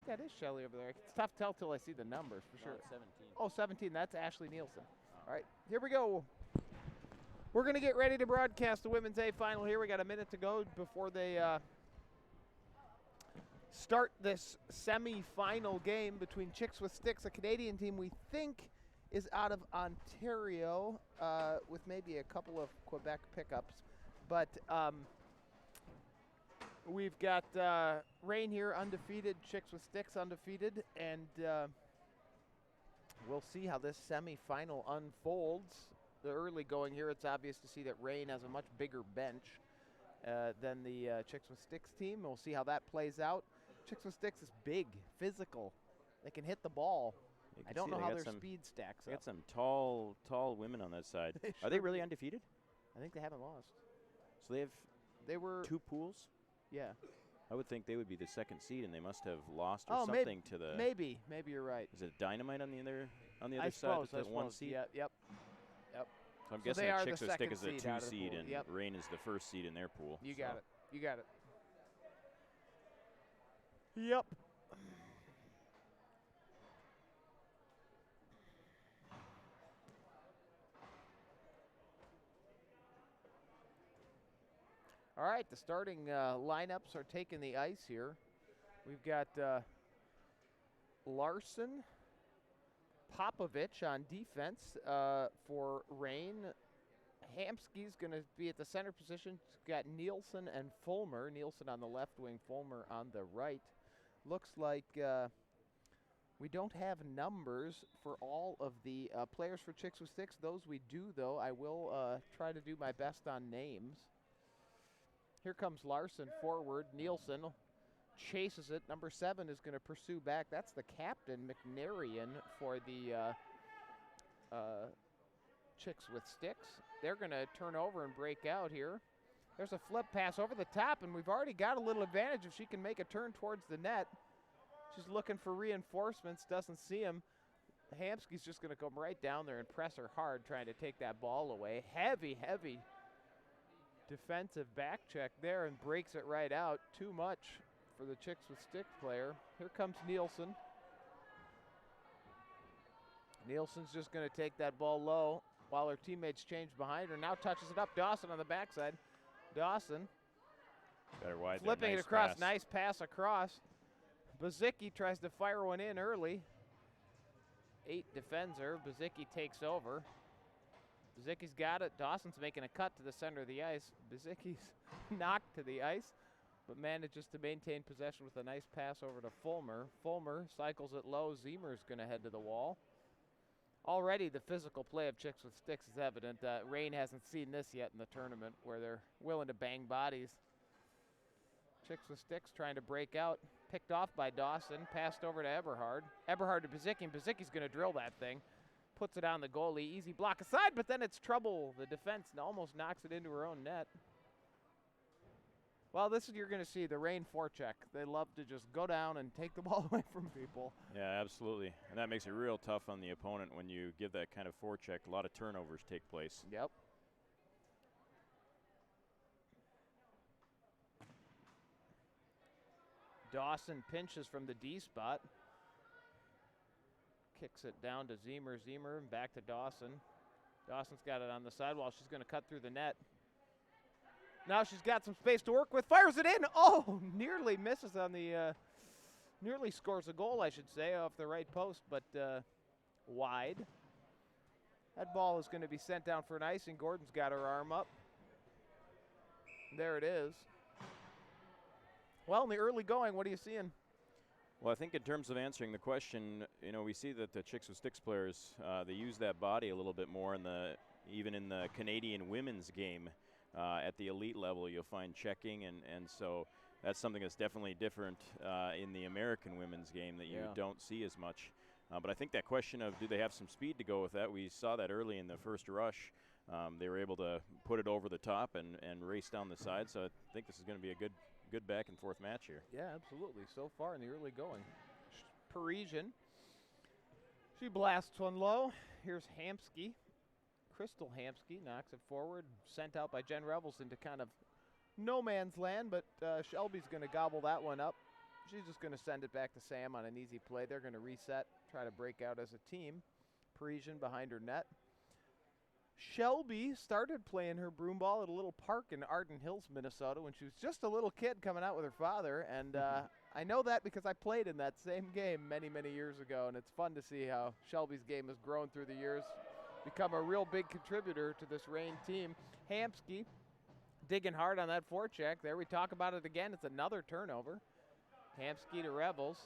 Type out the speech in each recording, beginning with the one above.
that is Shelly over there. It's tough to tell till I see the numbers for sure. 17. Oh, 17. That's Ashley Nielsen. All right, here we go. We're going to get ready to broadcast the Women's A final here. We got a minute to go before they start this semi-final game between Chicks with Sticks, a Canadian team we think is out of Ontario with maybe a couple of Quebec pickups. But we've got Rain here undefeated, Chicks with Sticks undefeated, and we'll see how this semi-final unfolds. The early going here, it's obvious to see that Rain has a much bigger bench than the Chicks with Sticks team. We'll see how that plays out. Chicks with Sticks is big, physical. They can hit the ball. I don't know how their speed stacks up. Got some tall women on that side. Are they really undefeated? I think they haven't lost. So they were 2 pools? Yeah. I would think they would be the second seed, and they must have lost or something to the. Maybe you're right. Is it Dynamite on the other I side suppose, with the 1 seed? Yeah, yep. So I'm guessing that Chicks with Stick is a 2 seed, and yep. Rain is the 1st seed in their pool. You got it. Yep. All right, the starting lineups are taking the ice here. We've got Larson, Popovich on defense for Rain. Hamsky's going to be at the center position. We've got Nielsen and Fulmer. Nielsen on the left wing, Fulmer on the right. Looks like we don't have numbers for all of the players for Chicks with Sticks. Those we do, though. I will try to do my best on names. Here comes Larson forward. Nielsen chases it. Number 7 is going to pursue back. That's the captain, McNarian, for the Chicks with Sticks. They're going to turn over and break out here. There's a flip pass over the top, and we've already got a little advantage if she can make a turn towards the net. She's looking for reinforcements, doesn't see him. Hamsky's just going to come right down there and press her hard, trying to take that ball away. Heavy defensive back check there and breaks it right out. Too much for the Chicks with Stick player. Here comes Nielsen. Nielsen's just going to take that ball low while her teammates change behind her. Now touches it up. Dawson on the backside. Dawson better wide flipping nice it across. Pass. Nice pass across. Bazicki tries to fire one in early. 8 defends her. Bazicki takes over. Bazicki's got it. Dawson's making a cut to the center of the ice. Bazicki's knocked to the ice, but manages to maintain possession with a nice pass over to Fulmer. Fulmer cycles it low. Zemer's going to head to the wall. Already the physical play of Chicks with Sticks is evident. Rain hasn't seen this yet in the tournament, where they're willing to bang bodies. Chicks with Sticks trying to break out. Picked off by Dawson. Passed over to Eberhard. Eberhard to Bazicki, and Bazicki's going to drill that thing. Puts it on the goalie. Easy block aside, but then it's trouble. The defense almost knocks it into her own net. Well, this is you're going to see the Rain forecheck. They love to just go down and take the ball away from people. Yeah, absolutely. And that makes it real tough on the opponent when you give that kind of forecheck. A lot of turnovers take place. Yep. Dawson pinches from the D spot. Kicks it down to Zemer. Zemer and back to Dawson. Dawson's got it on the sidewall. She's going to cut through the net. Now she's got some space to work with. Fires it in. Oh, nearly misses on the, nearly scores a goal, I should say, off the right post, but wide. That ball is going to be sent down for an icing. Gordon's got her arm up. There it is. Well, in the early going, what are you seeing? Well, I think in terms of answering the question, you know, we see that the Chicks with Sticks players, they use that body a little bit more even in the Canadian women's game. At the elite level, you'll find checking, and so that's something that's definitely different in the American women's game that you don't see as much. But I think that question of do they have some speed to go with that, we saw that early in the first rush. They were able to put it over the top and race down the side, so I think this is going to be a good back and forth match here. Yeah, absolutely. So far in the early going. Parisian. She blasts one low. Here's Hamsky. Crystal Hamsky knocks it forward, sent out by Jen Revels into kind of no man's land, but Shelby's going to gobble that one up. She's just going to send it back to Sam on an easy play. They're going to reset, try to break out as a team. Parisian behind her net. Shelby started playing her broom ball at a little park in Arden Hills, Minnesota when she was just a little kid coming out with her father. And I know that because I played in that same game many, many years ago. And it's fun to see how Shelby's game has grown through the years, become a real big contributor to this Reign team. Hamsky digging hard on that forecheck. There we talk about it again. It's another turnover. Hamsky to Revels.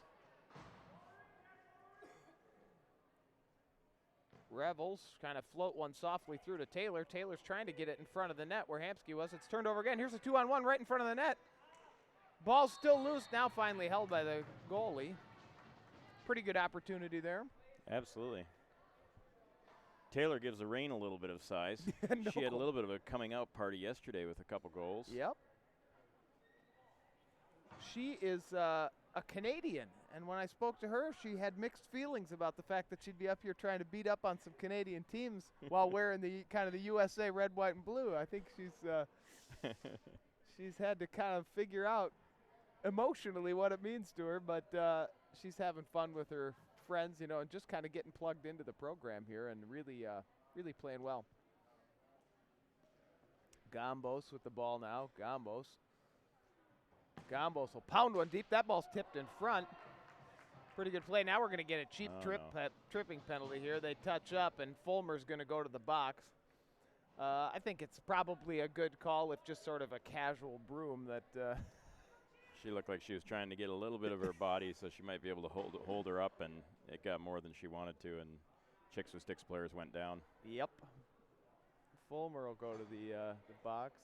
Revels kind of float one softly through to Taylor. Taylor's trying to get it in front of the net where Hamsky was. It's turned over again. Here's a 2-on-1 right in front of the net. Ball's still loose, now finally held by the goalie. Pretty good opportunity there. Absolutely. Taylor gives the Reign a little bit of size. No. She had a little bit of a coming out party yesterday with a couple goals. Yep. She is a Canadian, and when I spoke to her, she had mixed feelings about the fact that she'd be up here trying to beat up on some Canadian teams while wearing the kind of the USA red, white, and blue. I think she's had to kind of figure out emotionally what it means to her, but she's having fun with her friends, you know, and just kind of getting plugged into the program here and really playing well. Gambos with the ball now. Gambos will pound one deep. That ball's tipped in front. Pretty good play. Now we're going to get a cheap tripping penalty here. They touch up, and Fulmer's going to go to the box. I think it's probably a good call with just sort of a casual broom that. She looked like she was trying to get a little bit of her body, so she might be able to hold her up, and it got more than she wanted to, and Chicks with Sticks players went down. Yep. Fulmer will go to the box.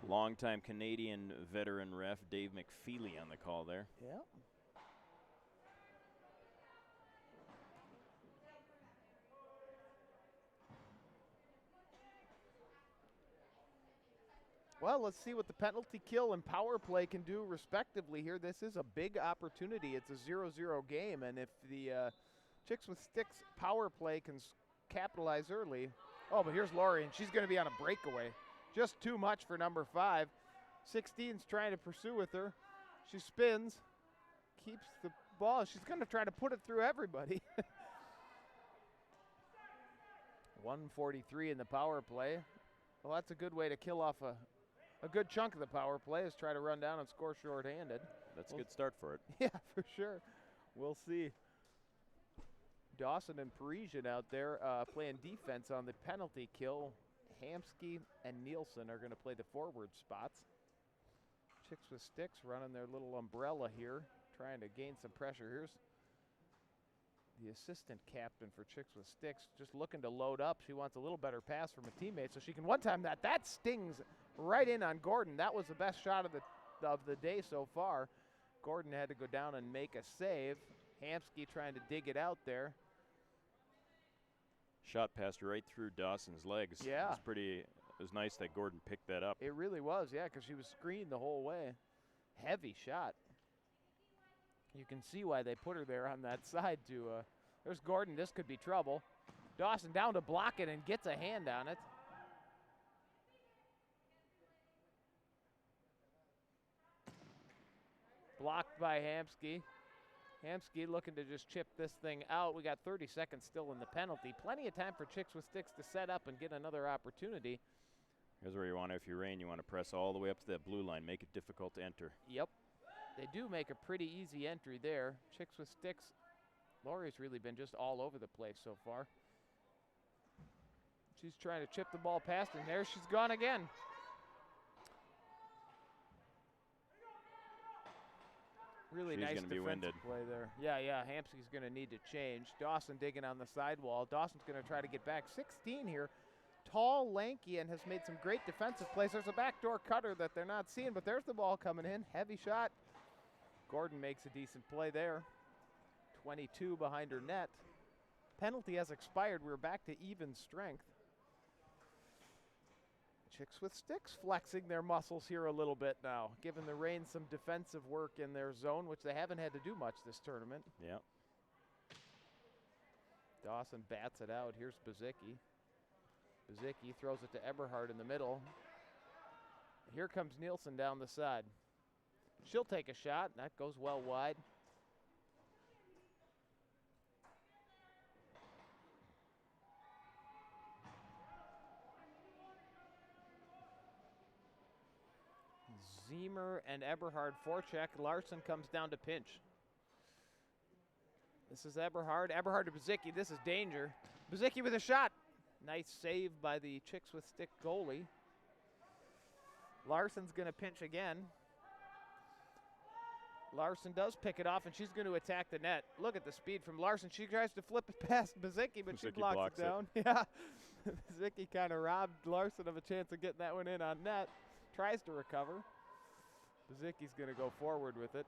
Longtime Canadian veteran ref Dave McFeely on the call there. Yep. Well, let's see what the penalty kill and power play can do respectively here. This is a big opportunity. It's a 0-0 game, and if the Chicks with Sticks power play can capitalize early. Oh, but here's Laurie, and she's going to be on a breakaway. Just too much for number 5. 16's trying to pursue with her. She spins, keeps the ball. She's going to try to put it through everybody. 1:43 in the power play. Well, that's a good way to kill off a good chunk of the power play, is try to run down and score shorthanded. That's a good start for it. Yeah, for sure. We'll see. Dawson and Parisian out there playing defense on the penalty kill. Hamsky and Nielsen are going to play the forward spots. Chicks with Sticks running their little umbrella here, trying to gain some pressure. Here's the assistant captain for Chicks with Sticks, just looking to load up. She wants a little better pass from a teammate so she can one-time that. That stings right in on Gordon. That was the best shot of the day so far. Gordon had to go down and make a save. Hamsky trying to dig it out there. Shot passed right through Dawson's legs. Yeah. It was nice that Gordon picked that up. It really was, yeah, because she was screened the whole way. Heavy shot. You can see why they put her there on that side to, there's Gordon. This could be trouble. Dawson down to block it and gets a hand on it. Blocked by Hamsky. Hamsky looking to just chip this thing out. We got 30 seconds still in the penalty. Plenty of time for Chicks with Sticks to set up and get another opportunity. Here's where you want to, if you're Reign, you want to press all the way up to that blue line, make it difficult to enter. Yep. They do make a pretty easy entry there. Chicks with Sticks. Laurie's really been just all over the place so far. She's trying to chip the ball past, and there she's gone again. Really She's nice gonna be defensive winded. play there. Yeah, Hamsky's going to need to change. Dawson digging on the sidewall. Dawson's going to try to get back. 16 here. Tall, lanky, and has made some great defensive plays. There's a backdoor cutter that they're not seeing, but there's the ball coming in. Heavy shot. Gordon makes a decent play there. 22 behind her net. Penalty has expired. We're back to even strength. Chicks with Sticks flexing their muscles here a little bit now, giving the Reign some defensive work in their zone, which they haven't had to do much this tournament. Yeah. Dawson bats it out. Here's Bazicki. Bazicki throws it to Eberhard in the middle. Here comes Nielsen down the side. She'll take a shot. That goes well wide. Zemer and Eberhard forecheck. Larson comes down to pinch. This is Eberhard. Eberhard to Buzicki. This is danger. Buzicki with a shot. Nice save by the Chicks with Stick goalie. Larson's going to pinch again. Larson does pick it off, and she's going to attack the net. Look at the speed from Larson. She tries to flip it past Buzicki, but she blocks it down. Yeah. Buzicki kind of robbed Larson of a chance of getting that one in on net. Tries to recover. Buzicki's going to go forward with it.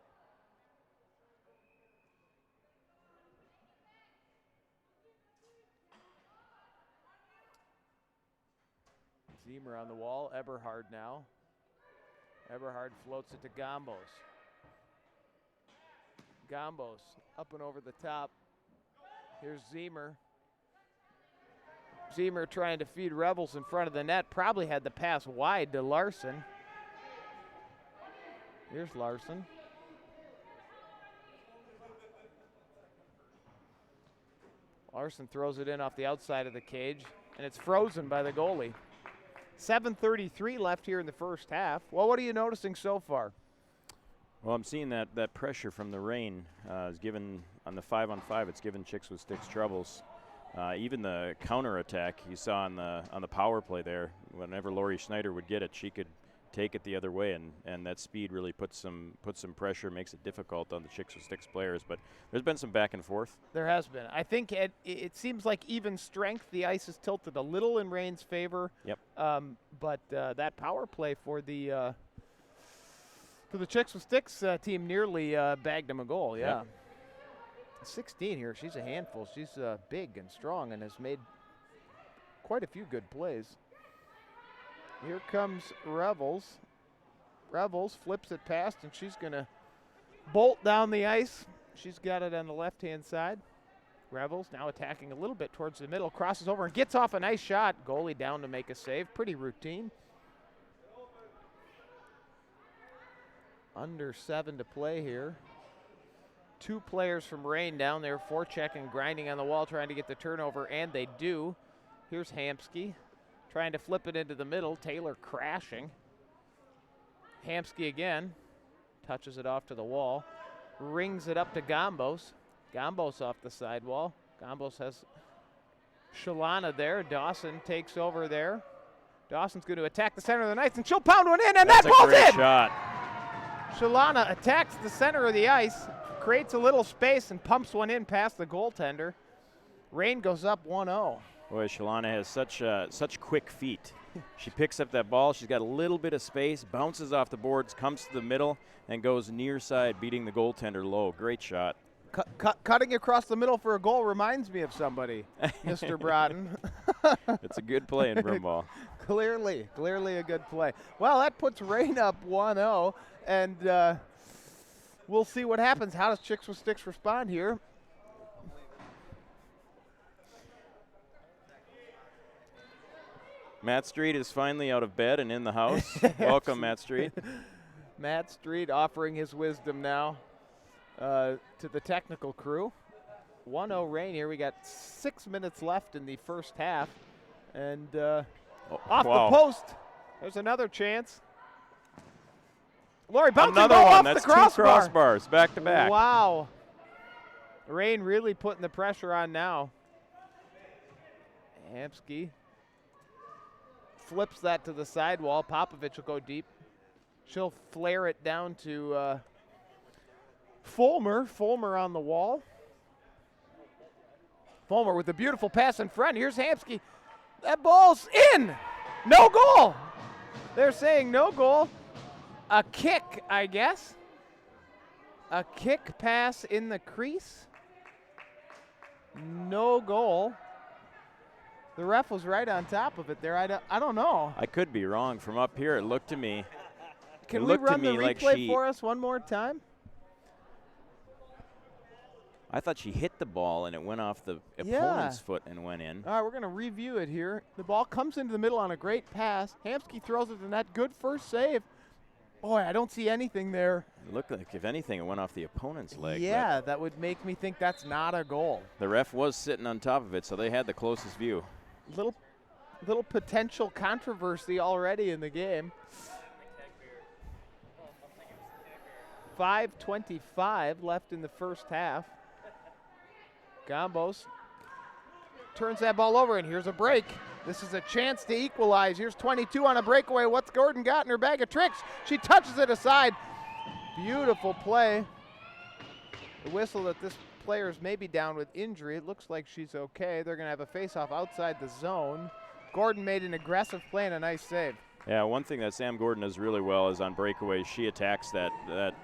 Zemer on the wall. Eberhard now. Eberhard floats it to Gambos. Gambos up and over the top. Here's Zemer. Zemer trying to feed Rebels in front of the net. Probably had the pass wide to Larson. Here's Larson. Larson throws it in off the outside of the cage, and it's frozen by the goalie. 7:33 left here in the first half. Well, what are you noticing so far? Well, I'm seeing that pressure from the rain is given on the 5-on-5. It's given Chicks with Sticks troubles. Even the counterattack you saw on the power play there. Whenever Lori Schneider would get it, she could take it the other way, and that speed really puts some pressure, makes it difficult on the Chicks with Sticks players. But there's been some back and forth. There has been. I think it seems like even strength. The ice is tilted a little in Rain's favor. Yep. But that power play for the Chicks with Sticks team nearly bagged him a goal. Yeah. Yep. 16 here. She's a handful. She's big and strong and has made quite a few good plays. Here comes Revels. Revels flips it past, and she's going to bolt down the ice. She's got it on the left-hand side. Revels now attacking a little bit towards the middle, crosses over and gets off a nice shot. Goalie down to make a save. Pretty routine. Under 7 to play here. 2 players from Rain down there forechecking, grinding on the wall, trying to get the turnover, and they do. Here's Hamsky trying to flip it into the middle. Taylor crashing. Hamsky again. Touches it off to the wall. Rings it up to Gambos. Gambos off the sidewall. Gambos has Shalana there. Dawson takes over there. Dawson's going to attack the center of the ice, and she'll pound one in, and that ball's in! That's a great shot. Shalana attacks the center of the ice, creates a little space, and pumps one in past the goaltender. Rain goes up 1-0. Boy, Shalana has such quick feet. She picks up that ball. She's got a little bit of space, bounces off the boards, comes to the middle, and goes near side, beating the goaltender low. Great shot. Cutting across the middle for a goal reminds me of somebody, Mr. Broughton. It's a good play in Brimball. Clearly a good play. Well, that puts Rain up 1-0, and we'll see what happens. How does Chicks with Sticks respond here? Matt Street is finally out of bed and in the house. Welcome, Matt Street. Matt Street offering his wisdom now to the technical crew. 1-0 Rain here. We got 6 minutes left in the first half. And off the post, there's another chance. Lori bouncing another ball one. off That's the crossbar. 2 crossbars back to back. Wow. Rain really putting the pressure on now. Hamsky flips that to the sidewall. Popovich will go deep. She'll flare it down to Fulmer. Fulmer on the wall. Fulmer with a beautiful pass in front. Here's Hamsky. That ball's in. No goal. They're saying no goal. A kick, I guess. A kick pass in the crease. No goal. The ref was right on top of it there. I don't know. I could be wrong. From up here, it looked to me. Can we run the replay for us one more time? I thought she hit the ball and it went off the opponent's foot and went in. All right, we're going to review it here. The ball comes into the middle on a great pass. Hamsky throws it in that good first save. Boy, I don't see anything there. It looked like, if anything, it went off the opponent's leg. Yeah, that would make me think that's not a goal. The ref was sitting on top of it, so they had the closest view. Little potential controversy already in the game. 5:25 left in the first half. Gombos turns that ball over, and here's a break. This is a chance to equalize. Here's 22 on a breakaway. What's Gordon got in her bag of tricks? She touches it aside. Beautiful play. The whistle that this player's maybe down with injury. It looks like she's okay. They're going to have a face-off outside the zone. Gordon made an aggressive play and a nice save. Yeah, one thing that Sam Gordon does really well is on breakaways, she attacks that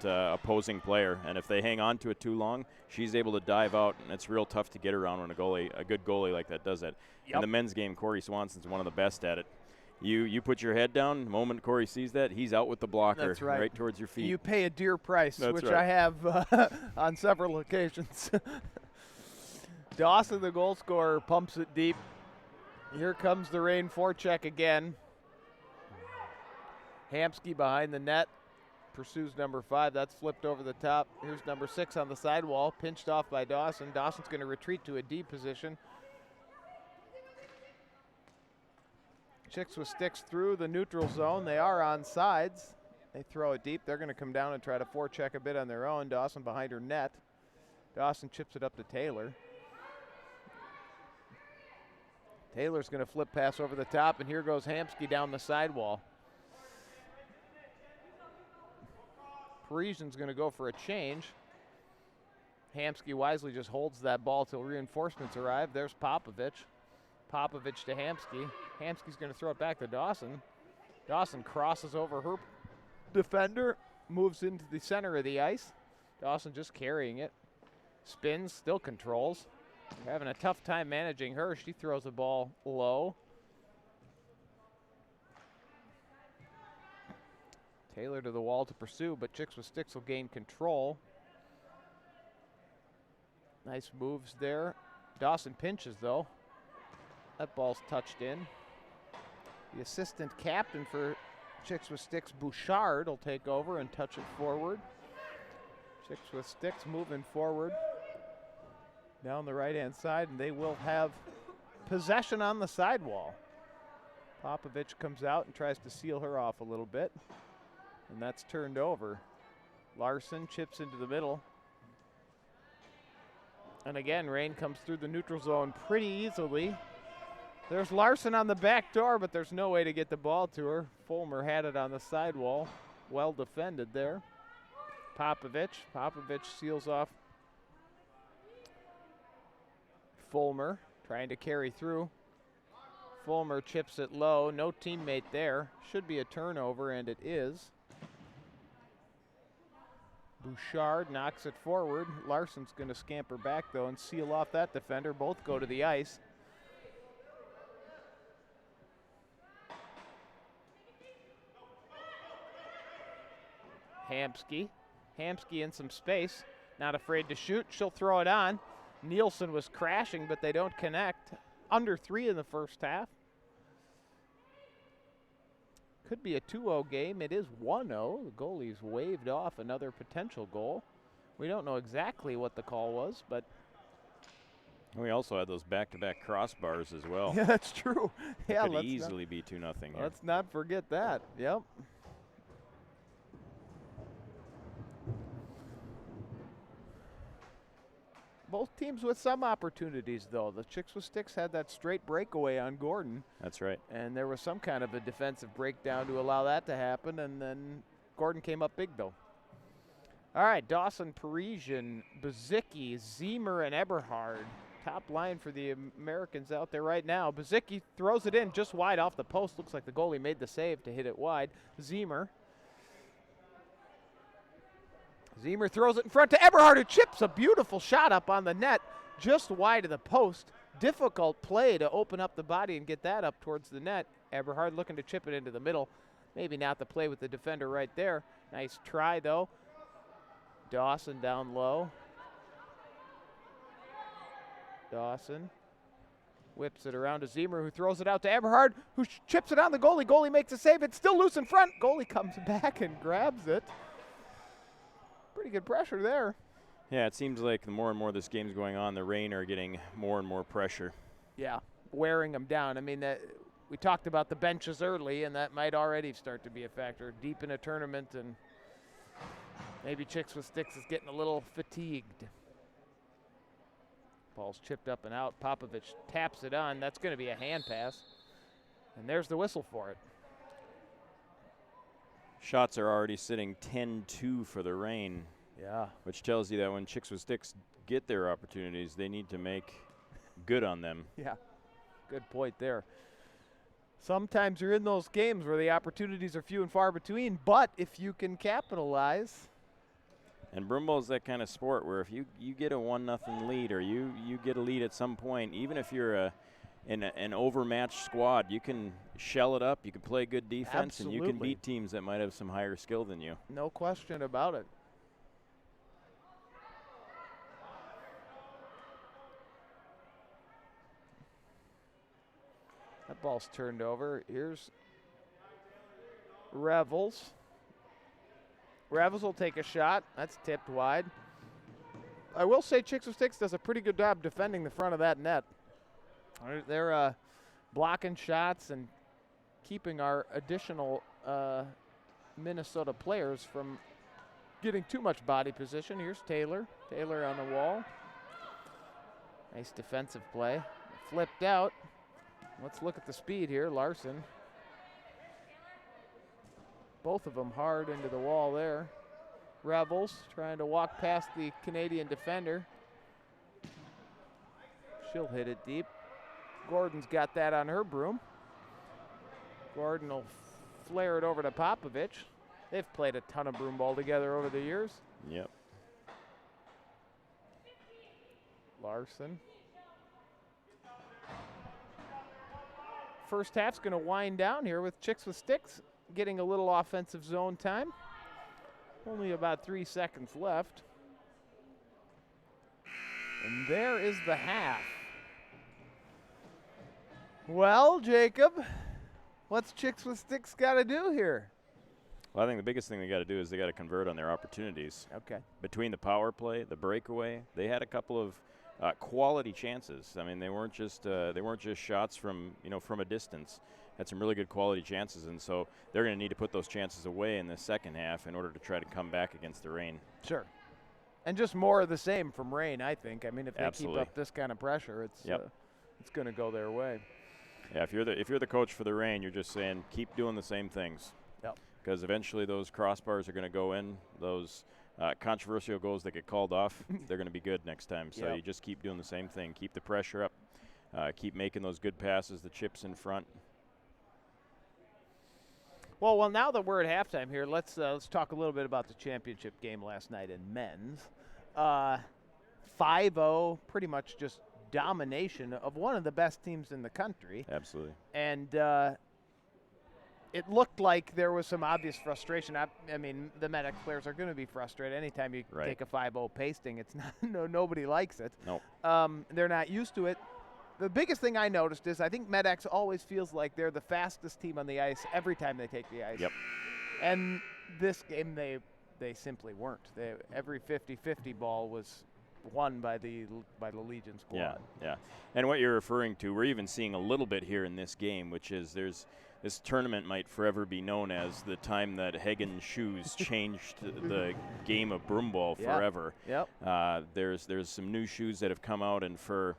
opposing player, and if they hang on to it too long, she's able to dive out, and it's real tough to get around when a good goalie like that does that. Yep. In the men's game, Corey Swanson's one of the best at it. You put your head down, the moment Corey sees that, he's out with the blocker. That's right. Towards your feet. You pay a dear price, That's which right. I have on several occasions. Dawson, the goal scorer, pumps it deep. Here comes the rain forecheck again. Hamsky behind the net, pursues number 5. That's flipped over the top. Here's number 6 on the sidewall, pinched off by Dawson. Dawson's going to retreat to a D position. Chicks with sticks through the neutral zone. They are on sides. They throw it deep. They're going to come down and try to forecheck a bit on their own. Dawson behind her net. Dawson chips it up to Taylor. Taylor's going to flip pass over the top, and here goes Hamsky down the sidewall. Parisian's going to go for a change. Hamsky wisely just holds that ball till reinforcements arrive. There's Popovich. Popovich to Hamsky. Hamsky's going to throw it back to Dawson. Dawson crosses over her defender, moves into the center of the ice. Dawson just carrying it. Spins, still controls. They're having a tough time managing her. She throws the ball low. Taylor to the wall to pursue, but Chicks with Sticks will gain control. Nice moves there. Dawson pinches, though. That ball's touched in. The assistant captain for Chicks with Sticks, Bouchard, will take over and touch it forward. Chicks with Sticks moving forward down the right-hand side, and they will have possession on the sidewall. Popovich comes out and tries to seal her off a little bit, and that's turned over. Larson chips into the middle. And again, rain comes through the neutral zone pretty easily. There's Larson on the back door, but there's no way to get the ball to her. Fulmer had it on the sidewall. Well defended there. Popovich seals off Fulmer, trying to carry through. Fulmer chips it low. No teammate there. Should be a turnover, and it is. Bouchard knocks it forward. Larson's going to scamper back, though, and seal off that defender. Both go to the ice. Hamsky in some space. Not afraid to shoot. She'll throw it on. Nielsen was crashing, but they don't connect. Under 3 in the first half. Could be a 2-0 game. It is 1-0. The goalie's waved off another potential goal. We don't know exactly what the call was, but we also had those back-to-back crossbars as well. yeah, that's true. It could easily be 2-0 here. Let's not forget that. Yep. Both teams with some opportunities, though. The Chicks with Sticks had that straight breakaway on Gordon. That's right. And there was some kind of a defensive breakdown to allow that to happen, and then Gordon came up big, though. All right, Dawson, Parisian, Bazicki, Zemer, and Eberhard. Top line for the Americans out there right now. Bazicki throws it in just wide off the post. Looks like the goalie made the save to hit it wide. Zemer throws it in front to Eberhard, who chips a beautiful shot up on the net, just wide of the post. Difficult play to open up the body and get that up towards the net. Eberhard looking to chip it into the middle. Maybe not the play with the defender right there. Nice try, though. Dawson down low. Dawson Whips it around to Zemer, who throws it out to Eberhard, who chips it on the goalie. Goalie makes a save. It's still loose in front. Goalie comes back and grabs it. Pretty good pressure there. Yeah, it seems like the more and more this game's going on, the Reign are getting more and more pressure. Yeah, wearing them down. I mean, we talked about the benches early, and that might already start to be a factor deep in a tournament, and maybe Chicks with Sticks is getting a little fatigued. Ball's chipped up and out. Popovich taps it on. That's going to be a hand pass. And there's the whistle for it. Shots are already sitting 10-2 for the Reign. Yeah. Which tells you that when Chicks with Sticks get their opportunities, they need to make good on them. Yeah, good point there. Sometimes you're in those games where the opportunities are few and far between, but if you can capitalize. And broomball's that kind of sport where if you get a 1-0 lead or you get a lead at some point, even if you're in an overmatched squad, you can shell it up, you can play good defense, Absolutely. and you can beat teams that might have some higher skill than you. No question about it. That ball's turned over. Here's Revels. Revels will take a shot. That's tipped wide. I will say Chicks with Sticks does a pretty good job defending the front of that net. They're blocking shots and keeping our additional Minnesota players from getting too much body position. Here's Taylor. Taylor on the wall. Nice defensive play. Flipped out. Let's look at the speed here. Larson. Both of them hard into the wall there. Revels trying to walk past the Canadian defender. She'll hit it deep. Gordon's got that on her broom. Gordon will flare it over to Popovich. They've played a ton of broom ball together over the years. Yep. Larson. First half's going to wind down here with Chicks with Sticks getting a little offensive zone time. Only about 3 seconds left. And there is the half. Well, Jacob, what's Chicks with Sticks got to do here? Well, I think the biggest thing they got to do is they got to convert on their opportunities. Okay. Between the power play, the breakaway, they had a couple of quality chances. I mean, they weren't just shots from a distance. Had some really good quality chances, and so they're going to need to put those chances away in the second half in order to try to come back against the Reign. Sure. And just more of the same from Reign, I think. I mean, if they Absolutely. keep up this kind of pressure, it's going to go their way. Yeah, if you're the coach for the Reign, you're just saying keep doing the same things. Yep. Because eventually those crossbars are going to go in. Those controversial goals that get called off, they're going to be good next time. So you just keep doing the same thing. Keep the pressure up. Keep making those good passes, the chips in front. Well, now that we're at halftime here, let's talk a little bit about the championship game last night in men's. 5-0, pretty much just domination of one of the best teams in the country. Absolutely. And it looked like there was some obvious frustration. I mean, the Medex players are going to be frustrated anytime you take a 5-0 pasting. It's not nobody likes it. Nope. They're not used to it. The biggest thing I noticed is I think Medex always feels like they're the fastest team on the ice every time they take the ice. Yep. And this game they simply weren't. Every 50-50 ball was won by the Legion squad. Yeah. And what you're referring to, we're even seeing a little bit here in this game, which is this tournament might forever be known as the time that Hagen shoes changed the game of broomball forever. Yep. There's some new shoes that have come out, and for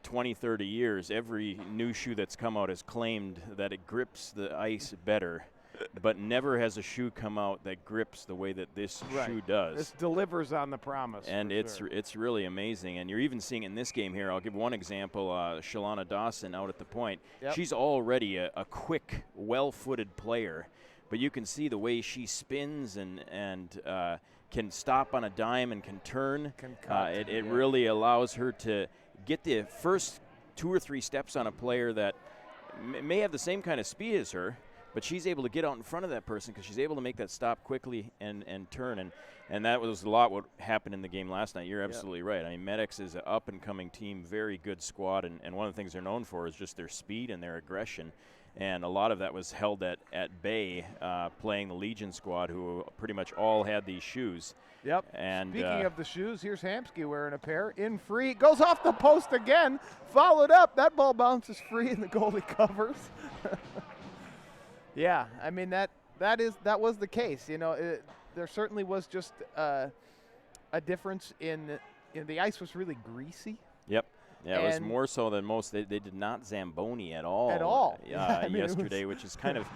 20, 30 years, every new shoe that's come out has claimed that it grips the ice better, but never has a shoe come out that grips the way that this shoe does. This delivers on the promise. And it's really amazing. And you're even seeing in this game here, I'll give one example, Shalana Dawson out at the point. Yep. She's already a quick, well-footed player, but you can see the way she spins and can stop on a dime and can turn. It really allows her to get the first 2 or 3 steps on a player that may have the same kind of speed as her, but she's able to get out in front of that person because she's able to make that stop quickly and turn. And that was a lot what happened in the game last night. You're absolutely right. I mean, Medics is an up-and-coming team, very good squad, and one of the things they're known for is just their speed and their aggression. And a lot of that was held at bay, playing the Legion squad, who pretty much all had these shoes. Yep. And speaking of the shoes, here's Hamsky wearing a pair. In free. Goes off the post again. Followed up. That ball bounces free and the goalie covers. Yeah, I mean, that was the case. You know, there certainly was just a difference in the ice was really greasy. Yep. Yeah, it was more so than most. They did not Zamboni at all. Yesterday, which is kind of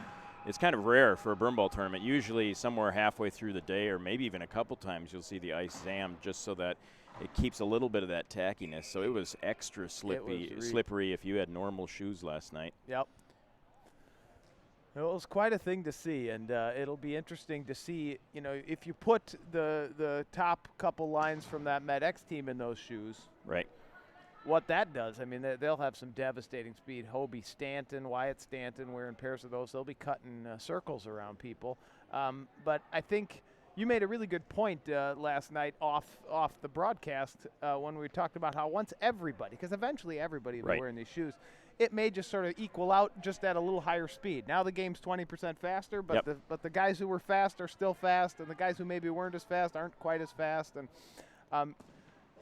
it's kind of rare for a burn ball tournament. Usually somewhere halfway through the day, or maybe even a couple times, you'll see the ice zammed just so that it keeps a little bit of that tackiness. So it was extra slippery if you had normal shoes last night. Yep. It was quite a thing to see, and it'll be interesting to see, you know, if you put the top couple lines from that MedX team in those shoes. Right. What that does. I mean, they'll have some devastating speed. Hobie Stanton, Wyatt Stanton, wearing pairs of those. They'll be cutting circles around people. But I think you made a really good point last night off the broadcast when we talked about how once everybody, because eventually everybody will be wearing these shoes, it may just sort of equal out just at a little higher speed. Now the game's 20% faster, but the guys who were fast are still fast, and the guys who maybe weren't as fast aren't quite as fast. And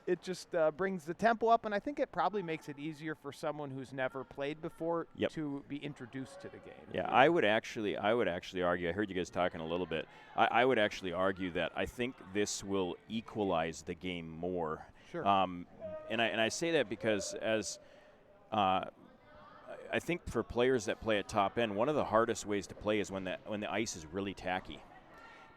it just brings the tempo up, and I think it probably makes it easier for someone who's never played before to be introduced to the game. Yeah, I would actually argue, I heard you guys talking a little bit, I would actually argue that I think this will equalize the game more. Sure. And I say that because I think for players that play at top end, one of the hardest ways to play is when the ice is really tacky,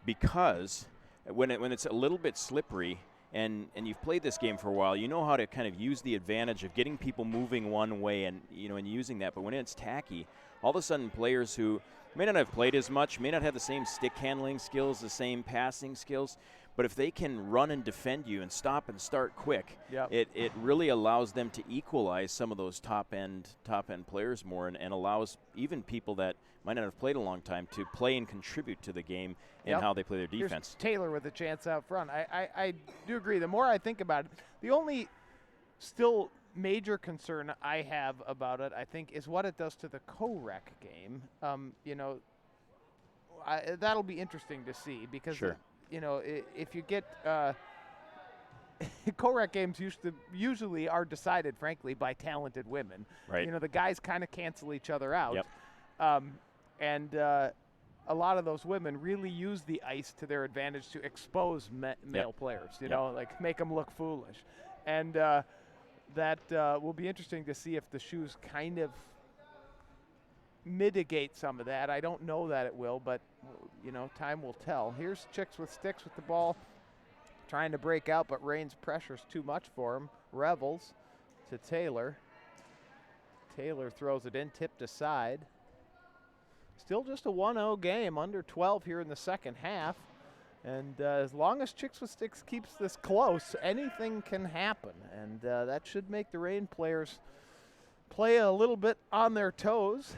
because when it's a little bit slippery and you've played this game for a while, you know how to kind of use the advantage of getting people moving one way and using that. But when it's tacky, all of a sudden players who may not have played as much, may not have the same stick handling skills, the same passing skills, but if they can run and defend you and stop and start quick, it really allows them to equalize some of those top end players more, and allows even people that might not have played a long time to play and contribute to the game and how they play their defense. Here's Taylor with a chance out front. I do agree. The more I think about it, the only still major concern I have about it, I think, is what it does to the co-rec game. That'll be interesting to see because if you get co-rec games usually are decided, frankly, by talented women. Right. You know, the guys kind of cancel each other out. Yep. And a lot of those women really use the ice to their advantage to expose male players, you know, like make them look foolish. And that will be interesting to see if the shoes kind of mitigate some of that. I don't know that it will, but, time will tell. Here's Chicks with Sticks with the ball, trying to break out, but Rain's pressure's too much for him. Revels to Taylor. Taylor throws it in, tipped aside. Still just a 1-0 game, under 12 here in the second half. And as long as Chicks with Sticks keeps this close, anything can happen. And that should make the Rain players play a little bit on their toes.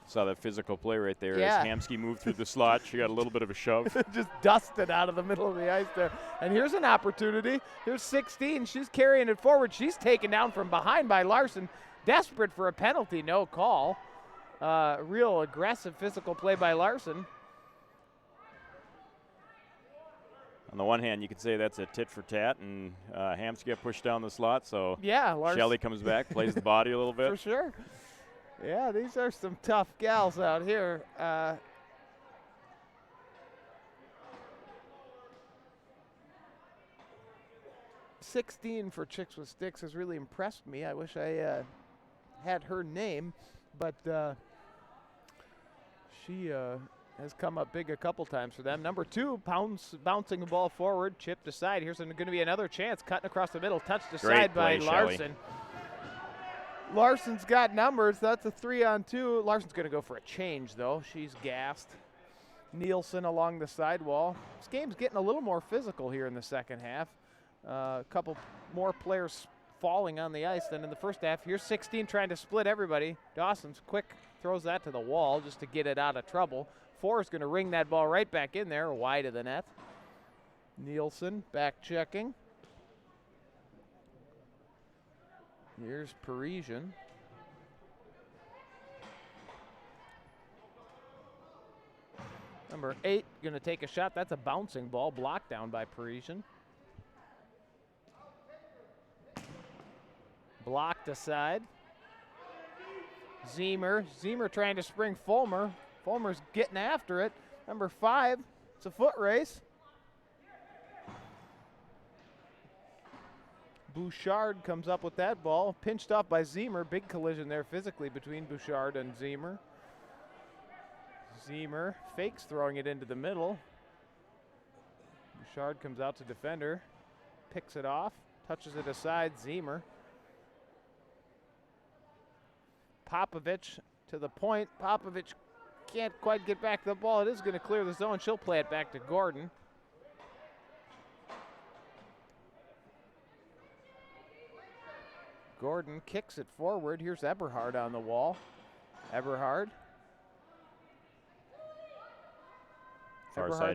Saw that physical play right there as Hamsky moved through the slot. She got a little bit of a shove. Just dusted out of the middle of the ice there. And here's an opportunity. Here's 16. She's carrying it forward. She's taken down from behind by Larson. Desperate for a penalty, no call. Real aggressive physical play by Larson. On the one hand, you could say that's a tit for tat, and Hamsky got pushed down the slot, so Larson. Shelley comes back, plays the body a little bit. For sure. Yeah, these are some tough gals out here. 16 for Chicks with Sticks has really impressed me. I wish I had her name, but she has come up big a couple times for them. Number 2, bouncing the ball forward, chipped aside. Here's going to be another chance, cutting across the middle, touched aside by Larson. Shelley. Larson's got numbers. That's a 3-on-2. Larson's going to go for a change, though. She's gassed. Nielsen along the sidewall. This game's getting a little more physical here in the second half. A couple more players falling on the ice than in the first half. Here's 16 trying to split everybody. Dawson's quick, throws that to the wall just to get it out of trouble. 4 is going to ring that ball right back in there, wide of the net. Nielsen back checking. Here's Parisian. Number 8 going to take a shot. That's a bouncing ball, blocked down by Parisian. Blocked aside. Zemer trying to spring Fulmer. Fulmer's getting after it. Number 5, it's a foot race. Bouchard comes up with that ball, pinched off by Zemer. Big collision there physically between Bouchard and Zemer. Zemer fakes throwing it into the middle. Bouchard comes out to defender, picks it off, touches it aside. Zemer. Popovich to the point. Popovich can't quite get back the ball. It is going to clear the zone. She'll play it back to Gordon. Gordon kicks it forward. Here's Eberhard on the wall. Eberhard's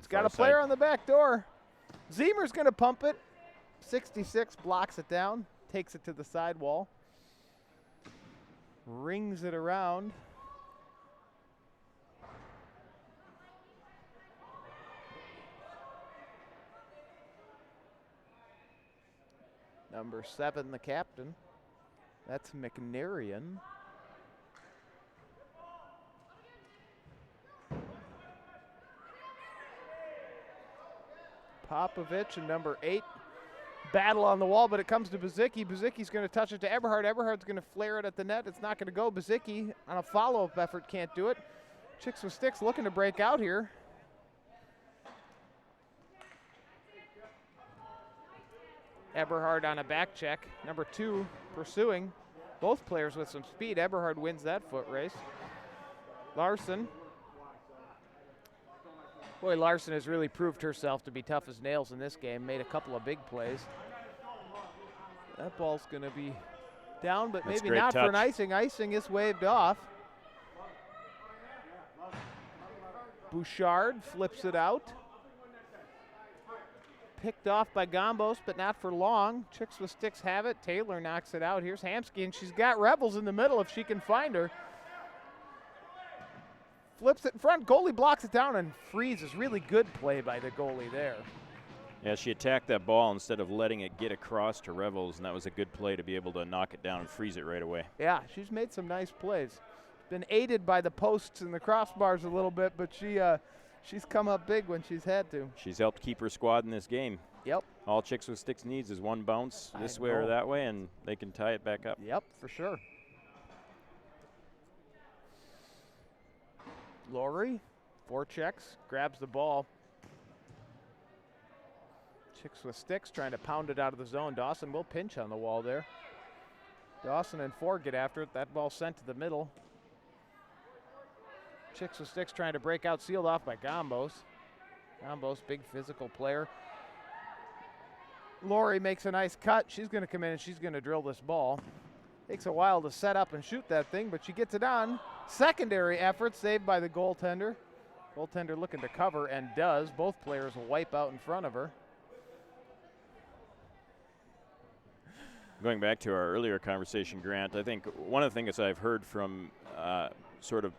got a player on the back door. Zemer's going to pump it. 66 blocks it down, takes it to the sidewall, rings it around. Number 7, the captain. That's McNarian. Popovich and number 8 battle on the wall, but it comes to Buzicki. Buzicki's going to touch it to Eberhard. Eberhard's going to flare it at the net. It's not going to go. Buzicki on a follow-up effort can't do it. Chicks with Sticks looking to break out here. Eberhard on a back check. Number 2 pursuing. Both players with some speed. Eberhard wins that foot race. Larson. Boy, Larson has really proved herself to be tough as nails in this game. Made a couple of big plays. That ball's going to be down, but maybe not for an icing. Icing is waved off. Bouchard flips it out. Picked off by Gombos, but not for long. Chicks with Sticks have it. Taylor knocks it out. Here's Hamsky, and she's got Rebels in the middle if she can find her. Flips it in front. Goalie blocks it down and freezes. Really good play by the goalie there. Yeah, she attacked that ball instead of letting it get across to Revels, and that was a good play to be able to knock it down and freeze it right away. Yeah, she's made some nice plays. Been aided by the posts and the crossbars a little bit, but she's come up big when she's had to. She's helped keep her squad in this game. Yep. All Chicks with Sticks needs is one bounce this way or that way, and they can tie it back up. Yep, for sure. Laurie, 4 checks, grabs the ball. Chicks with Sticks trying to pound it out of the zone. Dawson will pinch on the wall there. Dawson and 4 get after it. That ball sent to the middle. Chicks with Sticks trying to break out, sealed off by Gombos. Gombos, big physical player. Laurie makes a nice cut. She's going to come in and she's going to drill this ball. Takes a while to set up and shoot that thing, but she gets it on. Secondary effort saved by the goaltender. Goaltender looking to cover and does. Both players wipe out in front of her. Going back to our earlier conversation, Grant, I think one of the things I've heard from sort of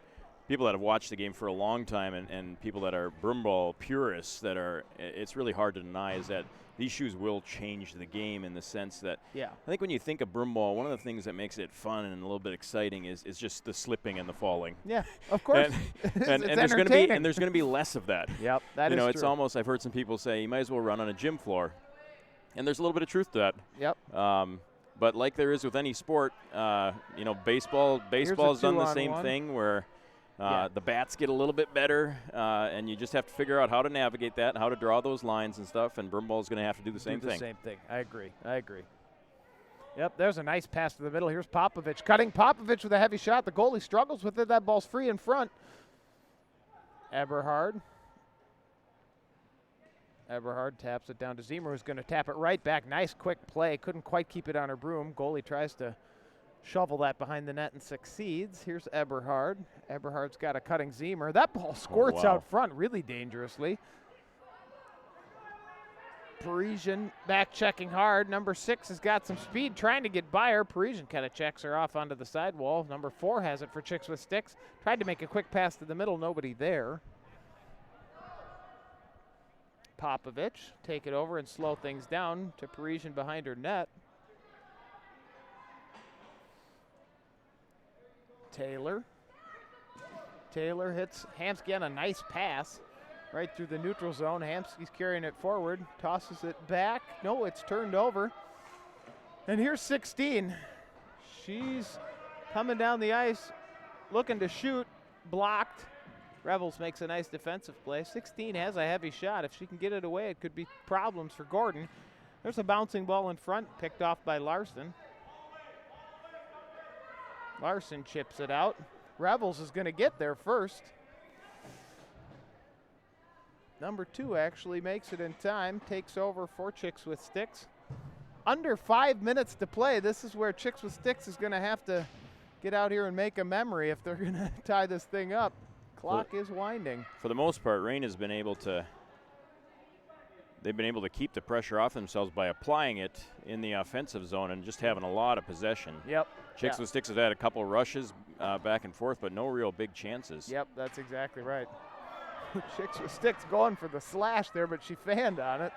people that have watched the game for a long time and people that are broomball purists that are, it's really hard to deny is that these shoes will change the game in the sense that I think when you think of broomball, one of the things that makes it fun and a little bit exciting is just the slipping and the falling. Yeah, of course. and there's going to be less of that. Yep, that is true. It's almost, I've heard some people say you might as well run on a gym floor. And there's a little bit of truth to that. Yep. But like there is with any sport, baseball's done the same thing where the bats get a little bit better, and you just have to figure out how to navigate that, how to draw those lines and stuff, and broomball's going to have to do the same thing. I agree. Yep, there's a nice pass to the middle. Here's Popovich cutting. Popovich with a heavy shot. The goalie struggles with it. That ball's free in front. Eberhard Eberhard taps it down to Ziemer, who's going to tap it right back. Nice quick play. Couldn't quite keep it on her broom. Goalie tries to shovel that behind the net and succeeds. Here's Eberhard. Eberhard's got a cutting Ziemer. That ball squirts out front really dangerously. Parisian back checking hard. Number 6 has got some speed trying to get by her. Parisian kind of checks her off onto the sidewall. Number 4 has it for Chicks with Sticks. Tried to make a quick pass to the middle. Nobody there. Popovich take it over and slow things down to Parisian behind her net. Taylor hits Hamsky on a nice pass right through the neutral zone. Hamsky's carrying it forward, tosses it back. No, it's turned over. And here's 16. She's coming down the ice, looking to shoot, blocked. Revels makes a nice defensive play. 16 has a heavy shot. If she can get it away, it could be problems for Gordon. There's a bouncing ball in front, picked off by Larson. Larson chips it out. Revels is going to get there first. Number 2 actually makes it in time, takes over for Chicks with Sticks. Under 5 minutes to play. This is where Chicks with Sticks is going to have to get out here and make a memory if they're going to tie this thing up. Clock is winding. For the most part, Reign has been able to keep the pressure off themselves by applying it in the offensive zone and just having a lot of possession. Yep. Chicks with Sticks have had a couple rushes back and forth, but no real big chances. Yep, that's exactly right. Chicks with Sticks going for the slash there, but she fanned on it.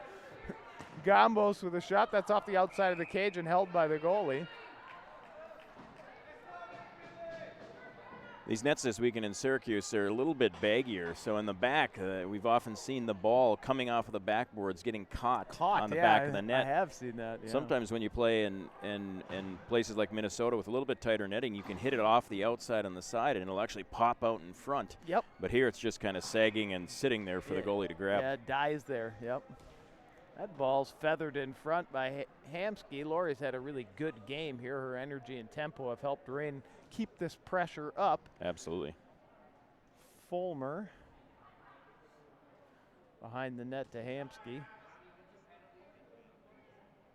Gambos with a shot that's off the outside of the cage and held by the goalie. These nets this weekend in Syracuse are a little bit baggier, so in the back, we've often seen the ball coming off of the backboards getting caught on the back of the net. I have seen that. Yeah. Sometimes when you play in places like Minnesota with a little bit tighter netting, you can hit it off the outside on the side, and it'll actually pop out in front. Yep. But here it's just kind of sagging and sitting there for the goalie to grab. Yeah, it dies there. Yep. That ball's feathered in front by Hamsky. Laurie's had a really good game here. Her energy and tempo have helped Reign keep this pressure up. Absolutely. Fulmer behind the net to Hamsky.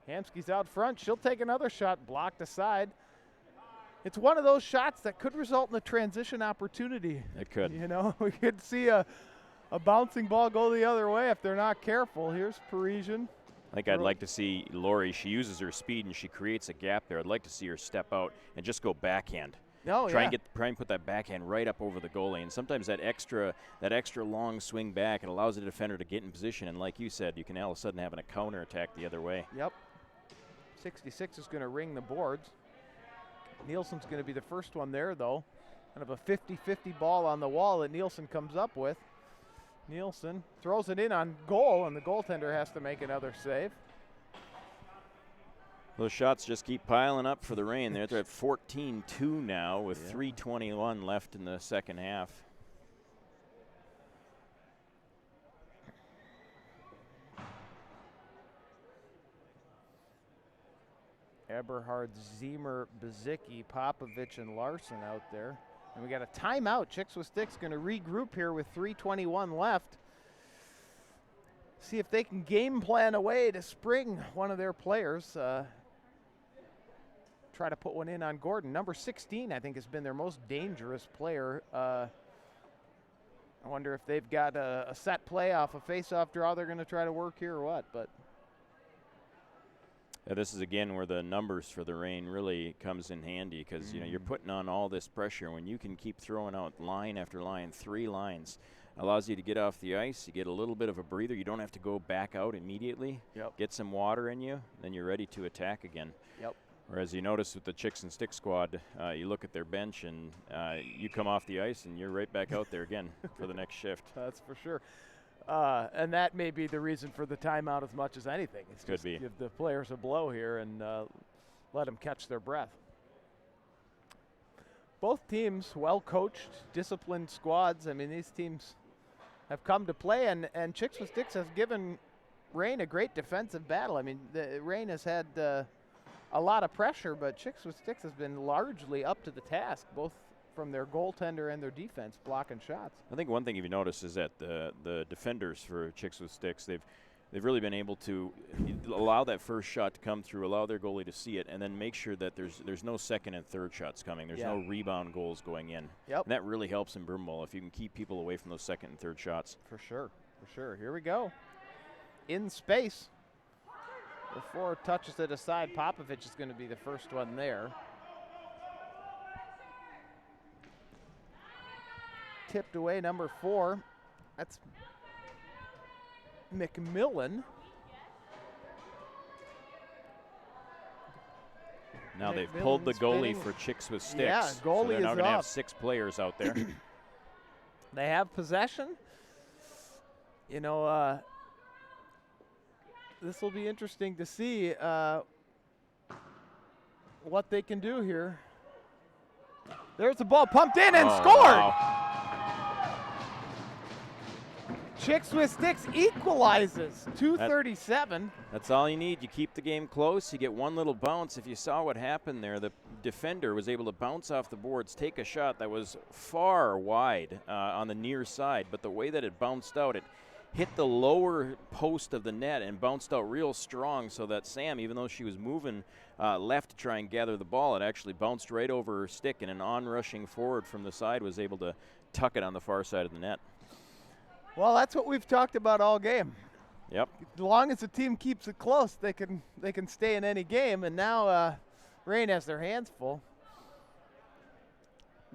Hamsky's out front. She'll take another shot, blocked aside. It's one of those shots that could result in a transition opportunity. It could. You know, we could see a bouncing ball go the other way if they're not careful. Here's Parisian. I think I'd like to see Laurie. She uses her speed and she creates a gap there. I'd like to see her step out and just go backhand. Try and put that backhand right up over the goalie. And sometimes that extra long swing back, it allows the defender to get in position. And like you said, you can all of a sudden have a counter attack the other way. Yep. 66 is going to ring the boards. Nielsen's going to be the first one there, though. Kind of a 50-50 ball on the wall that Nielsen comes up with. Nielsen throws it in on goal, and the goaltender has to make another save. Those shots just keep piling up for the Reign. They're at 14-2 now with 3:21 left in the second half. Eberhard, Ziemer, Bezicki, Popovich, and Larson out there. And we got a timeout. Chicks with Sticks going to regroup here with 3:21 left. See if they can game plan a way to spring one of their players. Try to put one in on Gordon. Number 16, I think, has been their most dangerous player. I wonder if they've got a set play off a face-off draw they're going to try to work here or what. But this is again where the numbers for the Reign really comes in handy because you know you're putting on all this pressure. When you can keep throwing out line after line, 3 lines, allows you to get off the ice. You get a little bit of a breather. You don't have to go back out immediately. Yep. Get some water in you, then you're ready to attack again. Yep. Whereas you notice with the Chicks and Stick squad, you look at their bench and you come off the ice and you're right back out there again for the next shift. That's for sure. And that may be the reason for the timeout as much as anything. It's Could just be. Give the players a blow here and let them catch their breath. Both teams well-coached, disciplined squads. I mean, these teams have come to play, and Chicks with Sticks has given Reign a great defensive battle. I mean, the Reign has had a lot of pressure, but Chicks with Sticks has been largely up to the task, both from their goaltender and their defense blocking shots. I think one thing you've noticed is that the defenders for Chicks with Sticks, they've they've really been able to allow that first shot to come through, allow their goalie to see it, and then make sure that there's no second and third shots coming. There's no rebound goals going in. Yep. And that really helps in broom ball if you can keep people away from those second and third shots. For sure. Here we go. In space. Before touches it aside, Popovich is going to be the first one there. Tipped away, number 4. That's McMillan. Now they've pulled the goalie for Chicks with Sticks. Yeah, goalie so they're now is going to up. have 6 players out there. They have possession. You know, this will be interesting to see what they can do here. There's the ball pumped in and scored. Wow. Chicks with Sticks equalizes, 2:37. That's all you need. You keep the game close. You get one little bounce. If you saw what happened there, the defender was able to bounce off the boards, take a shot that was far wide on the near side, but the way that it bounced out, it hit the lower post of the net and bounced out real strong, so that Sam, even though she was moving left to try and gather the ball, it actually bounced right over her stick, and an on-rushing forward from the side was able to tuck it on the far side of the net. Well, that's what we've talked about all game. Yep. As long as the team keeps it close, they can stay in any game. And now Rain has their hands full.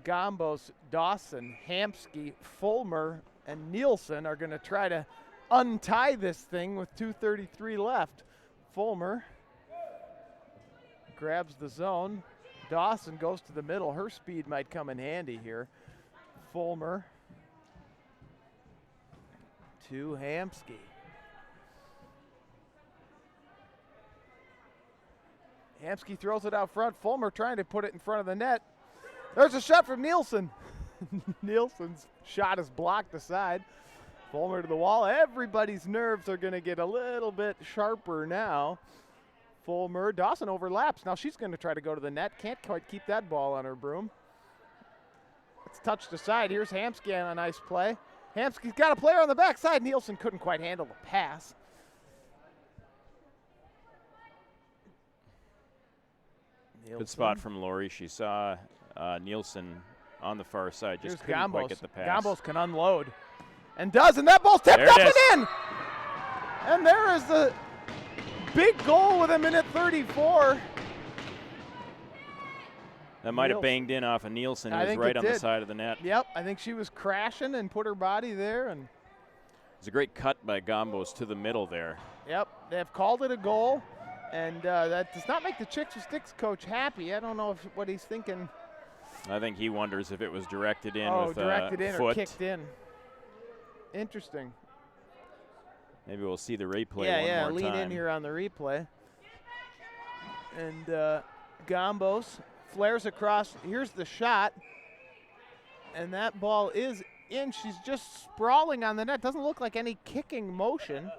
Gombos, Dawson, Hamsky, Fulmer, and Nielsen are going to try to untie this thing with 2:33 left. Fulmer grabs the zone. Dawson goes to the middle. Her speed might come in handy here. Fulmer to Hamsky. Hamsky throws it out front. Fulmer trying to put it in front of the net. There's a shot from Nielsen. Nielsen's shot is blocked aside. Fulmer to the wall. Everybody's nerves are going to get a little bit sharper now. Fulmer, Dawson overlaps. Now she's going to try to go to the net. Can't quite keep that ball on her broom. It's touched aside. Here's Hamsky on a nice play. Hamsky's got a player on the backside. Nielsen couldn't quite handle the pass. Good spot from Lori. She saw Nielsen on the far side. Just Here's couldn't Gombos. quite get the pass. Gombos can unload. And does, and that ball's tipped There up it is. and in! And there is the big goal with a minute 34. That might have Nielsen. banged in off of Nielsen, who I was think right it on the did. side of the net. Yep, I think she was crashing and put her body there. And It's a great cut by Gombos to the middle there. yep, they have called it a goal. And that does not make the Chicks with Sticks coach happy. I don't know what he's thinking. I think he wonders if it was directed in with directed in foot. or kicked in. Interesting. Maybe we'll see the replay Yeah, one more lean time. in here on the replay. And Gombos flares across. Here's the shot. And that ball is in. She's just sprawling on the net. Doesn't look like any kicking motion.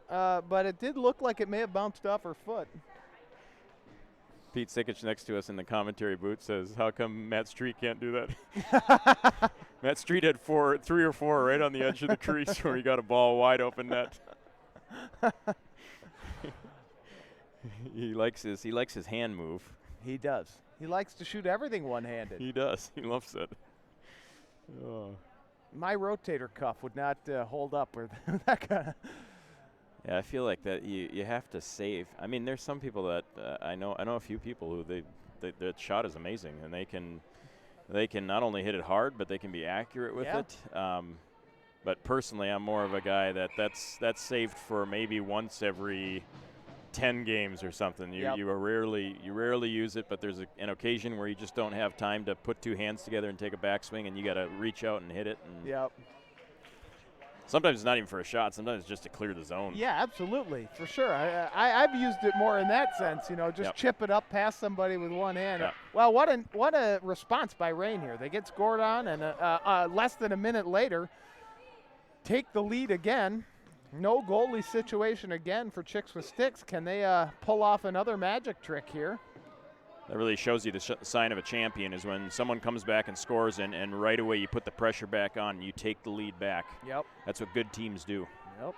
But it did look like it may have bounced off her foot. Pete Sikich next to us in the commentary booth says, how come Matt Street can't do that? Matt Street had 3 or 4 right on the edge of the crease where he got a ball wide open net. He likes his hand move. He does. He likes to shoot everything one-handed. He does. He loves it. Oh. My rotator cuff would not hold up with that kind of. Yeah, I feel like that you have to save. I mean, there's some people that I know a few people who their shot is amazing, and they can not only hit it hard, but they can be accurate with it. But personally, I'm more of a guy that's saved for maybe once every 10 games or something. You rarely use it, but there's an occasion where you just don't have time to put 2 hands together and take a backswing, and you got to reach out and hit it. And Yep. sometimes it's not even for a shot. Sometimes it's just to clear the zone. Yeah, absolutely, for sure. I've used it more in that sense, just chip it up past somebody with one hand. Yep. Well, what a response by Rain here. They get scored on, and less than a minute later, take the lead again. No goalie situation again for Chicks with Sticks. Can they pull off another magic trick here? That really shows you the sign of a champion is when someone comes back and scores and right away you put the pressure back on and you take the lead back. Yep. That's what good teams do. Yep.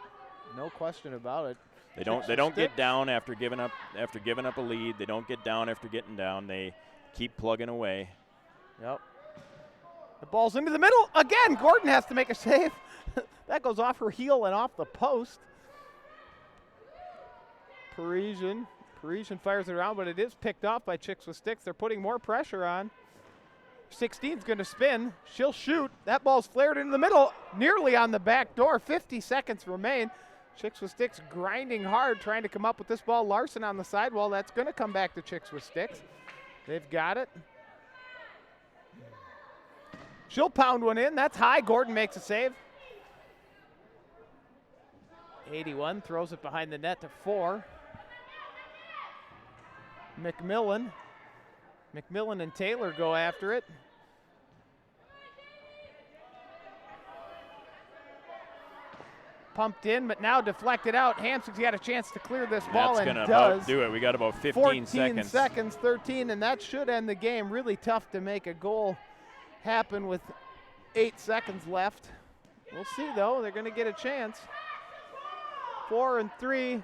No question about it. They don't get down after giving up a lead. They don't get down after getting down. They keep plugging away. Yep. The ball's into the middle. Again, Gordon has to make a save. That goes off her heel and off the post. Parisian fires it around, but it is picked off by Chicks with Sticks. They're putting more pressure on. 16's going to spin. She'll shoot. That ball's flared into the middle, nearly on the back door. 50 seconds remain. Chicks with Sticks grinding hard, trying to come up with this ball. Larson on the sidewall. That's going to come back to Chicks with Sticks. They've got it. She'll pound one in. That's high. Gordon makes a save. 81 throws it behind the net to 4. McMillan and Taylor go after it. Pumped in, but now deflected out. Hampson's got a chance to clear this ball. That's and gonna does. do it. We got about 15 14 seconds. 13, and that should end the game. Really tough to make a goal happen with 8 seconds left. We'll see, though. They're going to get a chance. 4 and 3.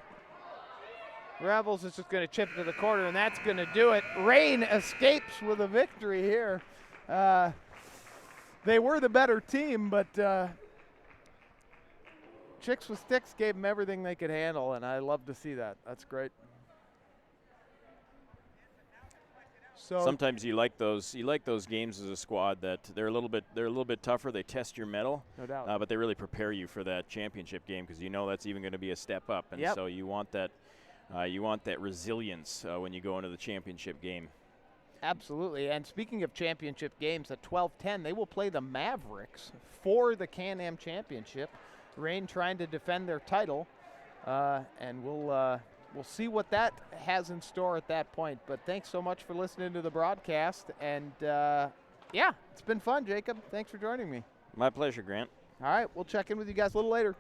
Rebels is just going to chip to the corner, and that's going to do it. Rain escapes with a victory here. They were the better team, but Chicks with Sticks gave them everything they could handle, and I love to see that. That's great. So sometimes you like those games as a squad that they're a little bit tougher. They test your mettle, no doubt. But they really prepare you for that championship game because you know that's even going to be a step up, and so you want that resilience when you go into the championship game. Absolutely. And speaking of championship games, at 12:10 they will play the Mavericks for the Can-Am Championship. Reign trying to defend their title, and we'll see what that has in store at that point. But thanks so much for listening to the broadcast. And, yeah, it's been fun, Jacob. Thanks for joining me. My pleasure, Grant. All right, we'll check in with you guys a little later.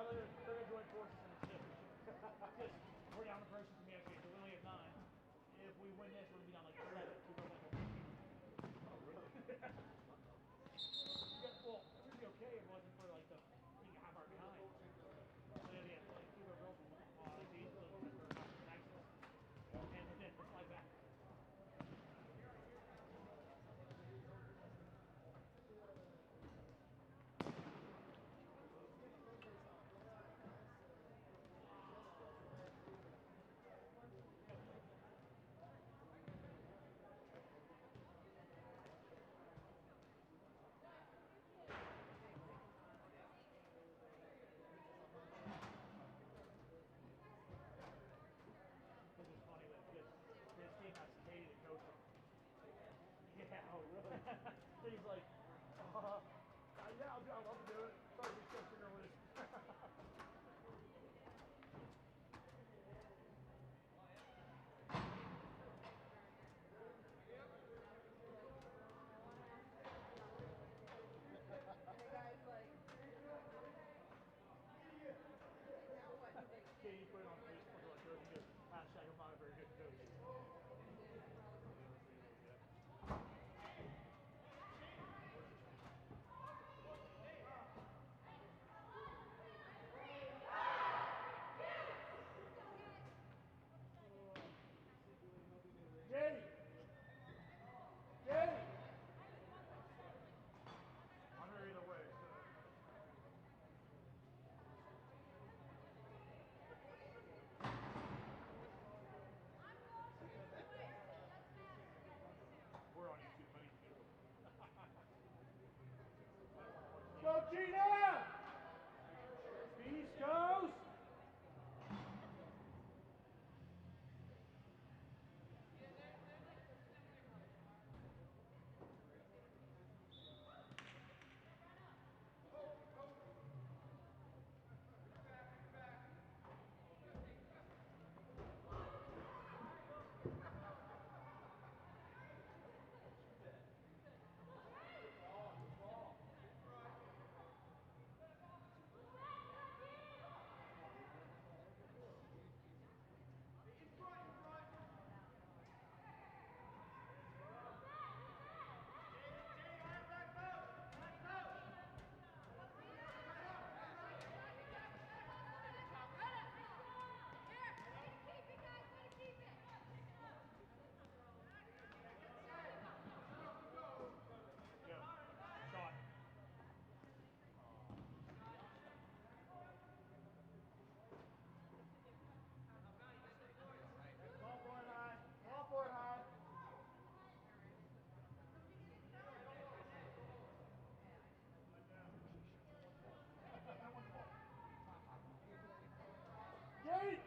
gonna join forces in the tip. Because we're down the person to me actually, so we only have 9. If we win this, we're gonna be down like 7. We go like oh really? Well, it would be okay if it wasn't for like the being half hour behind. So yeah, like people are broken. Like they live in Pittsburgh, not in Texas. And then let's fly back. Yeah, oh really? He's like, yeah, I'll love to do it. Sorry, we still figure out what it is. Katie put it on Facebook like there was a hashtag I'm not a very good coach. Katie! Katie! I'm here either way, so. We're on YouTube, honey. Go, Gina! Beast goes!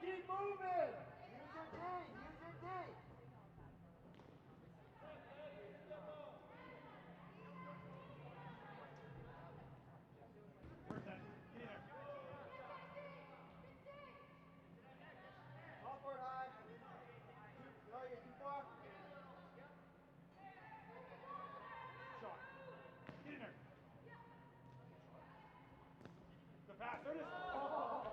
Keep moving! Use your D! Use your D! Where's that? Get in there. Off board high. Oh, you're too far. Shot. Get in there. The pass. There it is. Oh.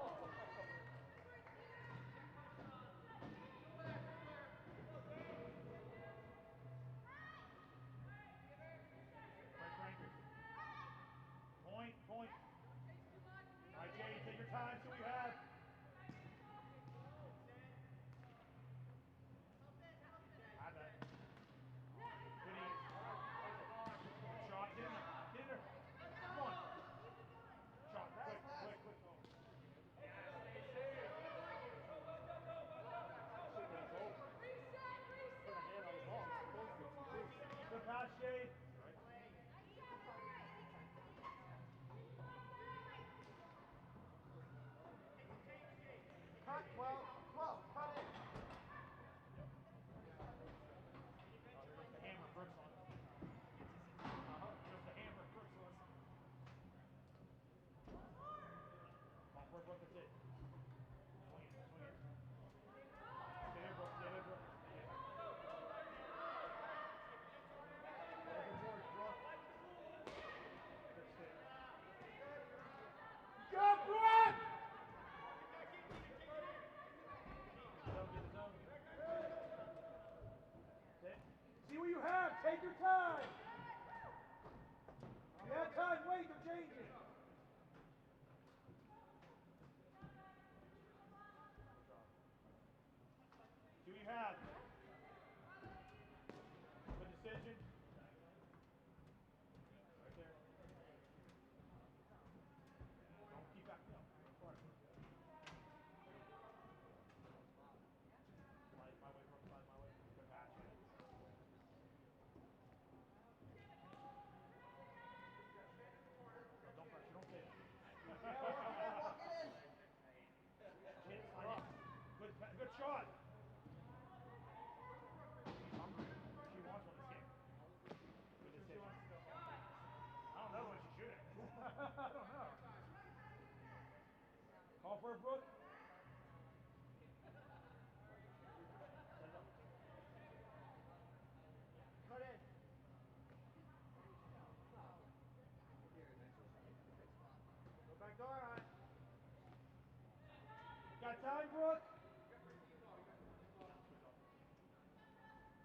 Point, point. All right, Jay, take your time. See what we have. Have that. Good ease. Shot. Get in there. Get in there. Come on. Shot. Quick, quick, quick. Call for a Brooke. Set it up. Cut in. Go back door on. Got time, Brooke?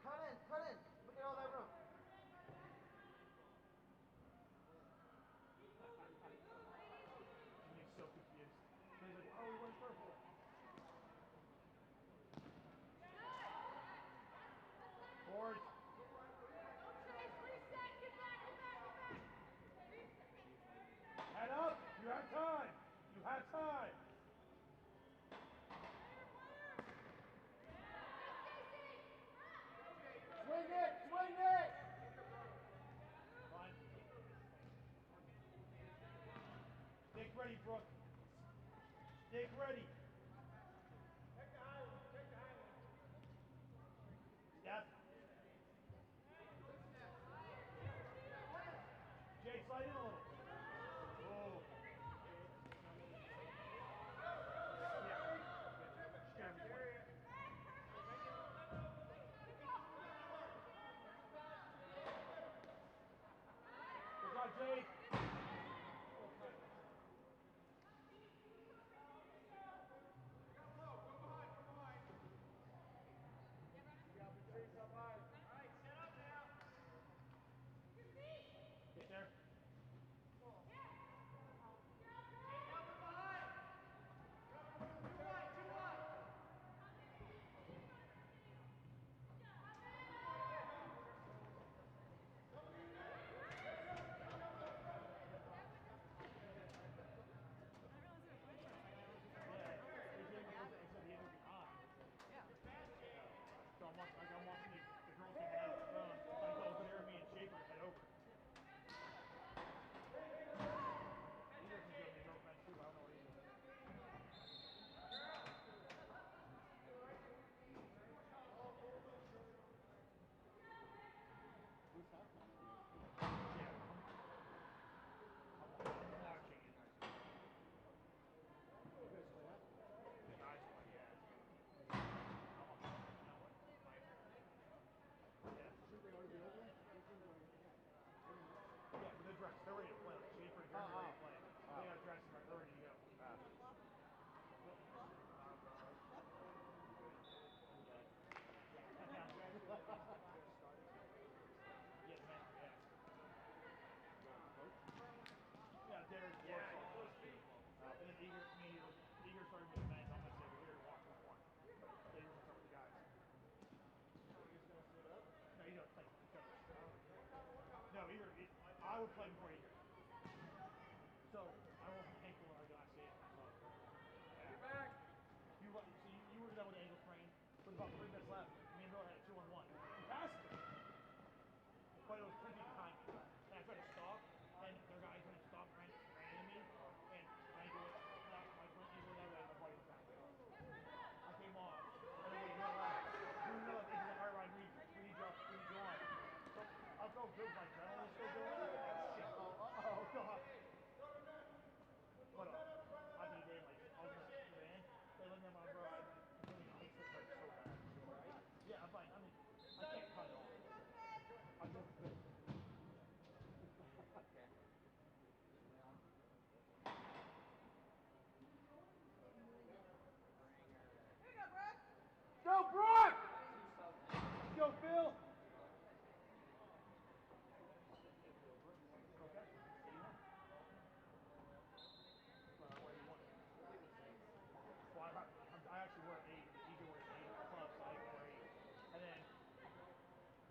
Cut in, cut in. Look at all that room. He's so confused. So he's like, oh, we went purple. Forward. Head up. You have time. You have time. Swing it, swing it. Fine. Stick ready, Brooke. Stick ready. Steph. Jay, slide in a little. Oh. Good job, Jay. Get there. So I'm watching the girls getting out of the phone. So I told Jeremy and Schaefer to head over. Either can go to the girls' bench too, but I don't know where he is. Yeah. I'm watching it. The guys play, yeah. I'm on that one. Yeah. Yeah, but they're dressed. They're ready to play. Like Schaefer and Jeremy are ready to play. They got dressed and they're ready to go. Yeah, the men are, yeah. Yeah, Derek works on those too. And then Eager started with the men. I'm going to say we're here to watch with one. So you're going to start with the guys. No, you don't play each other. No, I would play before Eager. So I was thankful when I got saved my phone. Get back. You were done with the ankle sprain with about 3 minutes left. Me and Bill had a 2-on-1. He passed it. But it was 10 feet behind me. And I tried to stop, and their guy couldn't stop, ran into me, and my ankle went that, my front ankle went that way, my body was that way. I came off, and then we went left. We were like, all right, Ryan, we need you on. So I felt good, my adrenaline was still going. Shit. But I think they, like, I was in the van, they let me on my bro, my ankle hurt so bad. Yeah, I'm fine. I mean, I can't cut it off. I just Go, Brock! Let's go, Phil! Okay. 81. What do you want? Well, I actually wear 8. Eager wears 8 at the club, so I wear 8. And then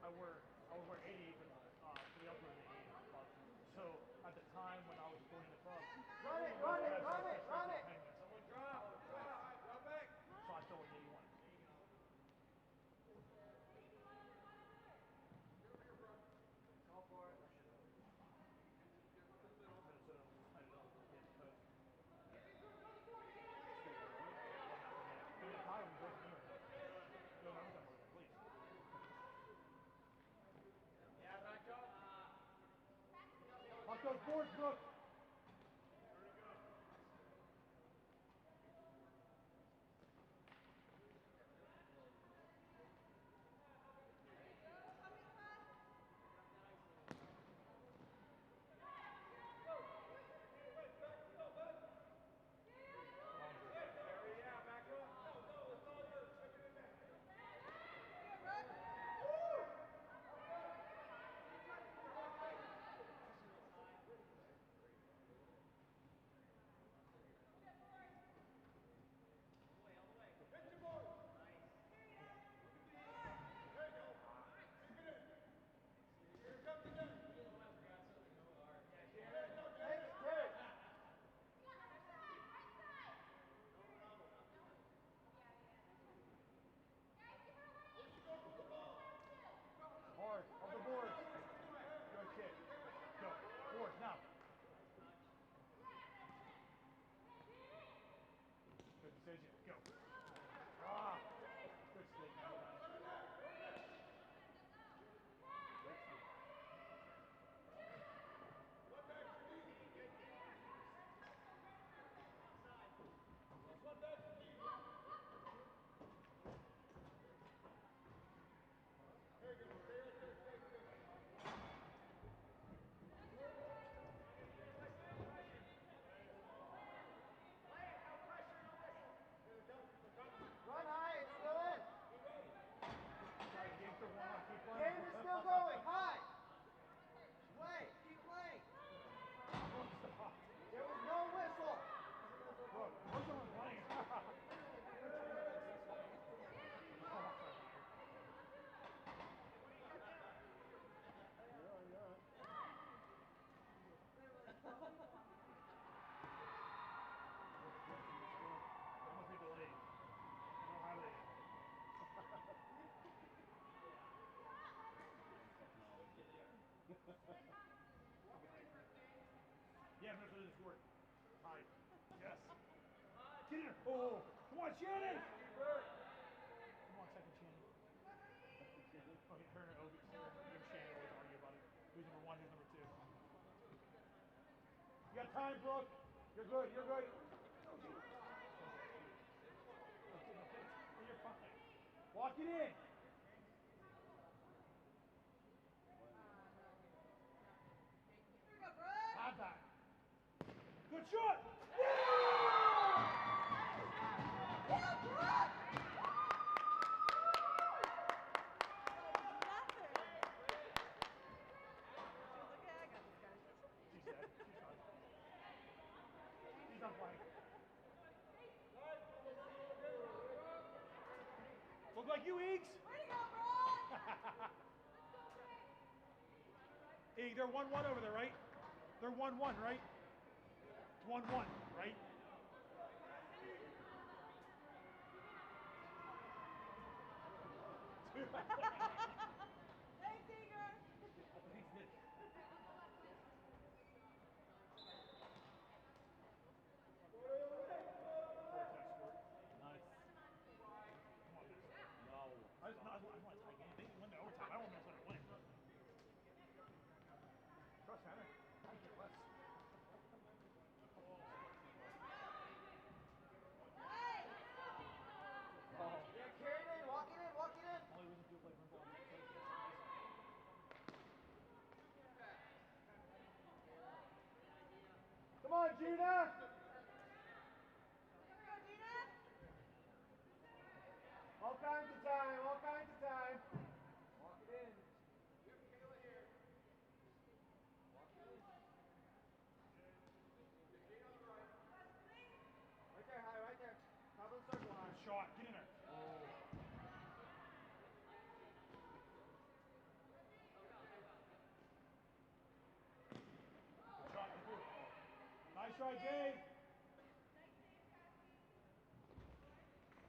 I would wear 88, but somebody else wears 88 at the club. So at the time when I was joining the club, Run it, run it, run it, run it. Someone drop back. So I still wear 81. Call for it. Minnesota tied it up against the coast. Even if I was working here, no, I'm talking about the police. Yeah, back up. Puck goes boards, Brooke. Yeah, but it's scored. Tied. Yes. Get in there. Oh, come on, Shannon. Come on, second Shannon. Okay, her and Obi. You and Shannon always argue about it. Who's number one? Who's number two? You got time, Brooke. You're good. You're good. You're fine. Walk it in. Have that. Good shot. She's dead. She's done. She's done playing. Look like you, Eags. Eag, they're 1-1 over there, right? They're 1-1, right? It's 1-1, right? Thanks, Eager. Nice. Come on, Minnesota. No. I just want to tie game. They can win the overtime. I don't want Minnesota to win. Trust Tanner. I get less. Yeah, carry it in. Walk it in. Walk it in. Only reason people play football is Come on, Gina. All kinds of time. All kinds of time. Walk it in. Walk it in. Right there, High. Right there. Top of the circle, High. good shot. Get in there. Oh. Good shot. Get through. Nice try, Dave.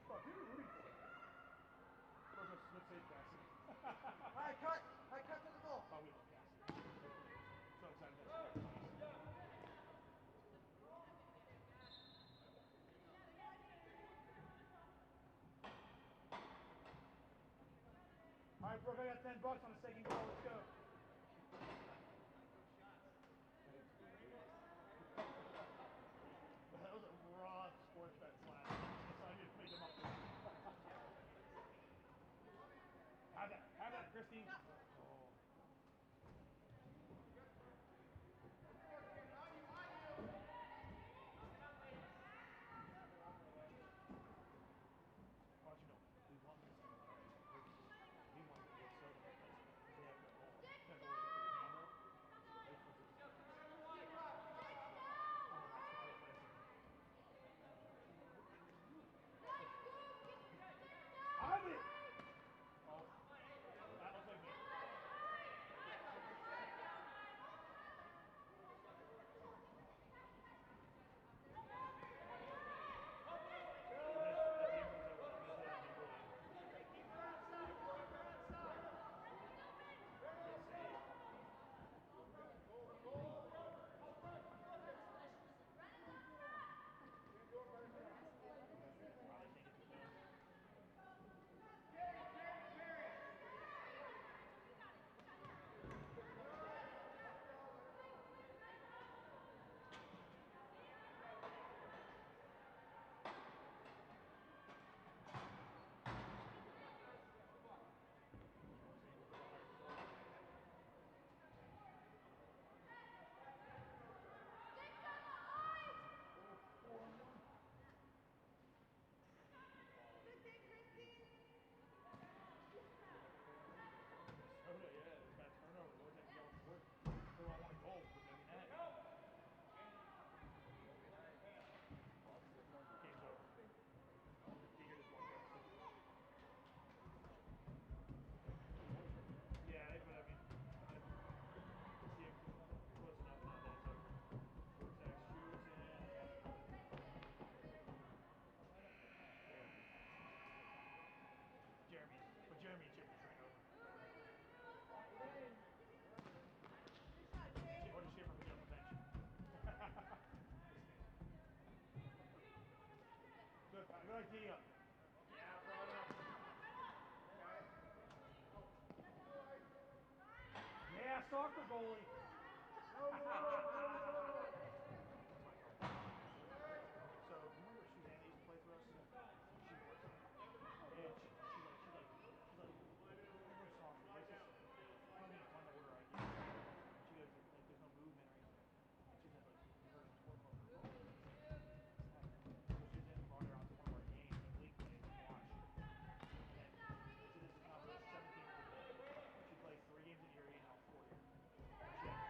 Oh, who are you rooting for? Of course, let's say Cassie. High cut. High cut to the goal. Oh, we love Cassie. So excited that she got nice. All right, Brooke, I got $10 on the second goal. Let's go. That was a raw sports bet slash. So I need to make them up. Have that, Christine. Oh. How'd you know? We won this game. We won Minnesota because they have good goal. idea. Yeah, soccer goalie. So, you remember Suzanne that used to play for us? She was. And she's like, soft. Like, just put me in one order, I guess. And she goes, like, there's no movement or anything. And Suzanne's like, you heard of a sport called Verbo? So Suzanne brought her out to one of our games, like league plays, and watched. And so this is now her 17th year. She played 3 games at Erie and now 4 here. She had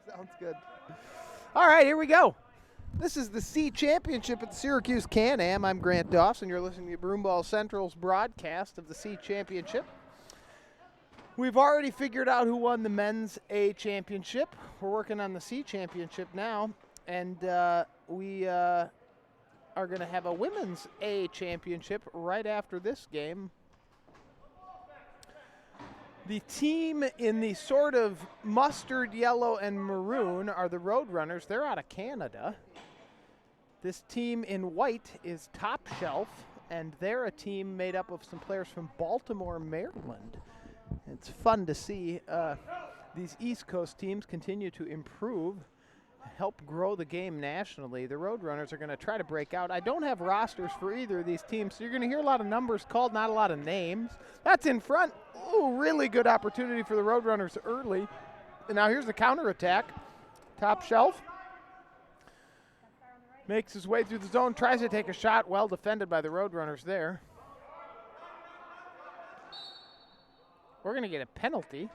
Sounds good. All right, here we go. This is the C Championship at the Syracuse Can-Am. I'm Grant Dawson. You're listening to Broomball Central's broadcast of the C Championship. We've already figured out who won the men's A championship. We're working on the C championship now, and we are going to have a women's A championship right after this game. The team in the sort of mustard yellow and maroon are the Roadrunners. They're out of Canada. This team in white is Top Shelf, and they're a team made up of some players from Baltimore, Maryland. It's fun to see these East Coast teams continue to improve, help grow the game nationally. The Roadrunners are going to try to break out. I don't have rosters for either of these teams, so you're going to hear a lot of numbers called, not a lot of names. That's in front. Ooh, really good opportunity for the Roadrunners early. And now here's the counterattack. Top Shelf makes his way through the zone, tries to take a shot, well defended by the Roadrunners there. We're going to get a penalty.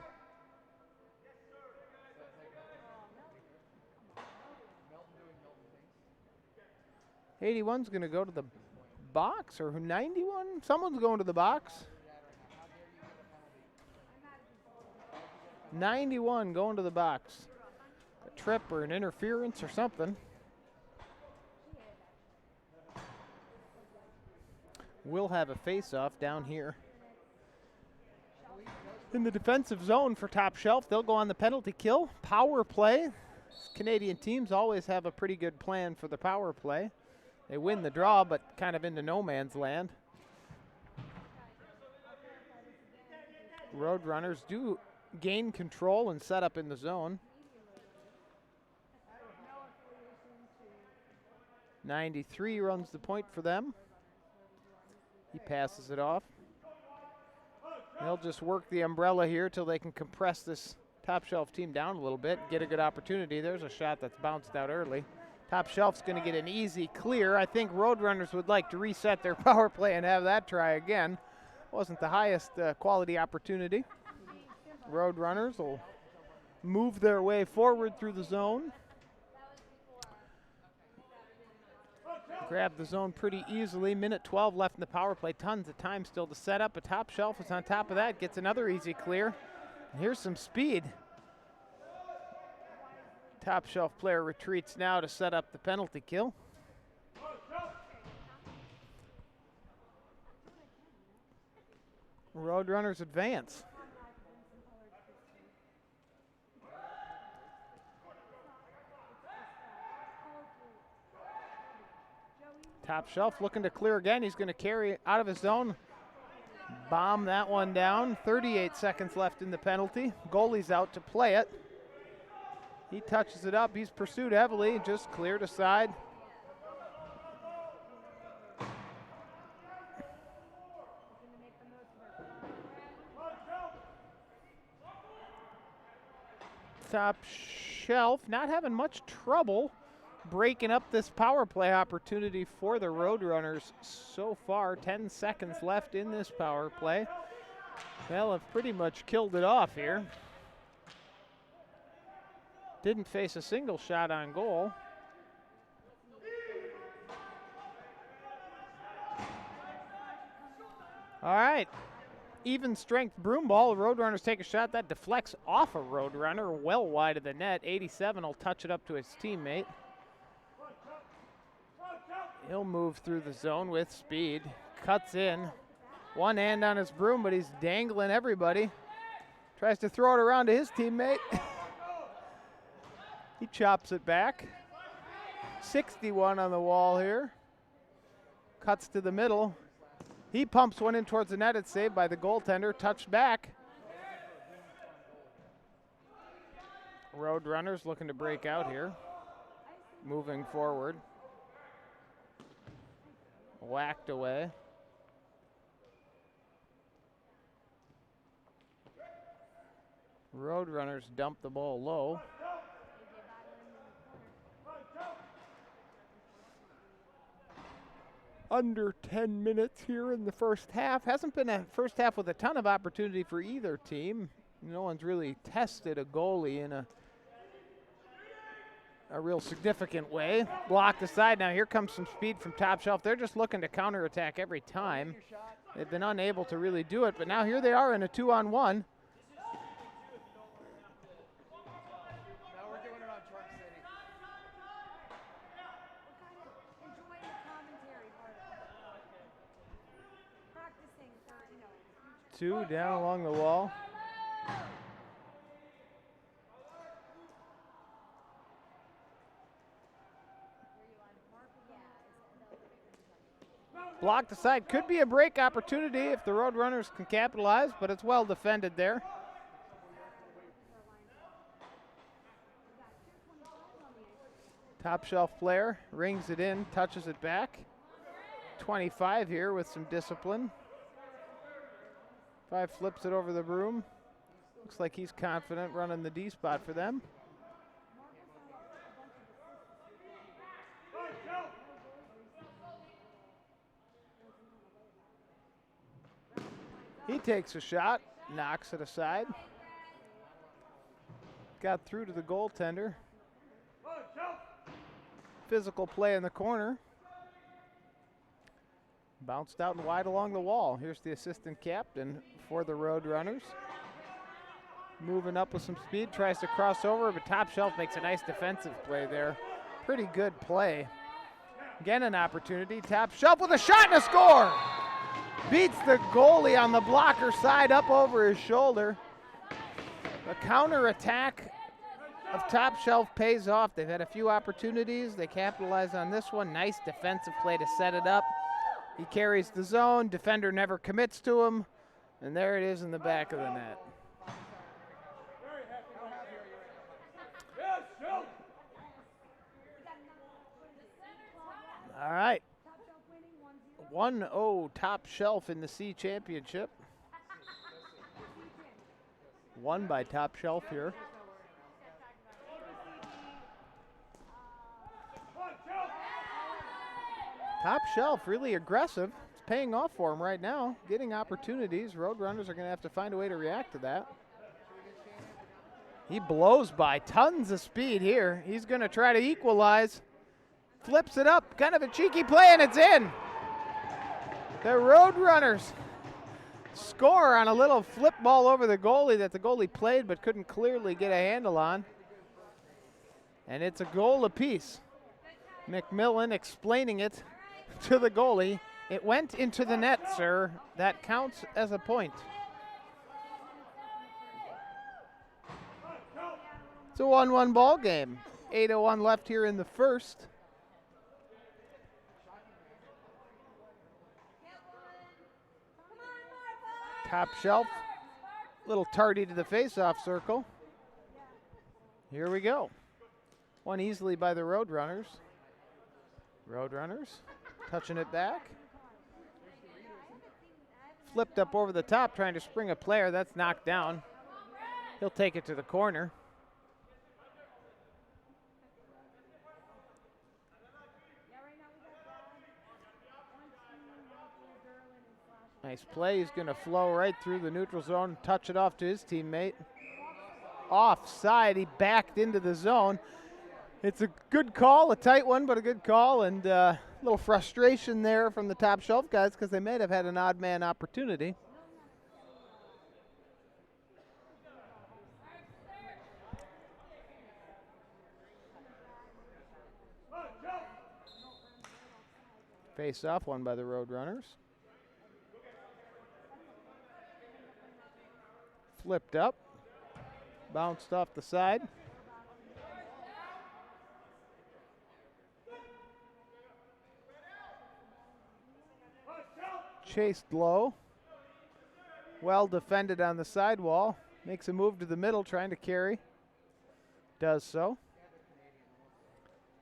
'81's going to go to the box, or 91? Someone's going to the box. 91 going to the box. A trip or an interference or something. We'll have a face-off down here. In the defensive zone for Top Shelf, they'll go on the penalty kill. Power play. Canadian teams always have a pretty good plan for the power play. They win the draw, but kind of into no man's land. Roadrunners do gain control and set up in the zone. 93 runs the point for them. He passes it off. They'll just work the umbrella here till they can compress this Top Shelf team down a little bit, get a good opportunity. There's a shot that's bounced out early. Top Shelf's going to get an easy clear. I think Roadrunners would like to reset their power play and have that try again. Wasn't the highest quality opportunity. Roadrunners will move their way forward through the zone. Grab the zone pretty easily. Minute 12 left in the power play. Tons of time still to set up. A Top Shelf is on top of that. Gets another easy clear. And here's some speed. Top Shelf player retreats now to set up the penalty kill. Roadrunners advance. Top Shelf looking to clear again. He's going to carry out of his zone. Bomb that one down. 38 seconds left in the penalty. Goalie's out to play it. He touches it up. He's pursued heavily. Just cleared aside. Top Shelf not having much trouble breaking up this power play opportunity for the Roadrunners so far. 10 seconds left in this power play. They'll have pretty much killed it off here. Didn't face a single shot on goal. All right. Even strength broom ball. The Roadrunners take a shot. That deflects off a Roadrunner well wide of the net. 87 will touch it up to his teammate. He'll move through the zone with speed. Cuts in. One hand on his broom, but he's dangling everybody. Tries to throw it around to his teammate. He chops it back. 61 on the wall here. Cuts to the middle. He pumps one in towards the net. It's saved by the goaltender. Touched back. Roadrunners looking to break out here. Moving forward. Whacked away. Roadrunners dump the ball low. Under 10 minutes here in the first half. Hasn't been a first half with a ton of opportunity for either team. No one's really tested a goalie in a a real significant way. Blocked aside. Now here comes some speed from Top Shelf. They're just looking to counterattack every time. They've been unable to really do it, but now here they are in a 2-on-1. Two down along the wall. Blocked aside. Could be a break opportunity if the Roadrunners can capitalize, but it's well defended there. Top Shelf player rings it in, touches it back. 25 here with some discipline. 5 flips it over the broom. Looks like he's confident running the D spot for them. He takes a shot, knocks it aside. Got through to the goaltender. Physical play in the corner. Bounced out and wide along the wall. Here's the assistant captain for the Roadrunners. Moving up with some speed, tries to cross over, but Top Shelf makes a nice defensive play there. Pretty good play. Again, an opportunity. Top Shelf with a shot and a score! Beats the goalie on the blocker side up over his shoulder. The counterattack of Top Shelf pays off. They've had a few opportunities. They capitalize on this one. Nice defensive play to set it up. He carries the zone. Defender never commits to him. And there it is in the back of the net. All right. 1-0 Top Shelf in the C Championship. Won by Top Shelf here. Top Shelf really aggressive. It's paying off for him right now. Getting opportunities. Roadrunners are going to have to find a way to react to that. He blows by tons of speed here. He's going to try to equalize. Flips it up. Kind of a cheeky play, and it's in. The Roadrunners score on a little flip ball over the goalie that the goalie played but couldn't clearly get a handle on. And it's a goal apiece. McMillan explaining it to the goalie. It went into the net, sir. That counts as a point. It's a 1-1 ball game. 8:01 left here in the first. Top Shelf, little tardy to the face-off circle. Here we go. Won easily by the Roadrunners. Roadrunners touching it back. Flipped up over the top, trying to spring a player. That's knocked down. He'll take it to the corner. Nice play. He's going to flow right through the neutral zone, touch it off to his teammate. Offside. He backed into the zone. It's a good call, a tight one, but a good call, and a little frustration there from the Top Shelf guys because they may have had an odd man opportunity. Face off, won by the Roadrunners. Flipped up, bounced off the side. Chased low. Well defended on the sidewall. Makes a move to the middle, trying to carry. Does so.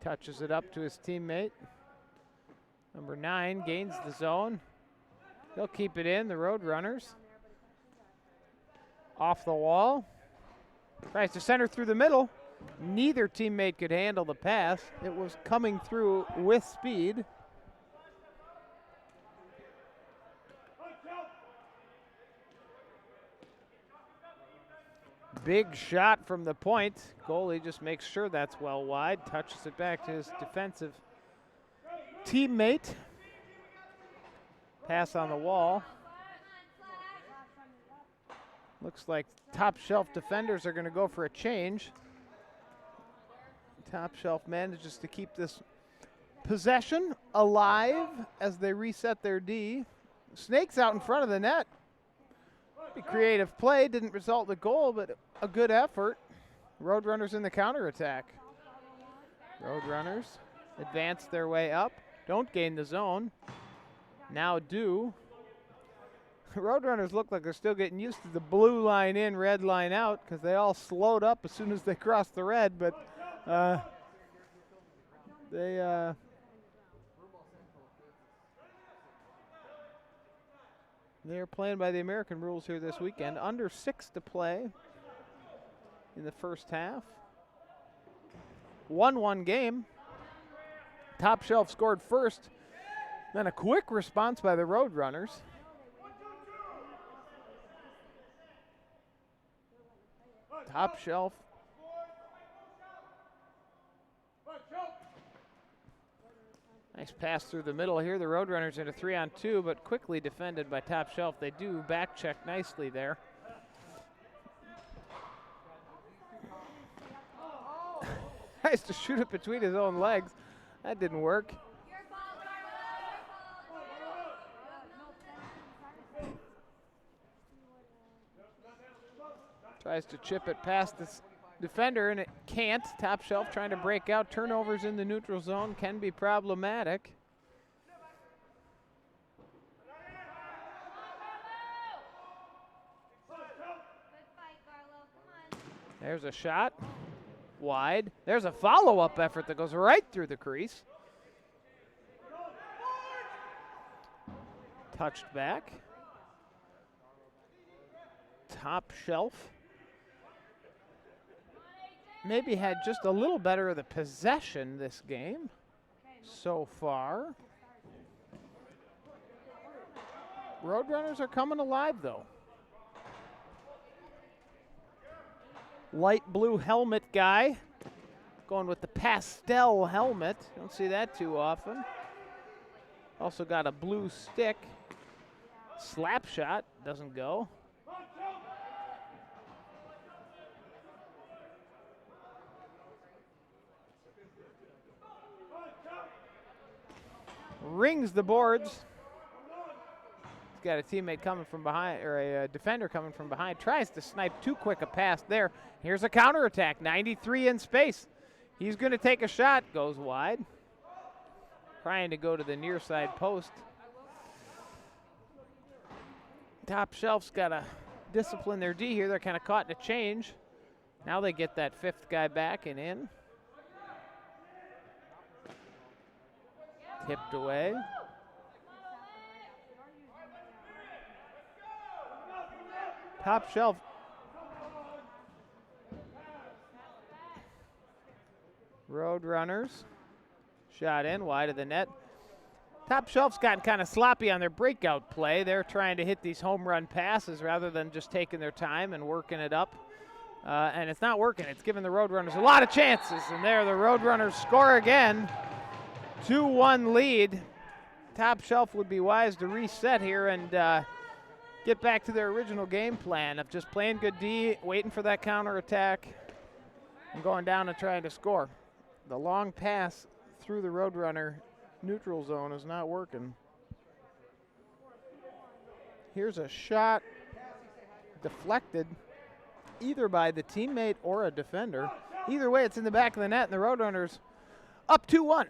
Touches it up to his teammate. Number 9 gains the zone. They'll keep it in, the Roadrunners. Off the wall. Tries to center through the middle. Neither teammate could handle the pass. It was coming through with speed. Big shot from the point. Goalie just makes sure that's well wide, touches it back to his defensive teammate. Pass on the wall. Looks like top shelf defenders are going to go for a change. Top shelf manages to keep this possession alive as they reset their D. Snakes out in front of the net. A creative play, didn't result in a goal, but a good effort. Roadrunners in the counterattack. Roadrunners advance their way up, don't gain the zone. Now do. Roadrunners look like they're still getting used to the blue line in, red line out, because they all slowed up as soon as they crossed the red, but they're playing by the American rules here this weekend. Under 6 to play in the first half. 1-1 game. Top shelf scored first. Then a quick response by the Roadrunners. Top shelf. Nice pass through the middle here. The Roadrunners in a 3-on-2, but quickly defended by top shelf. They do back check nicely there. Tries to shoot it between his own legs. That didn't work. Tries to chip it past this defender, and it can't. Top shelf trying to break out. Turnovers in the neutral zone can be problematic. There's a shot. Wide. There's a follow-up effort that goes right through the crease. Touched back. Top shelf. Maybe had just a little better of the possession this game so far. Roadrunners are coming alive, though. Light blue helmet guy going with the pastel helmet. Don't see that too often. Also got a blue stick. Slap shot doesn't go. Rings the boards. He's got a teammate coming from behind, or a defender coming from behind. Tries to snipe too quick a pass there. Here's a counterattack. 93 in space. He's going to take a shot. Goes wide. Trying to go to the near side post. Top shelf's got to discipline their D here. They're kind of caught in a change. Now they get that fifth guy back and in. Tipped away. Top shelf. Roadrunners. Shot in wide of the net. Top shelf's gotten kind of sloppy on their breakout play. They're trying to hit these home run passes rather than just taking their time and working it up. And it's not working. It's giving the Roadrunners a lot of chances. And there the Roadrunners score again. 2-1 lead. Top shelf would be wise to reset here and get back to their original game plan of just playing good D, waiting for that counterattack, and going down and trying to score. The long pass through the Roadrunner neutral zone is not working. Here's a shot deflected either by the teammate or a defender. Either way, it's in the back of the net, and the Roadrunners up 2-1.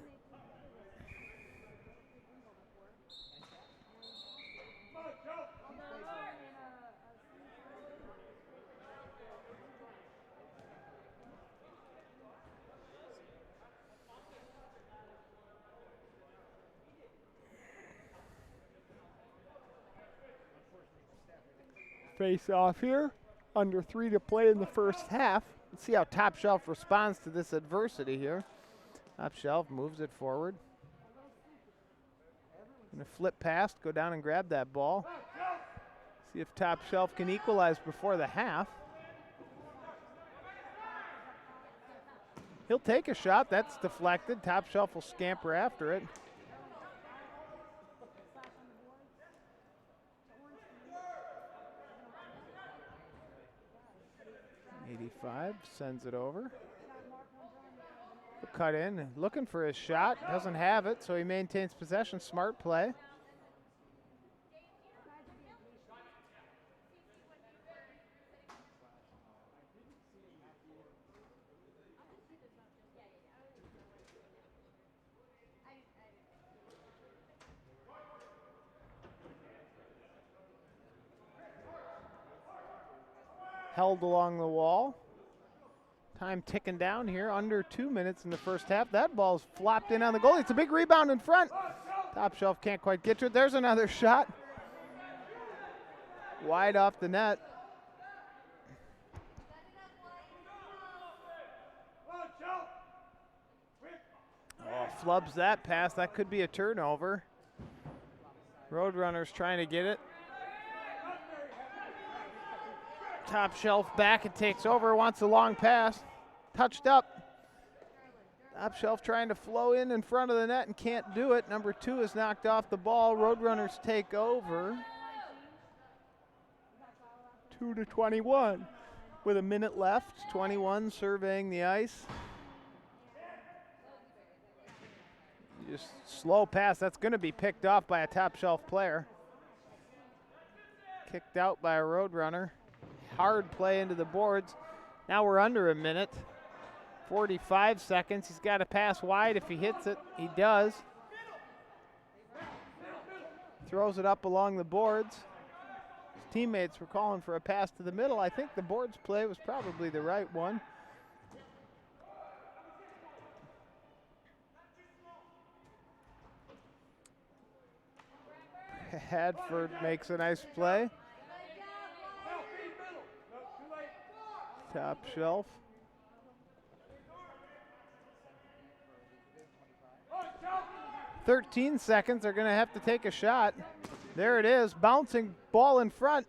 Face off here. Under 3 to play in the first half. Let's see how Top Shelf responds to this adversity here. Top Shelf moves it forward. Gonna flip past, go down and grab that ball. See if Top Shelf can equalize before the half. He'll take a shot. That's deflected. Top Shelf will scamper after it. .85 sends it over. He'll cut in, looking for his shot. Doesn't have it, so he maintains possession. Smart play. Held along the wall. Time ticking down here, under 2 minutes in the first half. That ball's flopped in on the goalie. It's a big rebound in front. Top Shelf can't quite get to it. There's another shot. Wide off the net. Oh, flubs that pass. That could be a turnover. Roadrunners trying to get it. Top Shelf back and takes over, wants a long pass. Touched up. Top Shelf trying to flow in front of the net and can't do it. Number 2 is knocked off the ball. Roadrunners take over. 2-21 with a minute left. 21 surveying the ice. Just slow pass. That's going to be picked off by a Top Shelf player. Kicked out by a Roadrunner. Hard play into the boards. Now we're under a minute. 45 seconds. He's got to pass wide. If he hits it, he does. Throws it up along the boards. His teammates were calling for a pass to the middle. I think the boards play was probably the right one. Hadford makes a nice play. Top Shelf. 13 seconds. They're going to have to take a shot. There it is. Bouncing ball in front.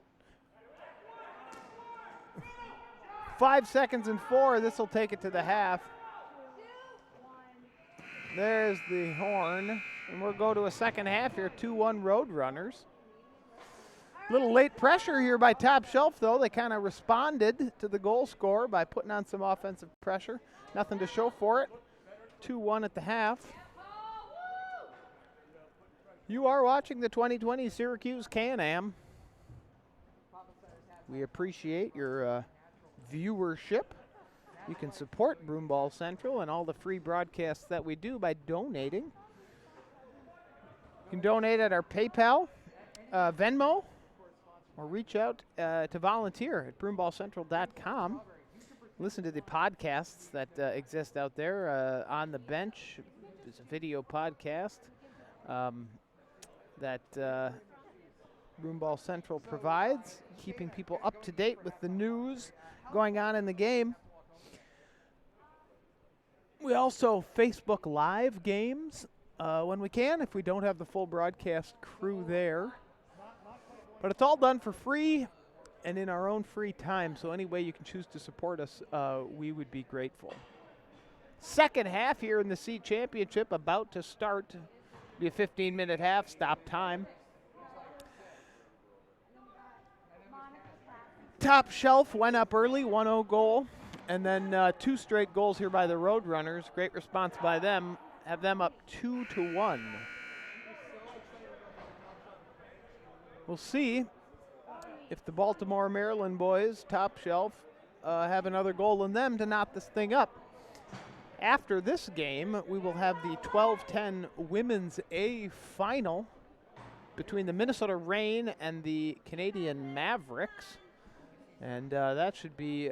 5 seconds and 4. This will take it to the half. There's the horn. And we'll go to a second half here. 2-1 Roadrunners. Little late pressure here by Top Shelf, though. They kind of responded to the goal score by putting on some offensive pressure. Nothing to show for it. 2-1 at the half. You are watching the 2020 Syracuse Can-Am. We appreciate your viewership. You can support Broomball Central and all the free broadcasts that we do by donating. You can donate at our PayPal, Venmo, or reach out to volunteer at broomballcentral.com. Listen to the podcasts that exist out there. On the Bench is a video podcast that Broomball Central provides, keeping people up to date with the news going on in the game. We also Facebook Live games when we can, if we don't have the full broadcast crew there. But it's all done for free and in our own free time, so any way you can choose to support us, we would be grateful. Second half here in the C Championship about to start. Be a 15-minute half, stop time. Top Shelf went up early, 1-0 goal, and then 2 straight goals here by the Roadrunners. Great response by them. Have them up 2-1. We'll see if the Baltimore, Maryland boys, Top Shelf, have another goal in them to knot this thing up. After this game, we will have the 12-10 Women's A final between the Minnesota Reign and the Canadian Mavericks. And that should be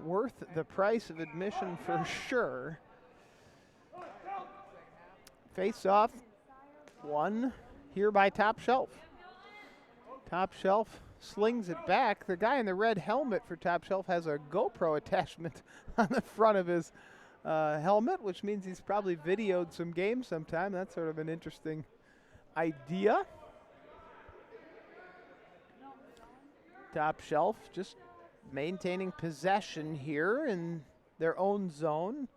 worth the price of admission for sure. Face-off, won here by Top Shelf. Top Shelf slings it back. The guy in the red helmet for Top Shelf has a GoPro attachment on the front of his helmet, which means he's probably videoed some games sometime. That's sort of an interesting idea. Top Shelf just maintaining possession here in their own zone.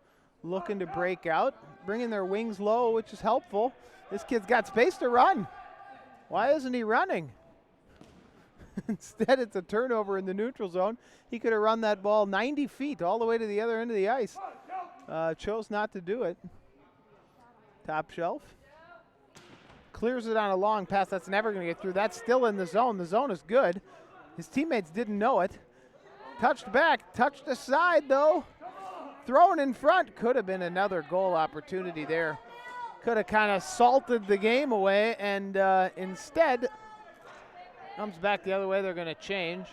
looking to break out, bringing their wings low, which is helpful. This kid's got space to run. Why isn't he running? Instead, it's a turnover in the neutral zone. He could have run that ball 90 feet all the way to the other end of the ice. Chose not to do it. Top shelf. Clears it on a long pass. That's never going to get through. That's still in the zone. The zone is good. His teammates didn't know it. Touched back, touched aside though. Thrown in front. Could have been another goal opportunity there. Could have kind of salted the game away, and instead comes back the other way. They're going to change.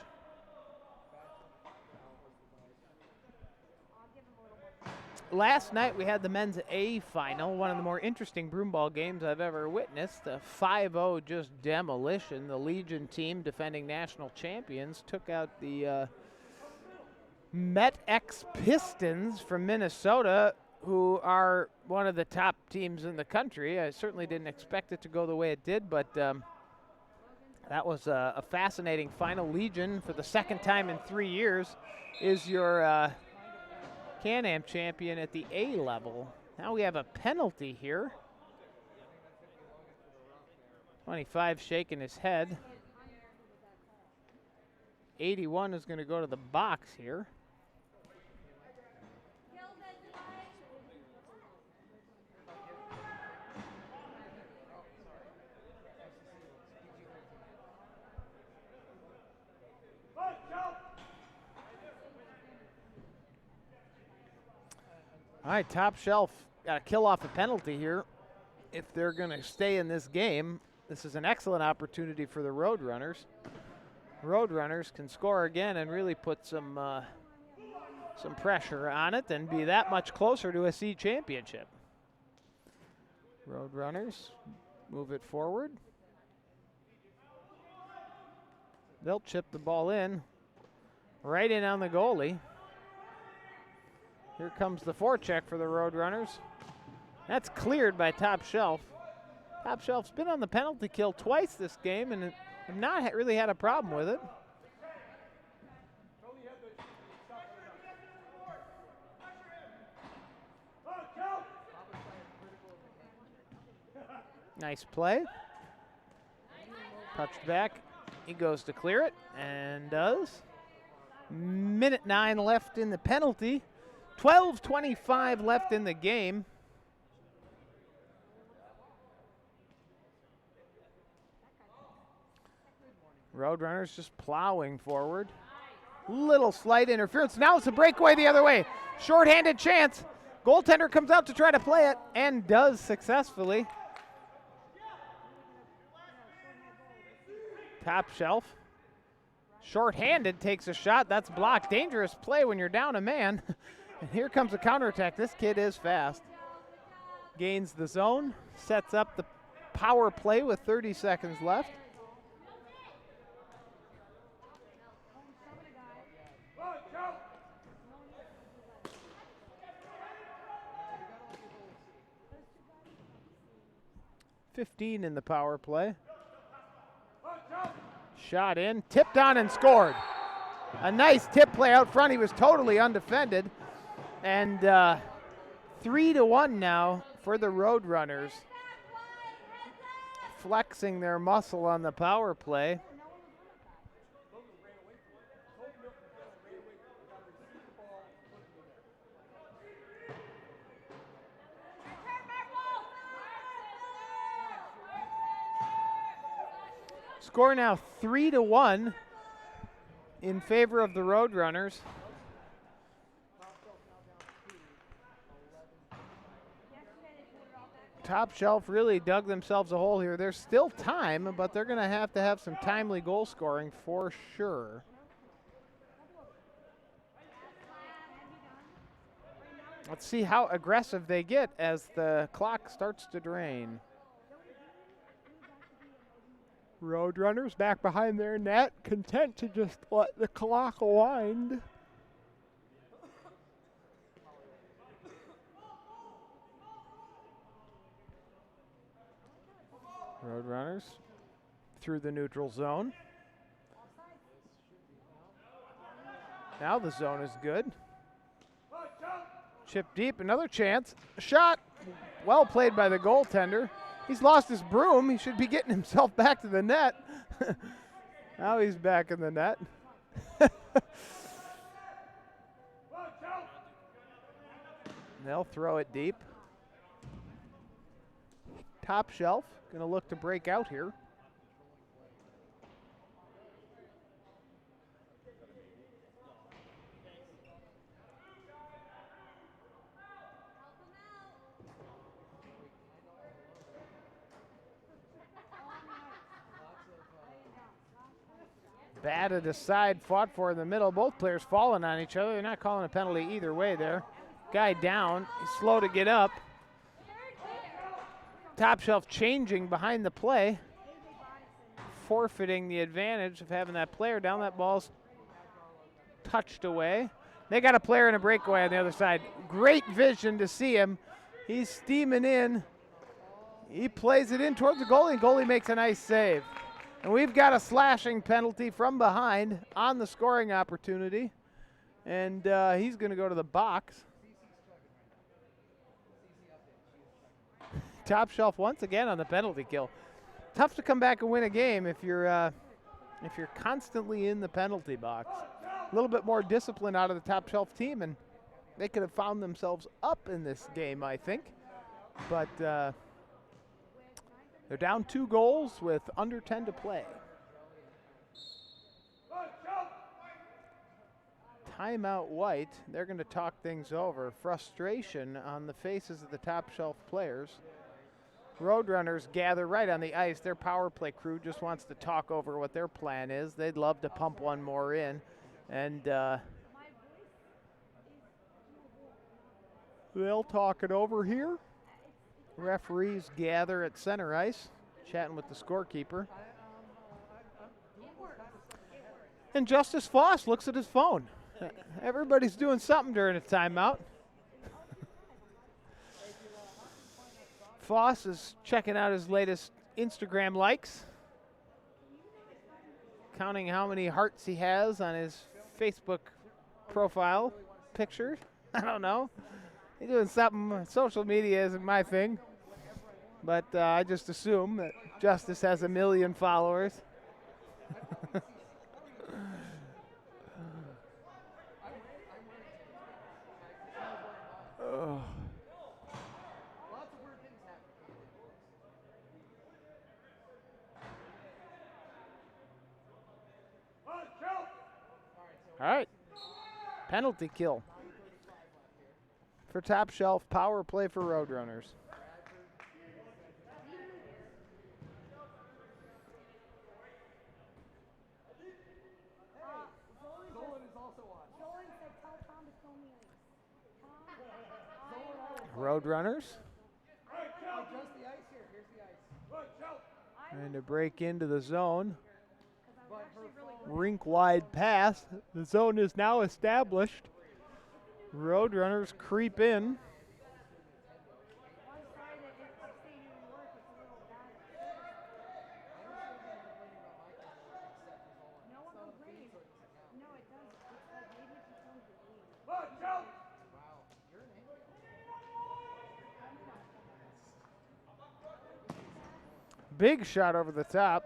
Last night we had the men's A final, one of the more interesting broomball games I've ever witnessed. A 5-0 just demolition. The Legion team, defending national champions, took out the Met X Pistons from Minnesota, who are one of the top teams in the country. I certainly didn't expect it to go the way it did, but that was a fascinating final. Legion, for the second time in 3 years, is your Can-Am champion at the A level. Now we have a penalty here. 25 shaking his head. 81 is going to go to the box here. All right, top shelf got to kill off a penalty here if they're going to stay in this game. This is an excellent opportunity for the Roadrunners. Roadrunners can score again and really put some pressure on it and be that much closer to a C championship. Roadrunners move it forward. They'll chip the ball in, right in on the goalie. Here comes the forecheck for the Roadrunners. That's cleared by Top Shelf. Top Shelf's been on the penalty kill twice this game and have not really had a problem with it. Nice play. Touched back. He goes to clear it and does. Minute 9 left in the penalty. 12:25 left in the game. Roadrunners just plowing forward. Little slight interference. Now it's a breakaway the other way. Shorthanded chance. Goaltender comes out to try to play it and does successfully. Top shelf. Shorthanded takes a shot. That's blocked. Dangerous play when you're down a man. And here comes a counterattack. This kid is fast. Gains the zone. Sets up the power play with 30 seconds left. .15 in the power play. Shot in, tipped on and scored. A nice tip play out front. He was totally undefended. And 3-1 now for the Roadrunners. Flexing their muscle on the power play. Score now 3-1 in favor of the Roadrunners. Top Shelf really dug themselves a hole here. There's still time, but they're going to have some timely goal scoring for sure. Let's see how aggressive they get as the clock starts to drain. Roadrunners back behind their net, content to just let the clock wind. Roadrunners through the neutral zone. Now the zone is good. Chip deep, another chance. Shot, well played by the goaltender. He's lost his broom. He should be getting himself back to the net. Now he's back in the net. They'll throw it deep. Top Shelf going to look to break out here. Batted aside, fought for in the middle. Both players falling on each other. They're not calling a penalty either way there. Guy down. He's slow to get up. Top Shelf changing behind the play, forfeiting the advantage of having that player down. That ball's touched away. They got a player in a breakaway on the other side. Great vision to see him. He's steaming in. He plays it in towards the goalie, and goalie makes a nice save. And we've got a slashing penalty from behind on the scoring opportunity. And he's going to go to the box. Top Shelf once again on the penalty kill. Tough to come back and win a game if you're constantly in the penalty box. A little bit more discipline out of the Top Shelf team, and they could have found themselves up in this game, I think. But they're down 2 goals with under 10 to play. Timeout White. They're going to talk things over. Frustration on the faces of the Top Shelf players. Roadrunners gather right on the ice. Their power play crew just wants to talk over what their plan is. They'd love to pump one more in. And they'll talk it over here. Referees gather at center ice, chatting with the scorekeeper. And Justice Foss looks at his phone. Everybody's doing something during a timeout. Foss is checking out his latest Instagram likes, counting how many hearts he has on his Facebook profile picture. I don't know. He's doing something. Social media isn't my thing. But I just assume that Justice has 1 million followers. Oh. All right. Penalty kill for Top Shelf. Power play for Roadrunners. Roadrunners trying to break into the zone. Rink wide pass. The zone is now established. Roadrunners creep in. Big shot over the top.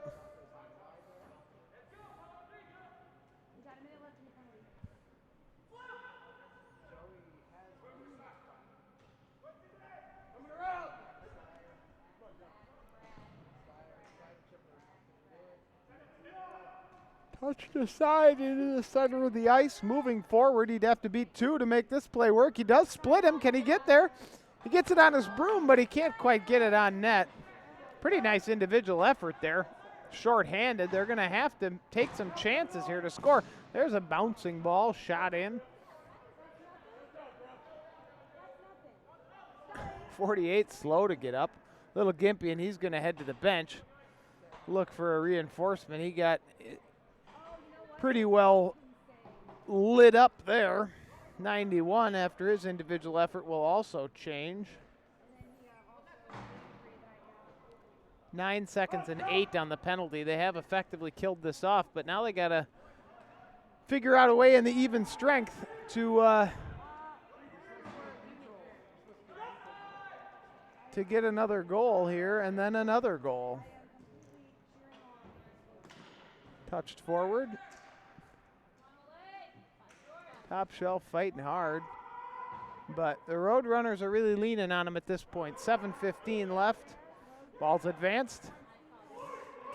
Touched aside into the center of the ice. Moving forward, he'd have to beat 2 to make this play work. He does split him. Can he get there? He gets it on his broom, but he can't quite get it on net. Pretty nice individual effort there. Short-handed. They're going to have to take some chances here to score. There's a bouncing ball shot in. 48 slow to get up. Little gimpy, and he's going to head to the bench. Look for a reinforcement. He got pretty well lit up there. 91 after his individual effort will also change. 9 seconds and 8 on the penalty. They have effectively killed this off, but now they got to figure out a way in the even strength to to get another goal here, and then another goal. Touched forward. Top Shelf fighting hard. But the Roadrunners are really leaning on him at this point. 7:15 left. Ball's advanced.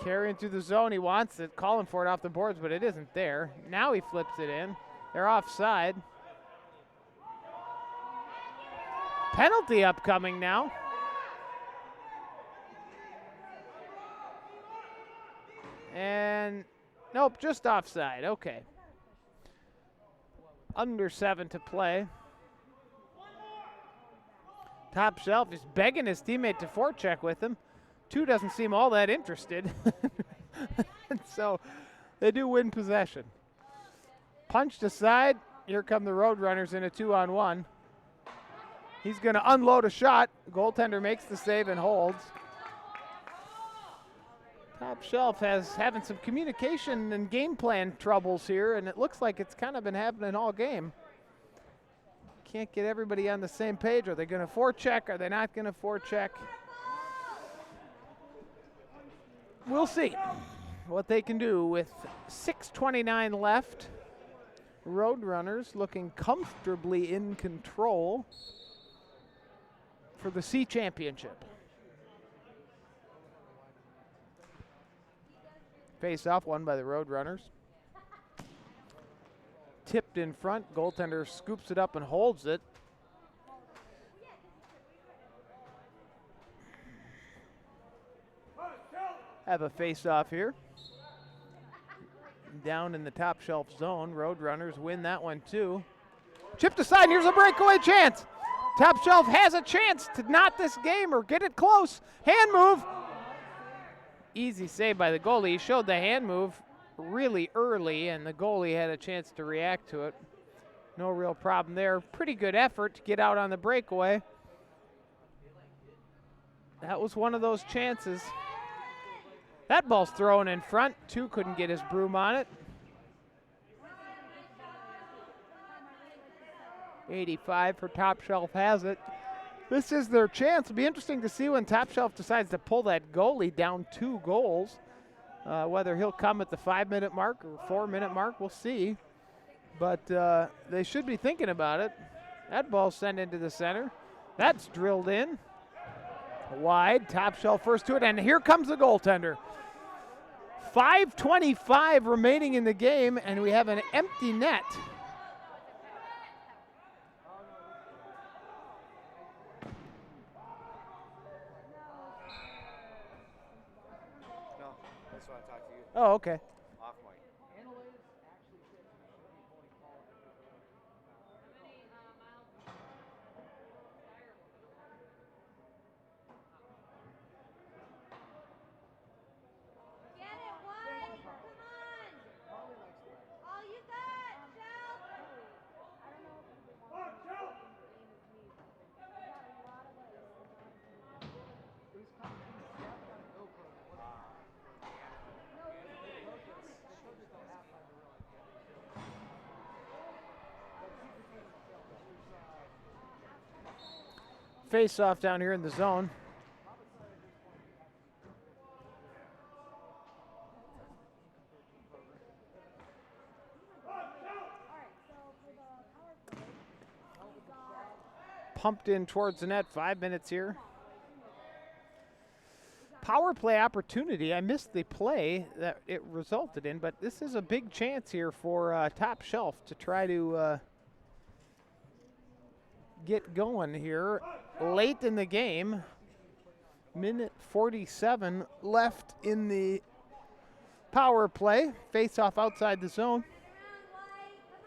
Carrying through the zone. He wants it, calling for it off the boards, but it isn't there. Now he flips it in. They're offside. Penalty upcoming now. And nope, just offside. Okay. Under 7 to play. Top Shelf is begging his teammate to forecheck with him. 2 doesn't seem all that interested. And so they do win possession. Punched aside. Here come the Roadrunners in a 2-on-1. He's going to unload a shot. Goaltender makes the save and holds. Top Shelf having some communication and game plan troubles here, and it looks like it's kind of been happening all game. Can't get everybody on the same page. Are they going to forecheck? Are they not going to forecheck? We'll see what they can do with 6:29 left. Roadrunners looking comfortably in control for the C Championship. Face off won by the Roadrunners. Tipped in front. Goaltender scoops it up and holds it. Have a face off here. Down in the Top Shelf zone. Roadrunners win that one too. Chipped aside, and here's a breakaway chance. Top Shelf has a chance to knot this game or get it close. Hand move. Easy save by the goalie. He showed the hand move really early, and the goalie had a chance to react to it. No real problem there. Pretty good effort to get out on the breakaway. That was one of those chances. That ball's thrown in front. 2 couldn't get his broom on it. 85 for Top Shelf has it. This is their chance. It'll be interesting to see when Top Shelf decides to pull that goalie down 2 goals. Whether he'll come at the 5-minute mark or 4-minute mark, we'll see. But they should be thinking about it. That ball's sent into the center. That's drilled in. Wide. Top Shelf first to it, and here comes the goaltender. 5:25 remaining in the game, and we have an empty net. Oh, okay. Off mic. Get it, White! Come on! All you got, Shell! I don't know if we want to game with me. I got a lot of Face off down here in the zone. Pumped in towards the net. 5 minutes here. Power play opportunity. I missed the play that it resulted in, but this is a big chance here for Top Shelf to try to get going here late in the game. Minute 47 left in the power play. Face off outside the zone.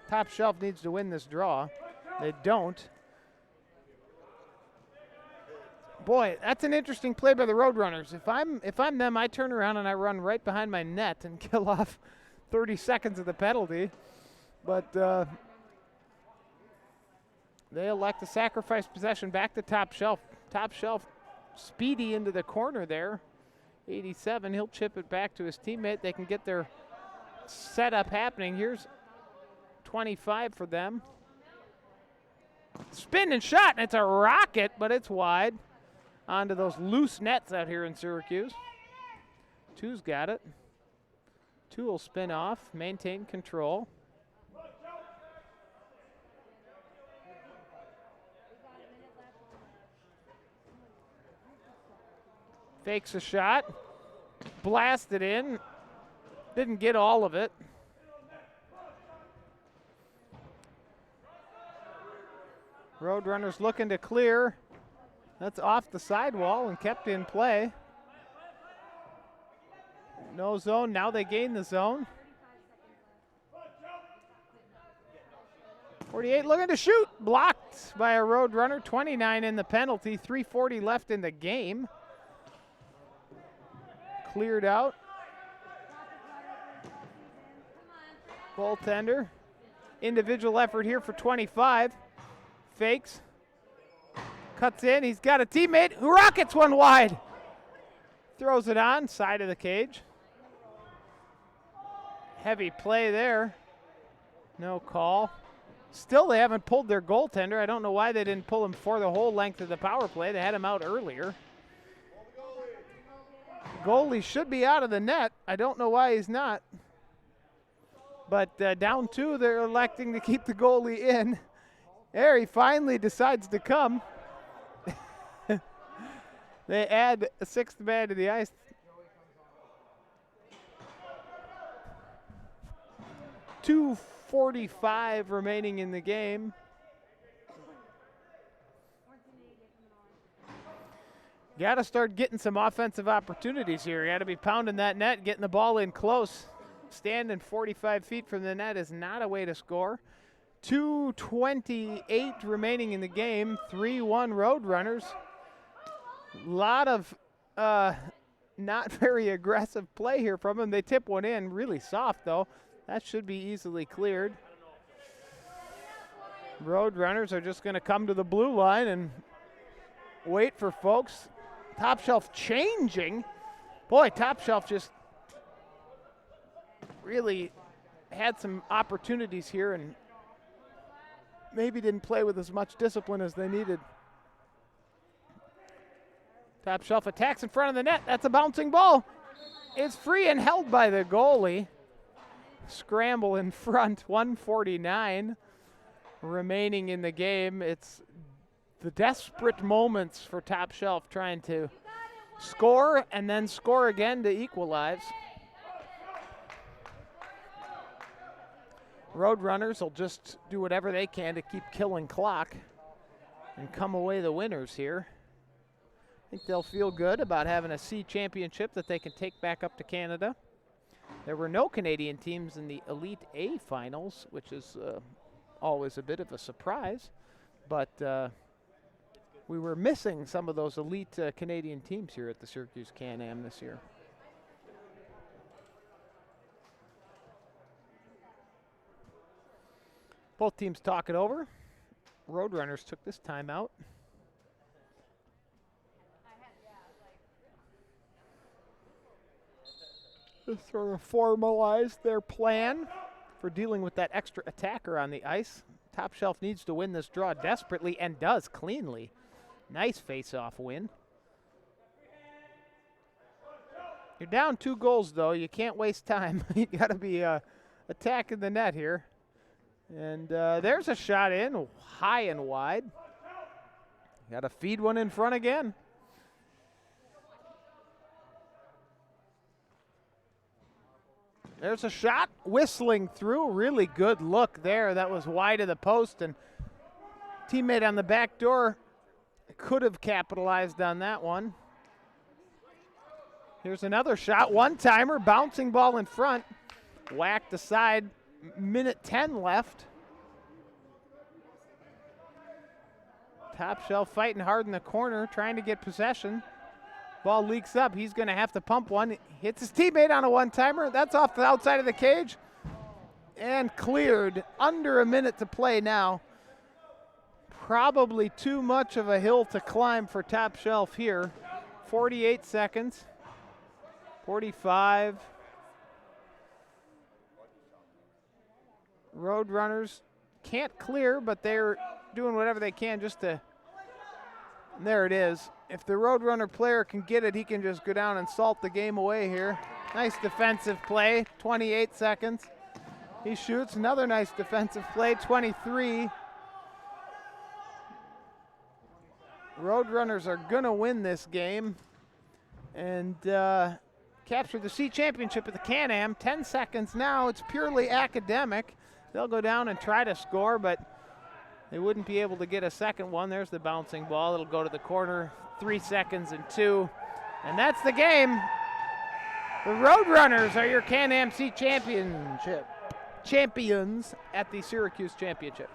Top Shelf needs to win this draw. They don't. Boy, that's an interesting play by the Roadrunners. If I'm them, I turn around and I run right behind my net and kill off 30 seconds of the penalty. But they elect to sacrifice possession back to Top Shelf. Top Shelf speedy into the corner there. 87, he'll chip it back to his teammate. They can get their setup happening. Here's 25 for them. Spin and shot, and it's a rocket, but it's wide. onto those loose nets out here in Syracuse. Two's got it. Two will spin off, maintain control. Fakes a shot, blasted in, didn't get all of it. Roadrunners looking to clear. That's off the sidewall and kept in play. No zone, now they gain the zone. 48 looking to shoot, blocked by a Roadrunner, 29 in the penalty, 3:40 left in the game. Cleared out. Goaltender. Individual effort here for 25. Fakes. Cuts in. He's got a teammate who rockets one wide. Throws it on, side of the cage. Heavy play there. No call. Still, they haven't pulled their goaltender. I don't know why they didn't pull him for the whole length of the power play. They had him out earlier. Goalie should be out of the net. I don't know why he's not. But down two, they're electing to keep the goalie in. There, he finally decides to come. They add a sixth man to the ice. .245 remaining in the game. Got to start getting some offensive opportunities here. You got to be pounding that net, getting the ball in close. Standing 45 feet from the net is not a way to score. 2:28 remaining in the game. 3-1 Roadrunners. A lot of not very aggressive play here from them. They tip one in, really soft though. That should be easily cleared. Roadrunners are just going to come to the blue line and wait for folks. Top Shelf changing. Boy, Top Shelf just really had some opportunities here and maybe didn't play with as much discipline as they needed. Top Shelf attacks in front of the net. That's a bouncing ball. It's free and held by the goalie. Scramble in front, 1:49 remaining in the game. It's the desperate moments for Top Shelf trying to score and then score again to equalize. Roadrunners will just do whatever they can to keep killing clock and come away the winners here. I think they'll feel good about having a C championship that they can take back up to Canada. There were no Canadian teams in the Elite A finals, which is always a bit of a surprise, but we were missing some of those elite Canadian teams here at the Syracuse Can-Am this year. Both teams talk it over. Roadrunners took this time out. Just sort of formalized their plan for dealing with that extra attacker on the ice. Top Shelf needs to win this draw desperately and does cleanly. Nice face-off win. You're down 2 goals, though. You can't waste time. You got to be attacking the net here. And there's a shot in, high and wide. Got to feed one in front again. There's a shot, whistling through. Really good look there. That was wide of the post, and teammate on the back door could have capitalized on that one. Here's another shot, one-timer, bouncing ball in front. Whacked aside, minute 10 left. Top Shelf fighting hard in the corner, trying to get possession. Ball leaks up. He's going to have to pump one. Hits his teammate on a one-timer. That's off the outside of the cage. And cleared. Under a minute to play now. Probably too much of a hill to climb for Top Shelf here. 48 seconds. 45. Roadrunners can't clear, but they're doing whatever they can just to. And there it is. if the Roadrunner player can get it, he can just go down and salt the game away here. Nice defensive play, 28 seconds. He shoots, another nice defensive play, 23. Roadrunners are gonna win this game and capture the C championship at the Can-Am. 10 seconds now, it's purely academic. They'll go down and try to score, but they wouldn't be able to get a second one. There's the bouncing ball, it'll go to the corner. 3 seconds and 2, and that's the game. The Roadrunners are your Can-Am C champions at the Syracuse Championship.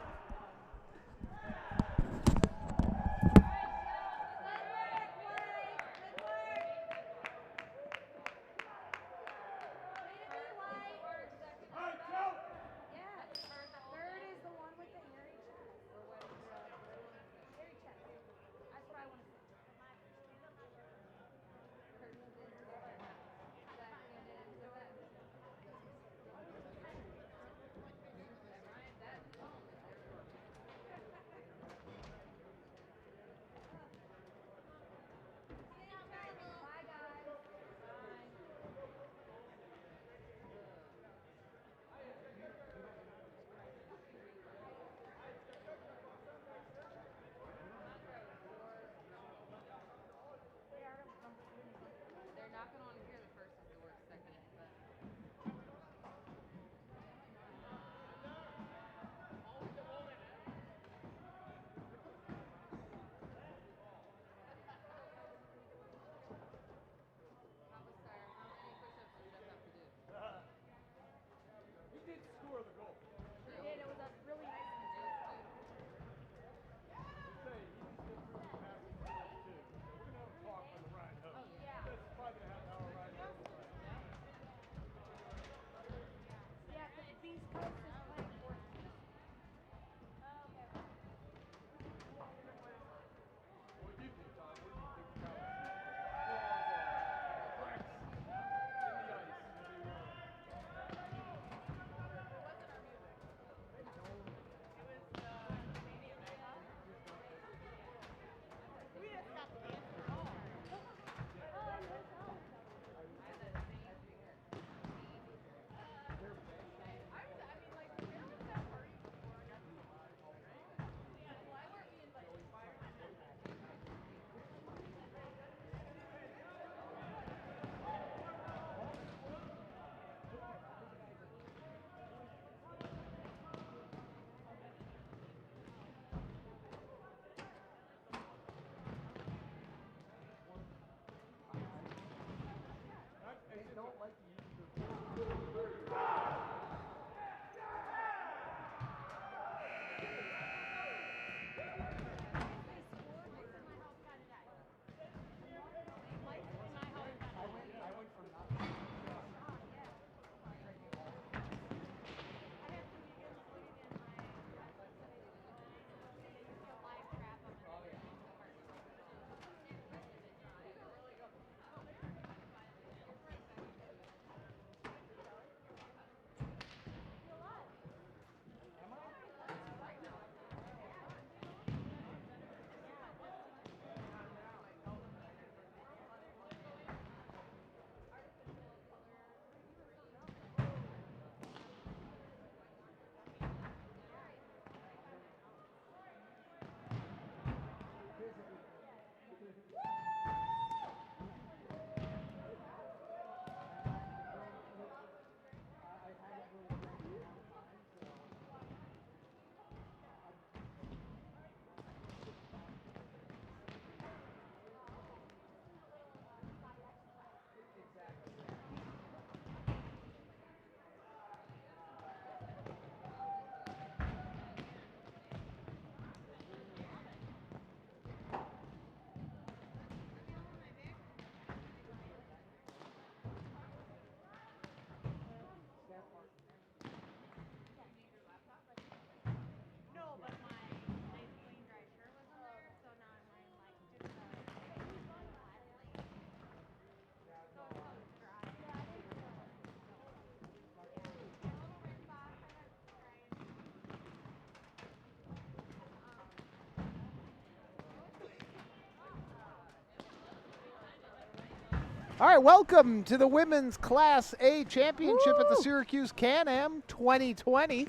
All right, welcome to the Women's Class A Championship at the Syracuse Can-Am 2020.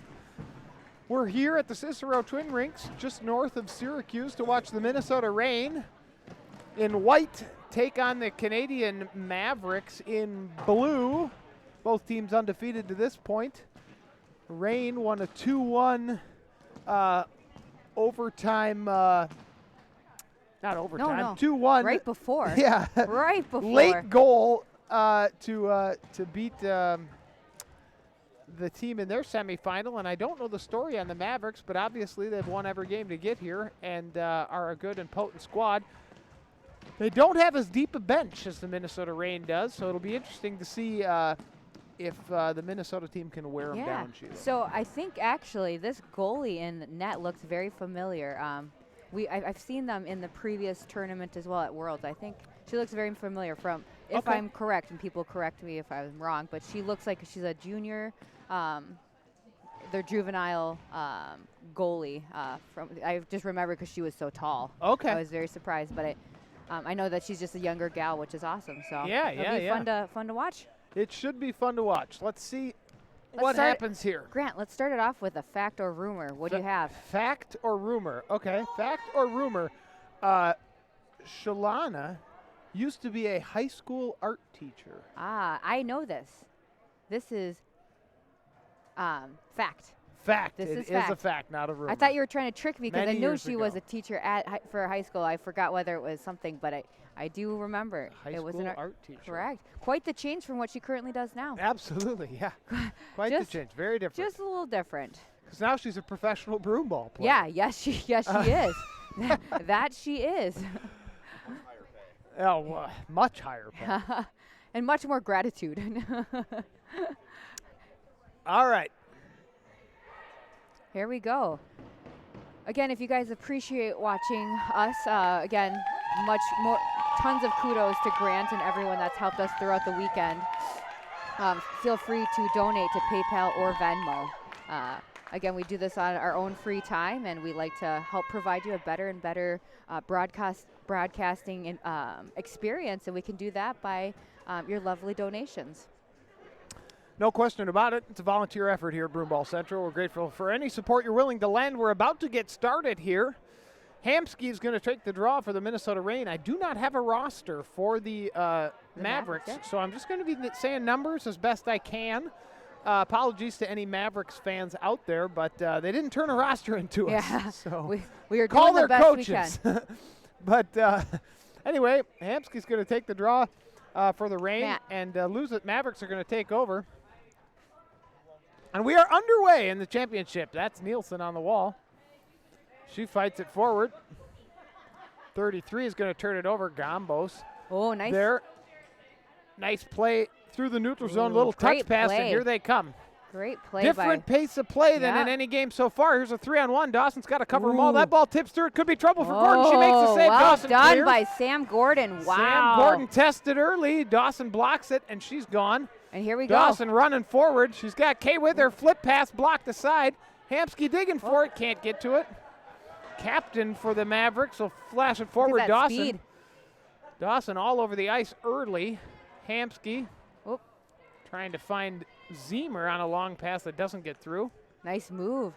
We're here at the Cicero Twin Rinks, just north of Syracuse, to watch the Minnesota Reign in white take on the Canadian Mavericks in blue. Both teams undefeated to this point. Reign won a 2-1 overtime, not overtime, No. 2-1. Right before. Yeah. Right before. Late goal to beat the team in their semifinal, and I don't know the story on the Mavericks, but obviously they've won every game to get here and are a good and potent squad. They don't have as deep a bench as the Minnesota Reign does, so it'll be interesting to see if the Minnesota team can wear them down, Sheila. So I think actually this goalie in net looks very familiar. I've seen them in the previous tournament as well at Worlds. I think she looks very familiar from, if I'm correct, and people correct me if I'm wrong, but she looks like she's a junior, their juvenile goalie. I just remember because she was so tall. Okay. I was very surprised, but I know that she's just a younger gal, which is awesome. So Yeah, it'll be fun to watch. It should be fun to watch. Let's see what start- happens here. Grant, let's start it off with a fact or rumor. What do you have? Fact or rumor? Okay, fact or rumor. Shalana used to be a high school art teacher. I know this. This is fact. Fact. This It is is a fact. fact, not a rumor. I thought you were trying to trick me because I Many knew years she was ago. a teacher for high school. I forgot whether it was something, but I do remember. High it was school an art teacher. Correct. Quite the change from what she currently does now. Absolutely, yeah. Quite the Just- change. Very different. Just a little different. Because now she's a professional broomball player. Yeah. Yes, she is. That she is. Oh, much higher pay. And much more gratitude. All right. Here we go. Again, if you guys appreciate watching us, again, tons of kudos to Grant and everyone that's helped us throughout the weekend. Feel free to donate to PayPal or Venmo. Again, we do this on our own free time, and we like to help provide you a better and better broadcasting experience, and we can do that by your lovely donations. No question about it. It's a volunteer effort here at Broomball Central. We're grateful for any support you're willing to lend. We're about to get started here. Hamsky is going to take the draw for the Minnesota Reign. I do not have a roster for the Mavericks, yeah. so I'm just going to be saying numbers as best I can. Apologies to any Mavericks fans out there, but they didn't turn a roster into us. Yeah, So we are call doing their the best we can. coaches. But anyway, Hamsky's going to take the draw for the Reign, Matt. and lose it. Mavericks are going to take over. And we are underway in the championship. That's Nielsen on the wall. She fights it forward. 33 is going to turn it over. Gambos. Oh, nice. There. Nice play through the neutral zone. Ooh, Little touch great pass, and play. here they come. Great play Different by pace of play than in Yeah. any game so far. Here's a 3-on-1. Dawson's got to cover them all. Ooh. That ball tips through. It could be trouble for Gordon. She makes the Oh, save. well Dawson done clears. by Sam Gordon. Wow. Sam Gordon tested early. Dawson blocks it, and she's gone. And here we go. Dawson running forward. She's got Kay with her. Flip pass blocked aside. Hamsky digging for it. Can't get to it. Captain for the Mavericks will flash it Look at forward. that Dawson. speed. Dawson all over the ice early. Hamsky Oh, trying to find Zemer on a long pass that doesn't get through. nice move.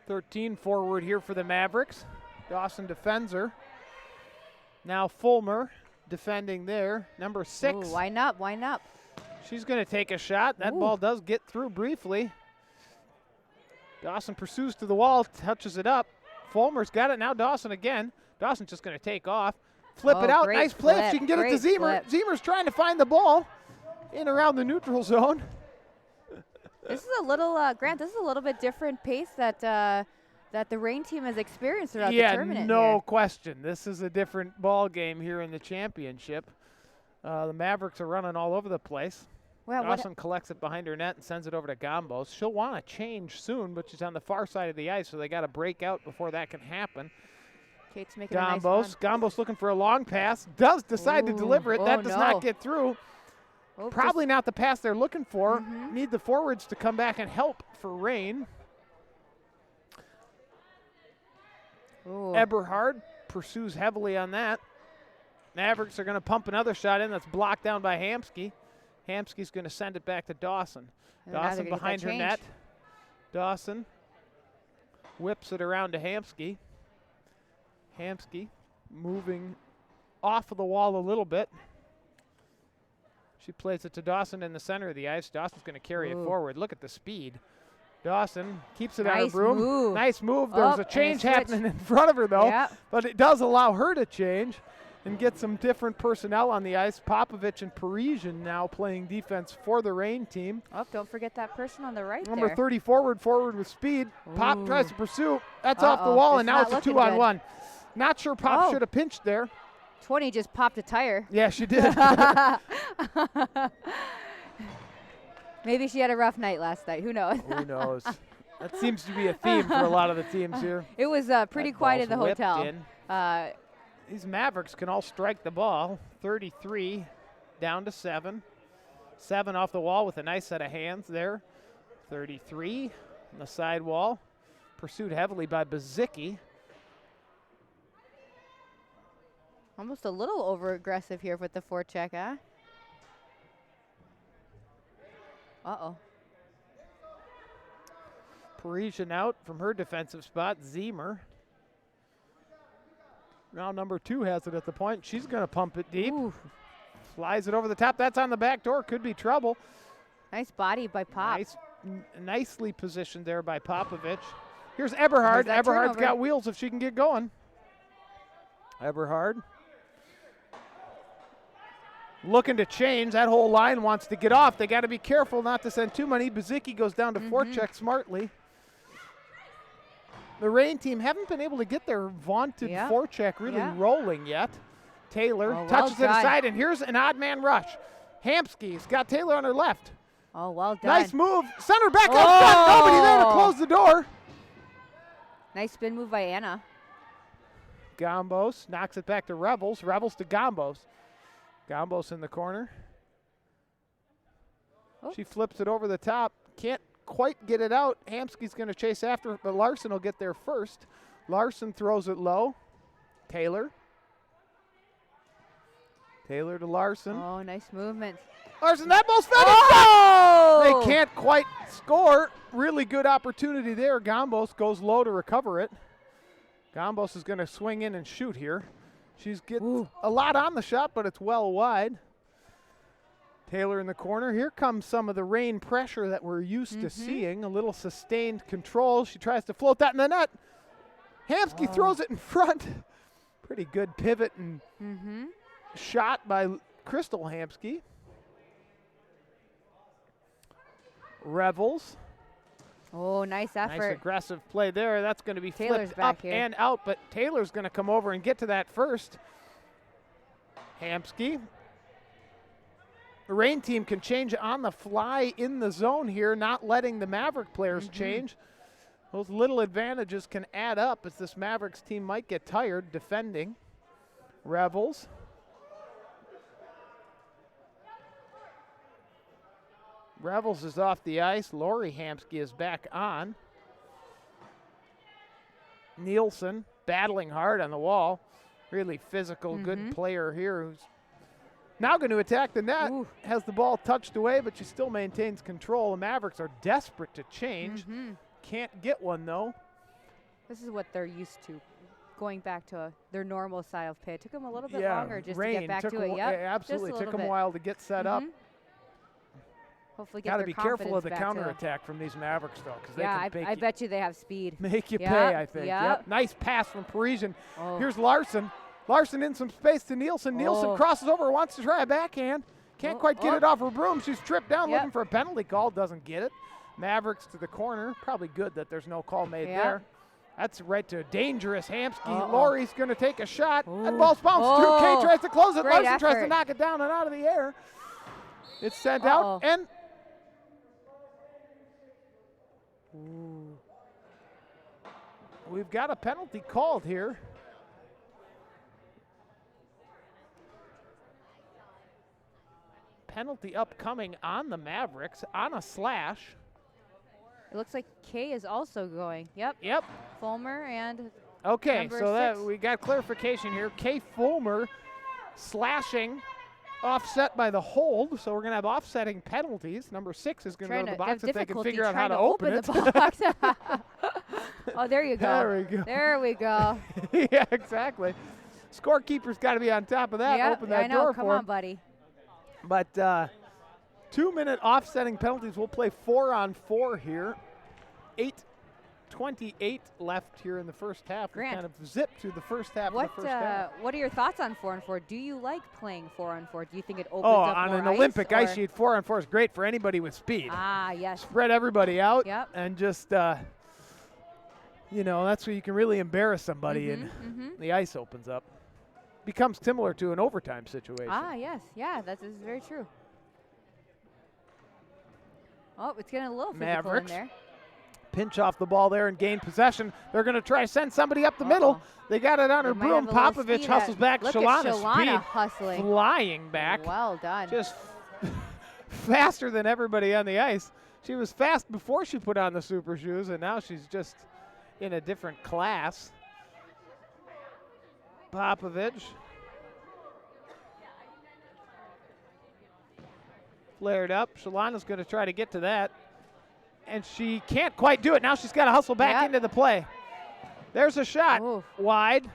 13 forward here for the Mavericks. Dawson defends her. Now Fulmer defending there. Number 6. Ooh, wind up. She's going to take a shot. That Ooh. ball does get through briefly. Dawson pursues to the wall, touches it up. Fulmer's got it. Now Dawson again. Dawson's just going to take off. Flip it Oh, out. great Nice play if flip, she can get it to great Zemer. flip. Zemer's trying to find the ball in around the neutral zone. This is a little, Grant, this is a little bit different pace that the Reign team has experienced throughout the tournament no here. question. This is a different ball game here in the championship. The Mavericks are running all over the place. Well, Dawson collects it behind her net and sends it over to Gambos. She'll want to change soon, but she's on the far side of the ice, so they got to break out before that can happen. Kate's making a nice run. Gambos looking for a long pass. Does decide to Ooh, deliver it. oh That does no. not get through. Oh, Probably not the pass they're looking for. Mhm. Need the forwards to come back and help for Reign. Ooh. Eberhard pursues heavily on that. Mavericks are going to pump another shot in. That's blocked down by Hamsky. Hamsky's going to send it back to Dawson. And now they're Dawson gonna get behind that her change. net. Dawson whips it around to Hamsky. Hamsky moving off of the wall a little bit. She plays it to Dawson in the center of the ice. Dawson's going to carry it forward. Look at the speed. Dawson keeps it on her Nice broom. move. Nice move. There was Oh, a change and a switch. happening in front of her, though. Yep. But it does allow her to change and get some different personnel on the ice. Popovich and Parisian now playing defense for the Reign team. Oh, don't forget that person on the right Number there. 30 forward with speed. Pop Ooh. tries to pursue. That's off the Uh-oh. wall, It's and now not it's a looking 2-on-1. Not sure Pop Oh. should have pinched there. 20 just popped a tire. Yeah, she did. Maybe she had a rough night last night. Who knows? Who knows? That seems to be a theme for a lot of the teams here. It was pretty That quiet in the ball's whipped hotel. in. These Mavericks can all strike the ball. 33 down to 7. 7 off the wall with a nice set of hands there. 33 on the side wall. Pursued heavily by Bazicki. Almost a little over-aggressive here with the forecheck, huh? Uh-oh. Parisian out from her defensive spot. Zemer. Now number 2 has it at the point. She's going to pump it deep. Ooh, Flies it over the top. That's on the back door. Could be trouble. nice body by Pop. Nicely positioned there by Popovich. Here's Eberhard. There's that Eberhard's turnover. got wheels if she can get going. Eberhard. Looking to change. That whole line wants to get off. They got to be careful not to send too many. Bazicki goes down to forecheck smartly. The Reign team haven't been able to get their vaunted Yeah. forecheck really Yeah. rolling yet. Taylor Oh, well touches it done. aside, and here's an odd man rush. Hamsky's got Taylor on her left. Oh, well done. Nice move. Center back out front. Nobody there to Oh. close the door. Nice spin move by Anna. Gombos knocks it back to Rebels. Rebels to Gombos. Gombos in the corner. Oh. She flips it over the top. Can't quite get it out. Hamsky's going to chase after it, but Larson will get there first. Larson throws it low. Taylor. Taylor to Larson. Oh, nice movement. Larson, that ball's fed in. Oh! They can't quite score. Really good opportunity there. Gombos goes low to recover it. Gombos is going to swing in and shoot here. She's getting a lot on the shot, but it's well wide. Taylor in the corner. Here comes some of the Reign pressure that we're used to seeing. A little sustained control. She tries to float that in the net. Hamsky throws it in front. Pretty good pivot and shot by Crystal Hamsky. Revels. Oh, nice Nice effort. aggressive play there. That's going to be Taylor's flipped back up here. and out, but Taylor's going to come over and get to that first. Hamsky. The Reign team can change on the fly in the zone here, not letting the Maverick players change. Those little advantages can add up as this Mavericks team might get tired defending. Revels. Revels is off the ice. Lori Hamsky is back on. Nielsen battling hard on the wall. Really physical, good player here who's now going to attack the net. Ooh. Has the ball touched away, but she still maintains control. The Mavericks are desperate to change. Can't get one, though. This is what they're used to, going back to their normal style of play. It took them a little bit longer just to Reign get back took to a it. wh- Yep, yeah, absolutely. just a Took them little a bit. while to get set up. Hopefully get Got to their be careful of the confidence back to- counterattack from these Mavericks, though, because Yeah, they can I bet you they have speed. make you Yep, pay, I think. yep. Nice pass from Parisian. Oh. Here's Larson. Larson in some space to Nielsen. Nielsen Oh. crosses over, wants to try a backhand. Can't Oh, quite get oh. it off her broom. She's tripped down Yep. looking for a penalty call. Doesn't get it. Mavericks to the corner. Probably good that there's no call made Yep. there. That's right to a dangerous Hamsky. Uh-oh. Lori's going to take a shot. That Ooh. ball's bounced through. Oh. Kay tries to close it. Great Larson tries to effort. knock it down and out of the air. It's sent Uh-oh. out. And we've got a penalty called here. Penalty upcoming on the Mavericks on a slash. It looks like Kay is also going. Yep. Yep. Fulmer and Okay, Number so that 6. we got clarification here. Kay Fulmer slashing, offset by the hold. So we're going to have offsetting penalties. Number 6 is going to go to the box if they can figure out how to open it. The box. Oh, there you go. There we go. There we go. Yeah, exactly. Scorekeeper's got to be on top of that. Yep, Open that I know. door Come for on, him. buddy. But 2-minute offsetting penalties. We'll play 4-on-4 here. 8:28 left here in the first half. We Grant, kind of zipped through the first half of the first half. What are your thoughts on 4-on-4? Do you like playing 4-on-4? Do you think it opens Oh, up on more an ice, Olympic or? ice sheet, 4-on-4 is great for anybody with speed. Ah, yes. Spread everybody out, Yep. and just, that's where you can really embarrass somebody, and the ice opens up. Becomes similar to an overtime situation. Ah, yes. Yeah, that is very true. Oh, it's getting a little physical Mavericks in there. pinch off the ball there and gain possession. They're going to try to send somebody up the middle. They got it on her They might broom. have a little Popovich speed hustles back. Look at Shalana's Shalana speed hustling. flying back. Well done. Just faster than everybody on the ice. She was fast before she put on the super shoes, and now she's just in a different class. Popovich. Flared up. Shalana's going to try to get to that. And she can't quite do it. Now she's got to hustle back into the play. There's a shot. Ooh. Wide.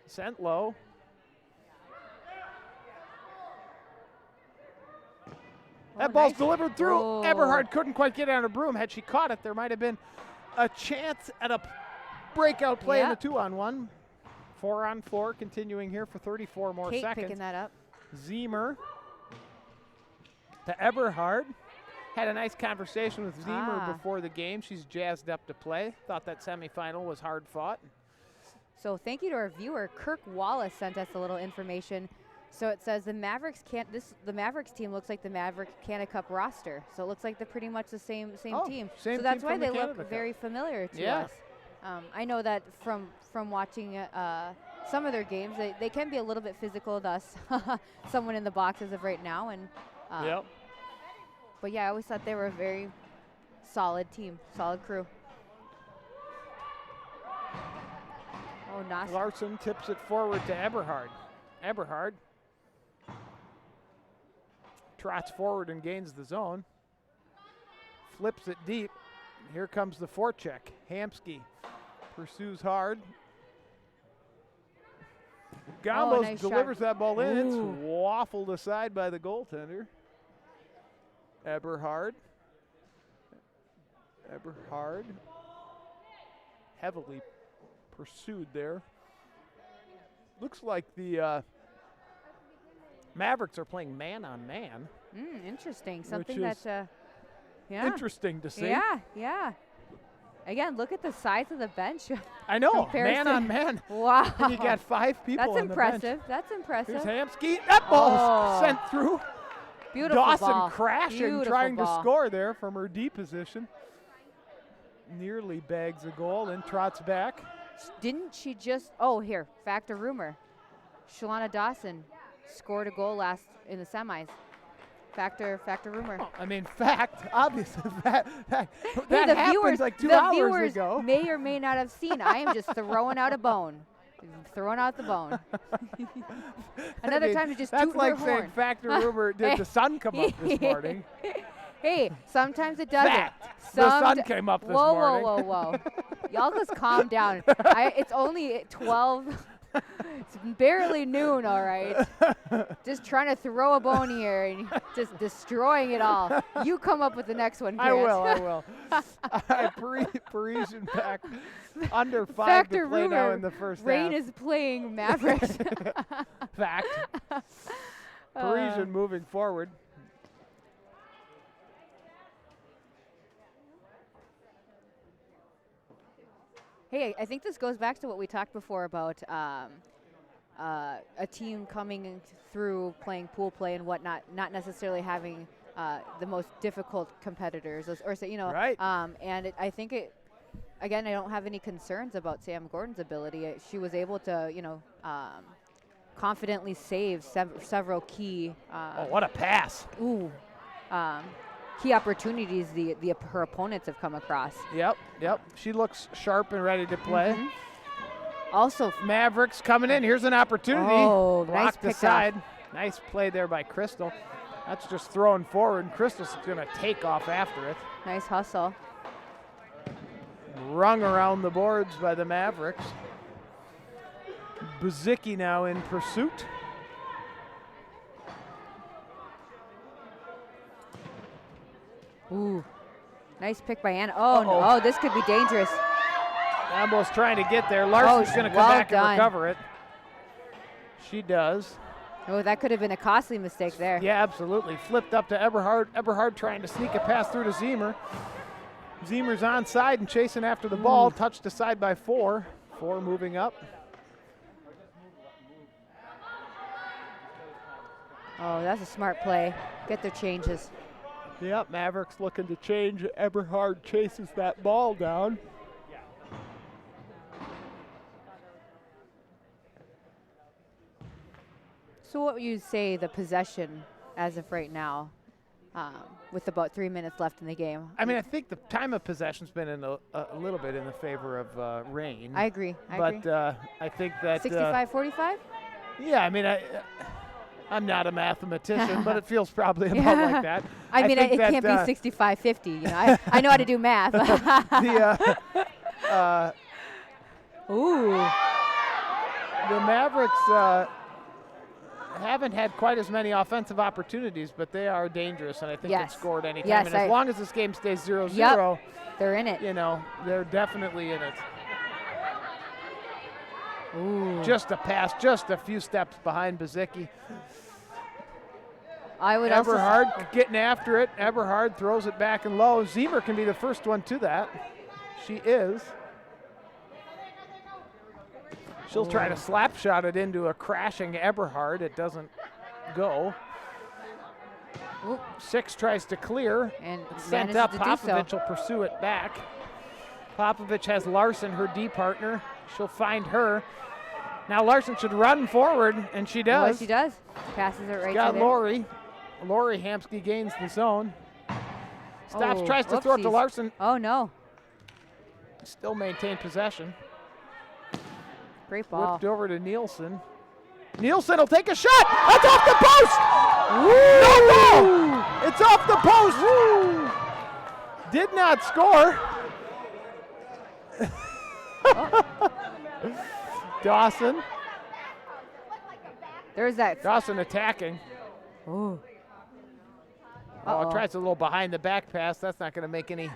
Sent low. That ball's nice. delivered through. Oh. Eberhard couldn't quite get it on her broom. Had she caught it, there might have been a chance at a breakout play in the 2-on-1. 4-on-4 continuing here for 34 more Kate seconds. picking that up. Zemer to Eberhard. Had a nice conversation with Zemer before the game. She's jazzed up to play. Thought that semifinal was hard fought. So thank you to our viewer. Kirk Wallace sent us a little information. So it says the Mavericks team looks like the Maverick Canada Cup roster. So it looks like they're pretty much the same team. Same so that's team why from the they Canada look Cup. very familiar to Yeah. us. I know that from watching some of their games, they can be a little bit physical, thus someone in the box as of right now. And Yep. But yeah, I always thought they were a very solid team, solid crew. Oh, Nas. Larson tips it forward to Eberhard. Eberhard trots forward and gains the zone. Flips it deep. Here comes the forecheck. Hamsky pursues hard. Gambos nice delivers shot. that ball in. It's Ooh. waffled aside by the goaltender. Eberhard. Eberhard. Heavily pursued there. Looks like the Mavericks are playing man-on-man. Interesting. Something is that, yeah. Interesting to see. Yeah. Again, look at the size of the bench. I know, Comparison. man-on-man. Wow. And you got 5 people That's on the bench. impressive. That's impressive. Here's Hamsky. That ball's Oh. sent through. Beautiful Dawson ball. crashing, Beautiful trying ball. to score there from her D position. Nearly bags a goal and trots back. Didn't she just? Oh, here. Fact or rumor? Shalana Dawson scored a goal last in the semis. Fact or rumor? Oh, I mean, fact, obviously, that Hey, happened viewers, like 2 the hours viewers ago. may or may not have seen. I am just throwing out a bone. Throwing out the bone. Another I mean, time to just that's toot like her saying horn. fact or rumor. Did the sun come up this morning? Hey, sometimes it doesn't. Fact, the sun came up this morning. Whoa. Y'all just calm down. It's only 12. It's barely noon, all right. Just trying to throw a bone here and just destroying it all. You come up with the next one, Chris. I will. Parisian back under 5 Fact to or play now rumor, in the first Rain half. is playing Mavericks. Fact. Parisian moving forward. Hey, I think this goes back to what we talked before about a team coming through playing pool play and whatnot, not necessarily having the most difficult competitors, or so, Right. And I think again, I don't have any concerns about Sam Gordon's ability. She was able to, confidently save several key. Oh, what a pass. key opportunities her opponents have come across. Yep. She looks sharp and ready to play. Also, Mavericks coming in. Here's an opportunity. Oh, nice Blocked pickoff. aside. Nice play there by Crystal. That's just throwing forward. Crystal's going to take off after it. nice hustle. Rung around the boards by the Mavericks. Buzicki now in pursuit. Ooh, nice pick by Anna. Oh, no. Uh-oh. Oh, this could be dangerous. Almost trying to get there. Larson's going to come well back done. and recover it. She does. Oh, that could have been a costly mistake there. Yeah, absolutely. Flipped up to Eberhard. Eberhard trying to sneak a pass through to Zemer. Zemer's onside and chasing after the ball. Touched aside by 4. 4 moving up. Oh, that's a smart play. Get their changes. Yep, Mavericks looking to change. Eberhard chases that ball down. So what would you say the possession as of right now, with about 3 minutes left in the game? I mean, I think the time of possession's been in a little bit in the favor of Rain. I agree. But I think that 65-45? yeah, I mean, I'm not a mathematician, but it feels probably about like that. I mean, think it that, can't be 65-50. You know, I know how to do math. Ooh. The Mavericks haven't had quite as many offensive opportunities, but they are dangerous, and I think can score at any time. Yes, and as long as this game stays 0-0, Yep, they're in it. you know, they're definitely in it. Ooh. Just a pass, just a few steps behind Buzicki. I would Eberhard getting after it. Eberhard throws it back and low. Zemer can be the first one to that. She is. She'll try to slap shot it into a crashing Eberhard. It doesn't go. Oop. 6 tries to clear. And Sent manages up. to do Popovich so. will pursue it back. Popovich has Larson, her D partner. She'll find her. Now Larson should run forward, and she does. Well, she does. Passes it right Got to there. Lori. Lori Hamsky gains the zone. Stops, Oh, tries to throw it to whoopsies. Larson. Oh, no. Still maintain possession. Great ball. Whipped over to Nielsen. Nielsen will take a shot. That's off the post. No ball. It's off the post. Did not score. Dawson. There's that. Dawson attacking. Ooh. Oh, tries a little behind the back pass. That's not going to make any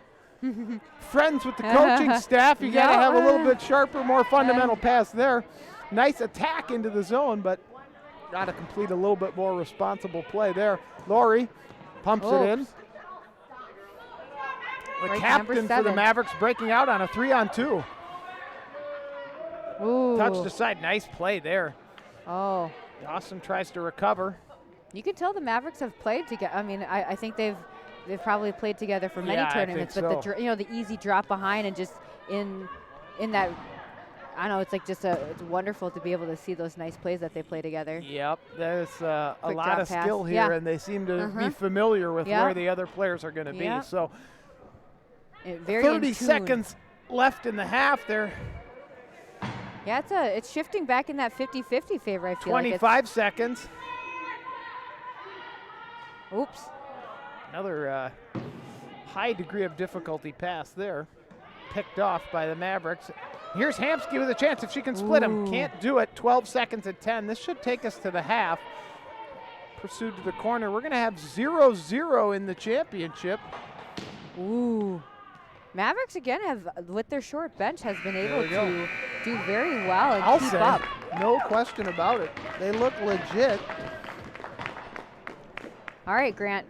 friends with the coaching staff. You got to have a little bit sharper, more fundamental pass there. Nice attack into the zone, but got to complete a little bit more responsible play there. Lori pumps it in. The Break captain number for the 7. Mavericks breaking out on a 3-on-2. Ooh. Touched aside. Nice play there. Oh. Dawson tries to recover. You can tell the Mavericks have played together. I mean, I think they've probably played together for many Yeah, I tournaments, think but so. the easy drop behind and just in that, I don't know, it's like just it's wonderful to be able to see those nice plays that they play together. Yep, there's a Quick lot drop of pass. skill here, Yeah. and they seem to be familiar with Yeah. where the other players are going to Yeah. be. So Very in 30 tune. seconds left in the half. They're Yeah, it's shifting back in that 50-50 favor, I feel 25 seconds. like. Oops. Another high degree of difficulty pass there. Picked off by the Mavericks. Here's Hamsky with a chance if she can split him. Ooh. Can't do it. 12 seconds at 10. This should take us to the half. Pursued to the corner. We're going to have 0-0 in the championship. Ooh. Mavericks again have, with their short bench, has been able we go. to do very well and I'll keep say, up. no question about it. They look legit. All right, Grant.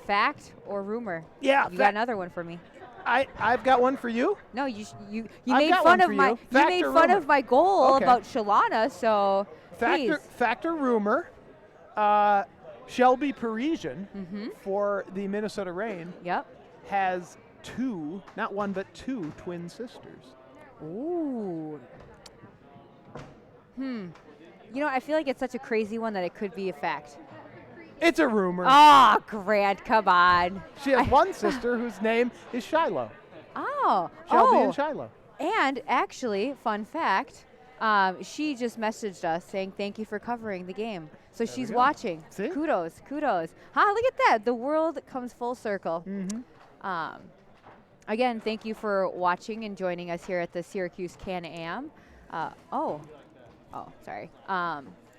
Fact or rumor? Yeah, You got another one for me. I've got one for you. No, you I've made got fun one of for my you. Fact made or fun rumor? of my goal Okay. about Shalana, so please. Factor rumor. Shelby Parisian for the Minnesota Reign Yep. has 2, not 1, but 2 twin sisters. Ooh. You know, I feel like it's such a crazy one that it could be a fact. It's a rumor. Oh, Grant, come on. She has one sister whose name is Shiloh. Oh. Shelby oh. and Shiloh. And actually, fun fact, she just messaged us saying thank you for covering the game. So she's watching. See? Kudos, kudos. Look at that. The world comes full circle. Mm-hmm. Again, thank you for watching and joining us here at the Syracuse Can-Am. Sorry.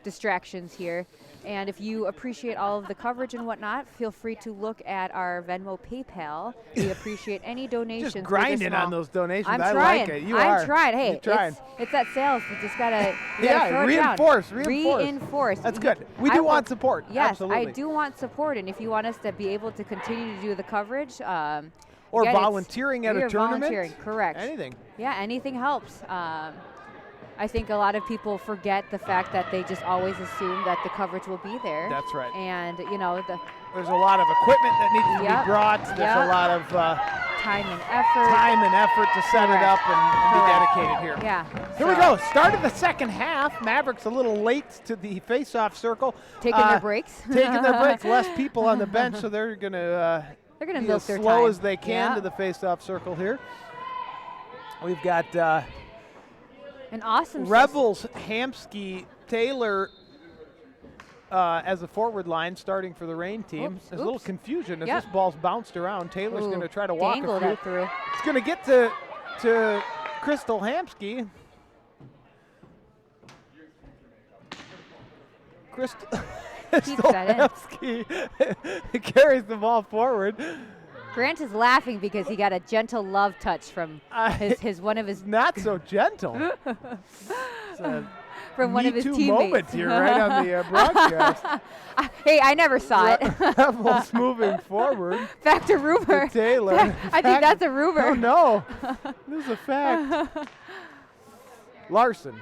Distractions here. And if you appreciate all of the coverage and whatnot, feel free to look at our Venmo PayPal. We appreciate any donations. Just grinding on those donations. I'm I trying. like it. You I'm are. trying. Hey, You're trying. it's that sales. We just gotta. Reinforce. Reinforce. That's good. We do want support. Yes, Absolutely. I do want support, and if you want us to be able to continue to do the coverage, or again, volunteering at a tournament. Volunteering, correct. Anything. Yeah, anything helps. I think a lot of people forget the fact that they just always assume that the coverage will be there. That's right. And there's a lot of equipment that needs to be brought. There's a lot of time and effort to set it up and be dedicated here. Yeah. Here we go. Start of the second half. Mavericks a little late to the face-off circle. Taking their breaks. Taking their breaks. Less people on the bench, so they're going to be milk as slow time. as they can to the face-off circle here. We've got an awesome Rebels, Hamsky, Taylor as a forward line starting for the Rain team. There's a little confusion as this ball's bounced around. Taylor's going to try to walk it through. It's going to get to Crystal Hamsky. Crystal Hamsky carries the ball forward. Grant is laughing because he got a gentle love touch from one of his not so gentle. From one of his teammates. Moment here right on the broadcast. Hey, I never saw it. Rebels moving forward. Fact or rumor? Taylor. I think that's a rumor. Oh no, this is a fact. Larson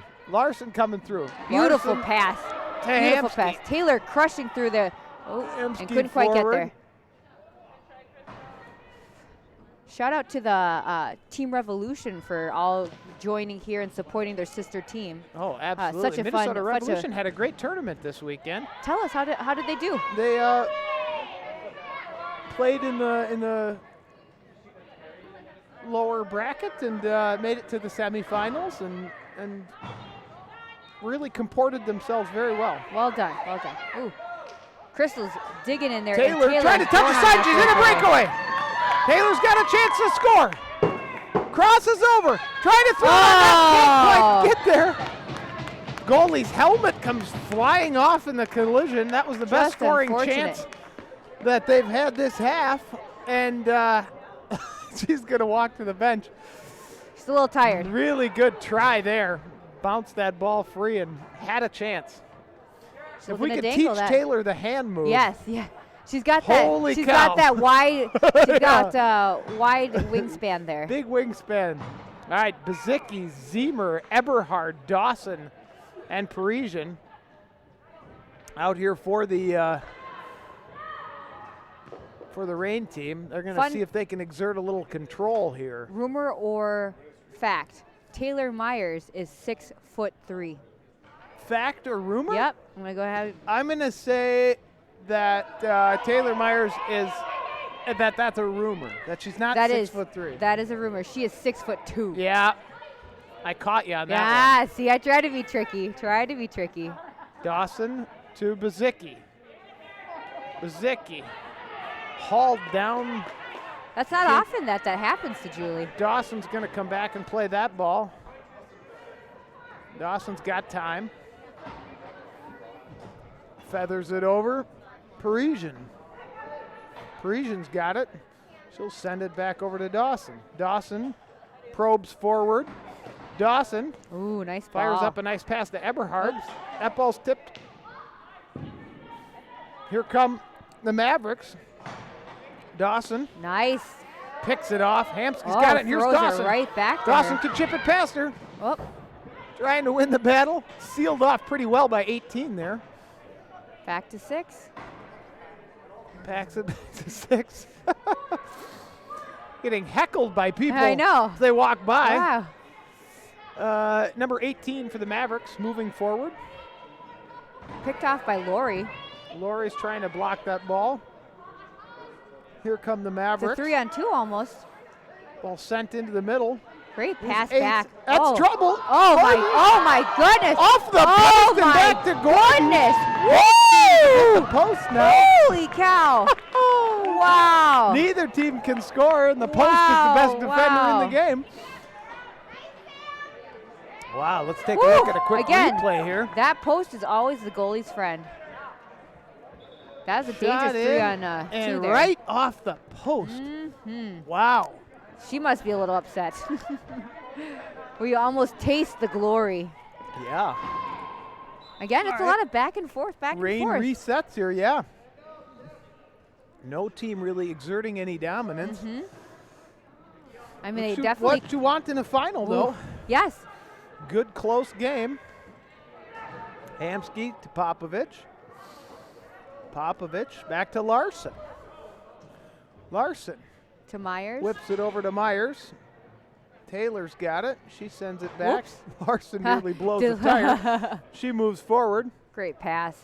coming through. Beautiful pass. Beautiful pass. Taylor crushing through there. And couldn't quite get there. Shout out to the Team Revolution for all joining here and supporting their sister team. Oh, absolutely. Such a Minnesota Revolution had a great tournament this weekend. Tell us, how did they do? They played in the lower bracket and made it to the semifinals and really comported themselves very well. Well done. Ooh. Crystal's digging in there. Taylor trying to touch the side. She's in a breakaway. Taylor's got a chance to score. Crosses over. Trying to throw it. Can't quite get there. Goalie's helmet comes flying off in the collision. That was the best scoring chance that they've had this half. And she's going to walk to the bench. She's a little tired. Really good try there. Bounced that ball free and had a chance. If we could teach Taylor the hand move. Yes, yeah. She's got Holy that. She's cow. got that wide. She's got wide wingspan there. Big wingspan. All right, Bezicki, Zemer, Eberhard, Dawson, and Parisian out here for the Rain team. They're going to see if they can exert a little control here. Rumor or fact? Taylor Myers is 6'3". Fact or rumor? Yep. I'm going to go ahead. I'm going to say that Taylor Myers is that's a rumor. That she's not 6'3". That is a rumor. She is 6'2". Yeah. I caught you on that one. Yeah, see, I tried to be tricky. Dawson to Bezicki. Bezicki hauled down. That's not often that happens to Julie. Dawson's going to come back and play that ball. Dawson's got time. Feathers it over. Parisian's got it. She'll send it back over to Dawson. Dawson probes forward. Dawson. Ooh, nice ball. Fires up a nice pass to Eberhard. That ball's tipped. Here come the Mavericks. Dawson. Nice. Picks it off. Hamsky's got it. And here's Dawson. Right back to Dawson her. can chip it past her. Oh. Trying to win the battle. Sealed off pretty well by 18 there. Back to 6. Packs it back to 6. Getting heckled by people. I know. As they walk by. Wow. Number 18 for the Mavericks moving forward. Picked off by Lori. Laurie's trying to block that ball. Here come the It's a Mavericks. 3-on-2 almost. Ball sent into the middle. Great pass Eight. back. That's oh. trouble. Oh my goodness. Off the Oh post and my back to Gordon. goodness. Hit the Woo! post now. Holy cow. Wow. Neither team can score, and the post is Wow, the best defender in the game. Wow, let's take a look at a quick Again, replay here. That post is always the goalie's friend. That was a Shot dangerous in 3-on-2 and there. right off the post. Wow. She must be a little upset. We almost taste the glory. Yeah. Again, it's a lot of back and forth, back Rain and forth. resets here, yeah. No team really exerting any dominance. I mean, they What you- definitely. What you want in a final, though. Yes. Good close game. Hamsky to Popovich. Popovich back to Larson. Larson To Myers. whips it over to Myers. Taylor's got it. She sends it back. Larson nearly blows a tire. She moves forward. Great pass.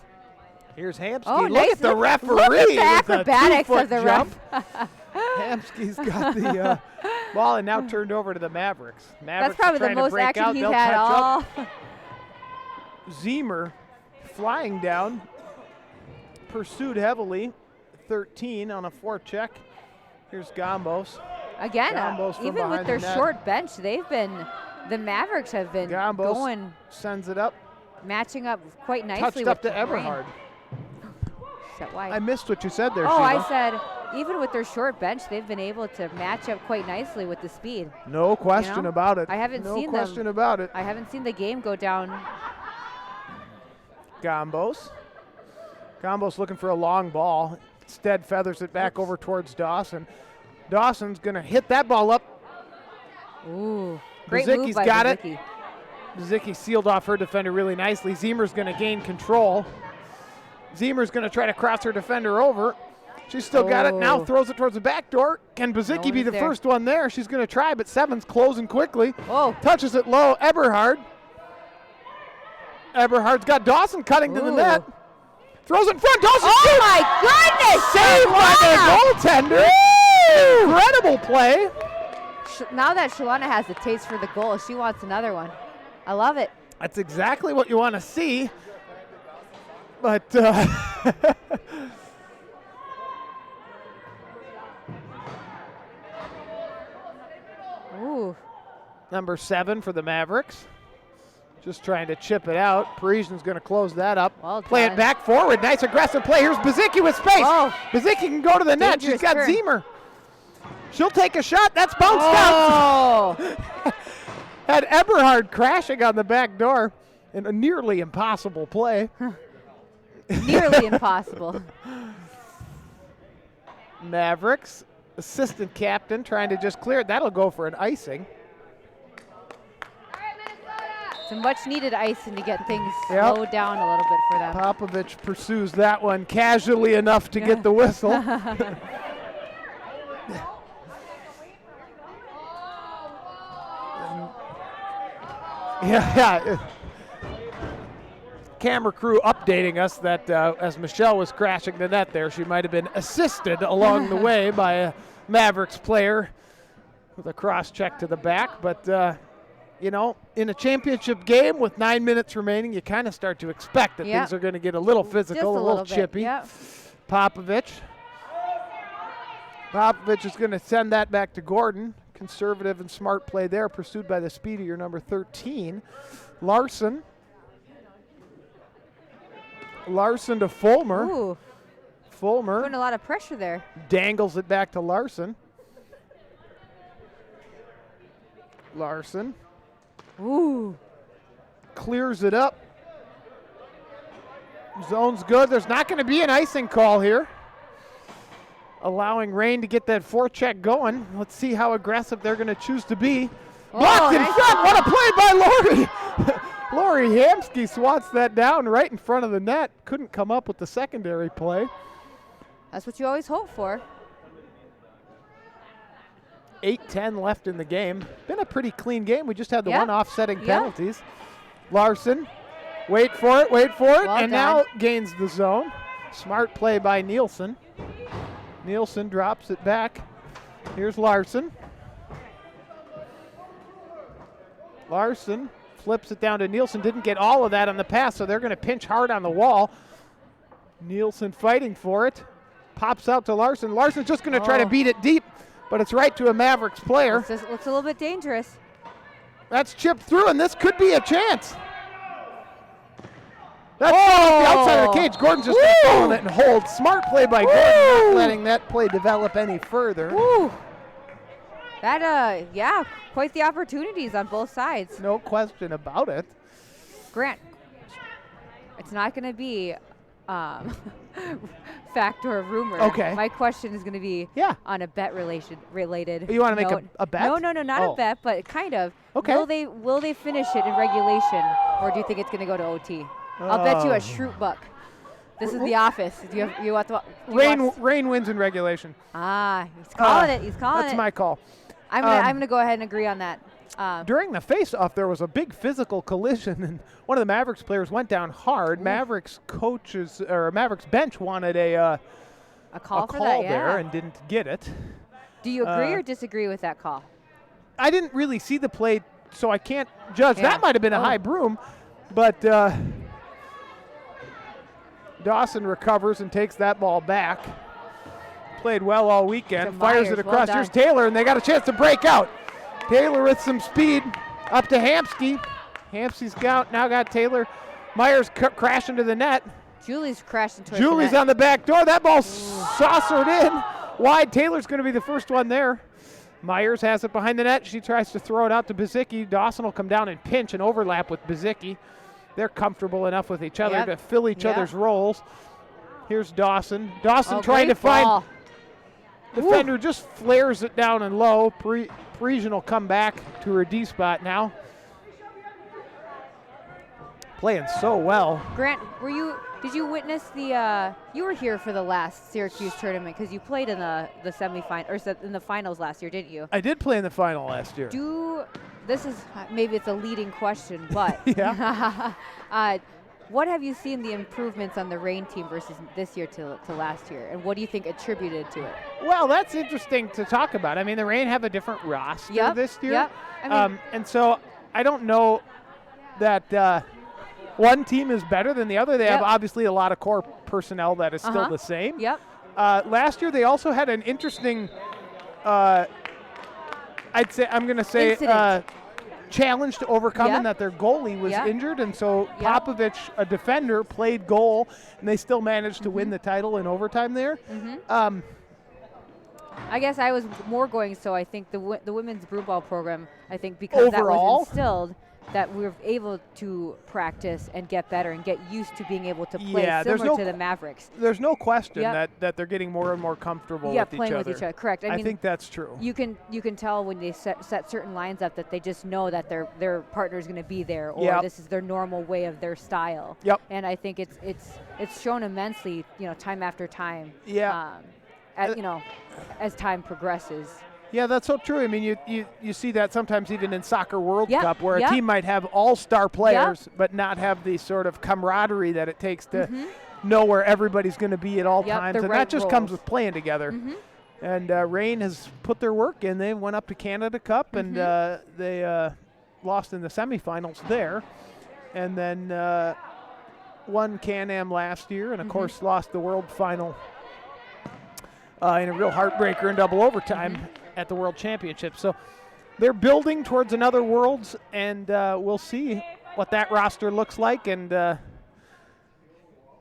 Here's Hamsky. Oh, Look nice at the look- referee. look at the with a acrobatics of 2-foot the jump. ref. Hamsky's got the ball and now turned over to the Mavericks. That's Mavericks probably are the trying to most break action out. he's They'll had touch all. up. Zemer flying down. Pursued heavily. 13 on a forecheck. Here's Gombos. Again, Gombos from even with behind their the net. short bench, the Mavericks have been Gombos going, sends it up. matching up quite nicely. Touched with up to the rain. Eberhard. Set wide. I missed what you said there, Oh, Sheila. I said, even with their short bench, they've been able to match up quite nicely with the speed. No question about it. I haven't no seen question them. about it. I haven't seen the game go down. Gombos. Gombos looking for a long ball. Instead feathers it back over towards Dawson. Dawson's going to hit that ball up. Ooh, great move Bazicki's by got it. Bazicki. Bazicki sealed off her defender really nicely. Zemer's going to gain control. Zemer's going to try to cross her defender over. She's still got it. Now Oh. throws it towards the back door. Can Bazicki No be one's the there. first one there? She's going to try, but Seven's closing quickly. Oh, Touches it low. Eberhard. Eberhard's got Dawson cutting to the Ooh. net. Throws it in front. Dawson oh shoots. my goodness! Saved by the goaltender. Incredible play. Now that Shalana has a taste for the goal, she wants another one. I love it. That's exactly what you want to see. But Ooh, number 7 for the Mavericks. Just trying to chip it out. Parisian's going to close that up. Well Play done. it back forward. Nice aggressive play. Here's Bazicki with space. Oh. Bazicki can go to the net. She's Dangerous got turn. Zemer. She'll take a shot. That's bounced out. oh. Had Eberhard crashing on the back door in a nearly impossible play. Nearly impossible. Mavericks, assistant captain, trying to just clear it. That'll go for an icing. Some much needed icing to get things Yep. slowed down a little bit for them. Popovich pursues that one casually enough to get the whistle. Yeah. Camera crew updating us that as Michelle was crashing the net there, she might have been assisted along the way by a Mavericks player with a cross check to the back. But, you know, in a championship game with 9 minutes remaining, you kind of start to expect that Yep. things are going to get a little physical, Just a little bit, chippy. Yep. Popovich. Popovich is going to send that back to Gordon. Conservative and smart play there, pursued by the speedier number 13. Larson. Larson to Fulmer. Ooh, Fulmer putting a lot of pressure there. dangles it back to Larson. Larson Ooh. clears it up. Zone's good. There's not going to be an icing call here. Allowing Rain to get that forecheck going. Let's see how aggressive they're going to choose to be. Blocked in nice. front. What a play by Lori. Lori Hamsky swats that down right in front of the net. Couldn't come up with the secondary play. That's what you always hope for. 8:10 left in the game. Been a pretty clean game. We just had the Yeah. one offsetting Yeah. penalties. Larson, wait for it, Well and now done. gains the zone. Smart play by Nielsen. Nielsen drops it back. Here's Larson. Larson flips it down to Nielsen. Didn't get all of that on the pass, so they're going to pinch hard on the wall. Nielsen fighting for it. Pops out to Larson. Larson's just going to try to beat it deep, but it's right to a Mavericks player. This looks a little bit dangerous. That's chipped through, and this could be a chance. That's off the outside of the cage. Gordon's just going to fall it and hold. Smart play by Gordon, not letting that play develop any further. Woo. That, yeah, quite the opportunities on both sides. No question about it. Grant, it's not going to be fact or rumor. Okay. My question is going to be on a bet related. You want to make a bet? No, not a bet, but kind of. Okay. Will they finish it in regulation, or do you think it's going to go to OT? I'll bet you a Shroot buck. This is The Office. Rain wins in regulation. He's calling it. He's calling it. That's my call. I'm gonna go ahead and agree on that. During the face-off, there was a big physical collision, and one of the Mavericks players went down hard. Mavericks bench wanted a call there and didn't get it. Do you agree or disagree with that call? I didn't really see the play, so I can't judge. Yeah. That might have been a high broom, but Dawson recovers and takes that ball back. Played well all weekend. Fires it across. Here's Taylor, and they got a chance to break out. Taylor with some speed up to Hamsky. Hamsky's now got Taylor. Myers crash into the net. Julie's crashing towards Julie's the net. on the back door. That ball saucered in wide. Taylor's going to be the first one there. Myers has it behind the net. She tries to throw it out to Bazicki. Dawson will come down and pinch and overlap with Bazicki. They're comfortable enough with each other to fill each other's roles. Here's Dawson. Dawson trying to find defender, just flares it down and low. Parisian will come back to her D spot now. Playing so well. Grant, did you witness you were here for the last Syracuse tournament because you played in the semifinal or in the finals last year, didn't you? I did play in the final last year. This is maybe it's a leading question, but what have you seen the improvements on the Reign team versus this year to last year, and what do you think attributed to it? Well, that's interesting to talk about. I mean, the Reign have a different roster this year, and so I don't know that one team is better than the other. They have obviously a lot of core personnel that is still the same. Last year they also had an interesting, challenge to overcome in that their goalie was injured, and so Popovich, a defender, played goal, and they still managed to win the title in overtime there. I guess I was more going, so I think the women's brew ball program, I think because that was instilled, that we were able to practice and get better and get used to being able to play similar to the Mavericks. There's no question that they're getting more and more comfortable with each other. Playing with each other, correct. I mean, think that's true. You can tell when they set certain lines up that they just know that their partner is going to be there, or this is their normal way of their style. And I think it's shown immensely, time after time. As time progresses. Yeah, that's so true. I mean, you see that sometimes even in Soccer World Cup, where a team might have all-star players but not have the sort of camaraderie that it takes to know where everybody's going to be at all times. And that just comes with playing together. And Reign has put their work in. They went up to Canada Cup, and they lost in the semifinals there. And then won Can-Am last year, and, of course, lost the World Final in a real heartbreaker in double overtime at the World Championship. So they're building towards another Worlds, and we'll see what that roster looks like and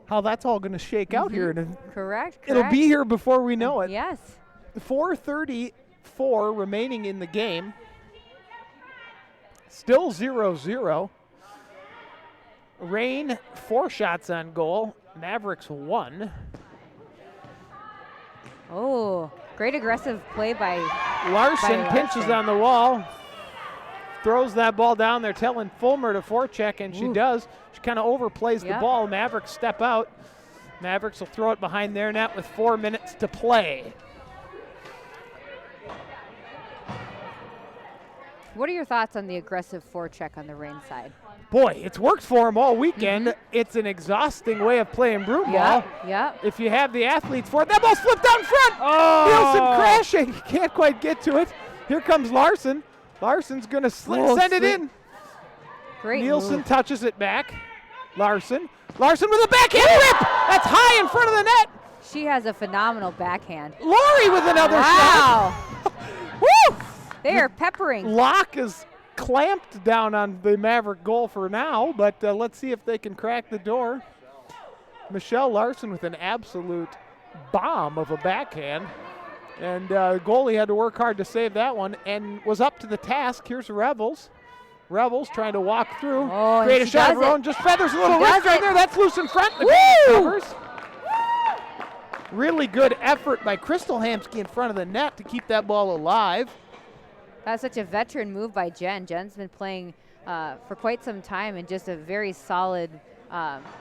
how that's all going to shake out here. Correct. It'll be here before we know it. Yes. 4:34 remaining in the game. Still 0-0. Reign 4 shots on goal. Mavericks 1. Oh, great aggressive play by Larson. Pinches on the wall. Throws that ball down. They're telling Fulmer to forecheck, and she does. She kind of overplays the ball. Mavericks step out. Mavericks will throw it behind their net with 4 minutes to play. What are your thoughts on the aggressive forecheck on the Reign side? Boy, it's worked for him all weekend. It's an exhausting way of playing broom ball. Yep. If you have the athletes for it, that ball's flipped out in front. Nielsen crashing. Can't quite get to it. Here comes Larson. Larson's going to send it in. Great Nielsen move. touches it back. Larson with a backhand rip. That's high in front of the net. She has a phenomenal backhand. Lori with another Wow. shot. Woo! They are peppering. Lock is clamped down on the Maverick goal for now, but let's see if they can crack the door. Michelle Larson with an absolute bomb of a backhand. And the goalie had to work hard to save that one and was up to the task. Here's Revels. Revels trying to walk through. Oh, Create a she shot of does her it. own. Just feathers a little She wrist does right it. there. That's loose in front. The Woo! covers. Really good effort by Crystal Hamsky in front of the net to keep that ball alive. That's such a veteran move by Jen. Jen's been playing for quite some time and just a very solid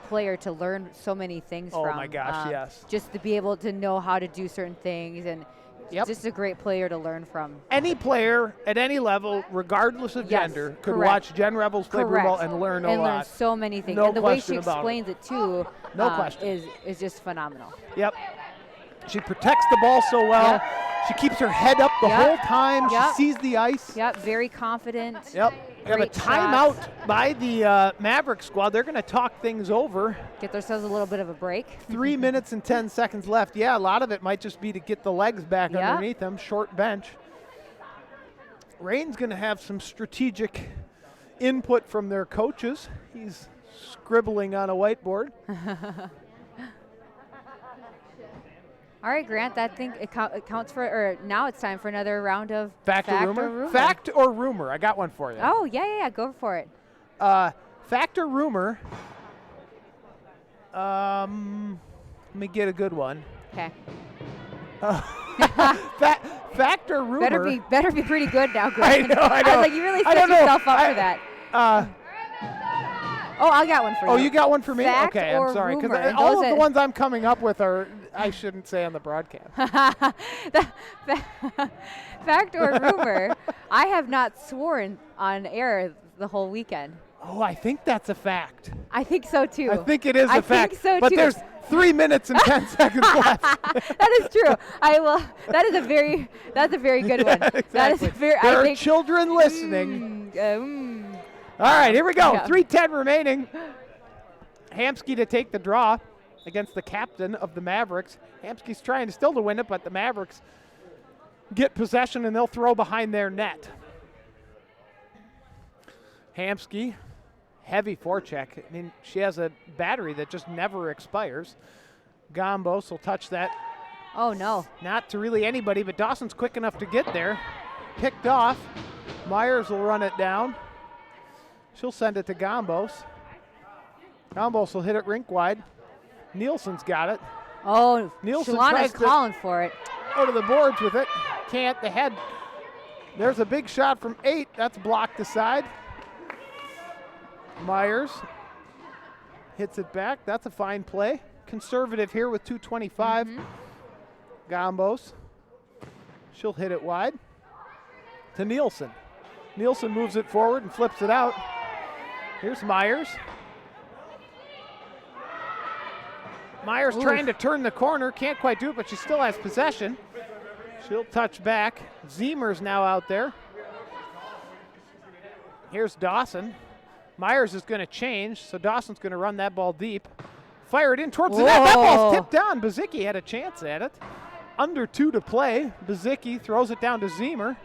player to learn so many things from. Oh my gosh, yes. Just to be able to know how to do certain things and just a great player to learn from. Any player at any level, regardless of Yes, gender, could correct. watch Jen Revels play blue ball and learn a and learn lot. so many things. No and the way she question about it. explains it too No question. is just phenomenal. Yep. She protects the ball so well. Yep. She keeps her head up the Yep. whole time. Yep. She sees the ice. Yep, very confident. Yep. We have a Great timeout shots. by the Maverick squad. They're going to talk things over. Get themselves a little bit of a break. 3 minutes and 10 seconds left. Yeah, a lot of it might just be to get the legs back Yeah. underneath them. Short bench. Rain's going to have some strategic input from their coaches. He's scribbling on a whiteboard. All right, Grant, I think it counts for, or now it's time for another round of Fact or rumor? Fact or rumor? I got one for you. Oh, yeah, go for it. Fact or rumor? Let me get a good one. Okay. Fact or rumor? Better be pretty good now, Grant. I know. was like, you really I set don't know. yourself up for that. Oh, I got one for you. Oh, you got one for me? Fact Okay, or I'm sorry. rumor? Because And all those of the that- ones I'm coming up with are, I shouldn't say on the broadcast. Fact or rumor, I have not sworn on air the whole weekend. Oh, I think that's a fact. I think so, too. I think it is a fact. think so, but too. there's 3 minutes and 10 seconds left. That is true. That's a very good one. Exactly. That is very, there I are think, children listening. mm. All right, here we go. Yeah. 3:10 remaining. Hamsky to take the draw against the captain of the Mavericks. Hamsky's trying still to win it, but the Mavericks get possession and they'll throw behind their net. Hamsky, heavy forecheck. I mean, she has a battery that just never expires. Gambos will touch that. Oh, no. Not to really anybody, but Dawson's quick enough to get there. Picked off. Myers will run it down. She'll send it to Gambos. Gambos will hit it rink wide. Nielsen's got it. Oh, Nielsen Shalana's tries to calling for it. go to the boards with it. Can't. The head. There's a big shot from 8. That's blocked aside. Myers hits it back. That's a fine play. Conservative here with 2:25. Gambos. She'll hit it wide to Nielsen. Nielsen moves it forward and flips it out. Here's Myers. Myers trying to turn the corner. Can't quite do it, but she still has possession. She'll touch back. Zemer's now out there. Here's Dawson. Myers is going to change, so Dawson's going to run that ball deep. Fire it in towards the net. That ball's tipped down. Bazicki had a chance at it. Under 2 to play. Bazicki throws it down to Zemer.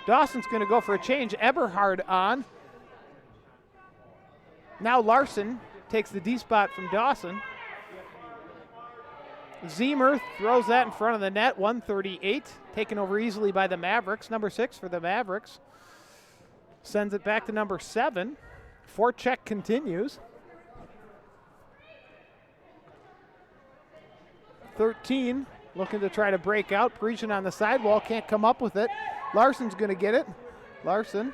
Dawson's going to go for a change. Eberhard on. Now Larson takes the D spot from Dawson. Zemer throws that in front of the net. 138. Taken over easily by the Mavericks. Number 6 for the Mavericks. Sends it back to number 7. Forecheck continues. 13 looking to try to break out. Parisian on the sidewall, can't come up with it. Larson's going to get it. Larson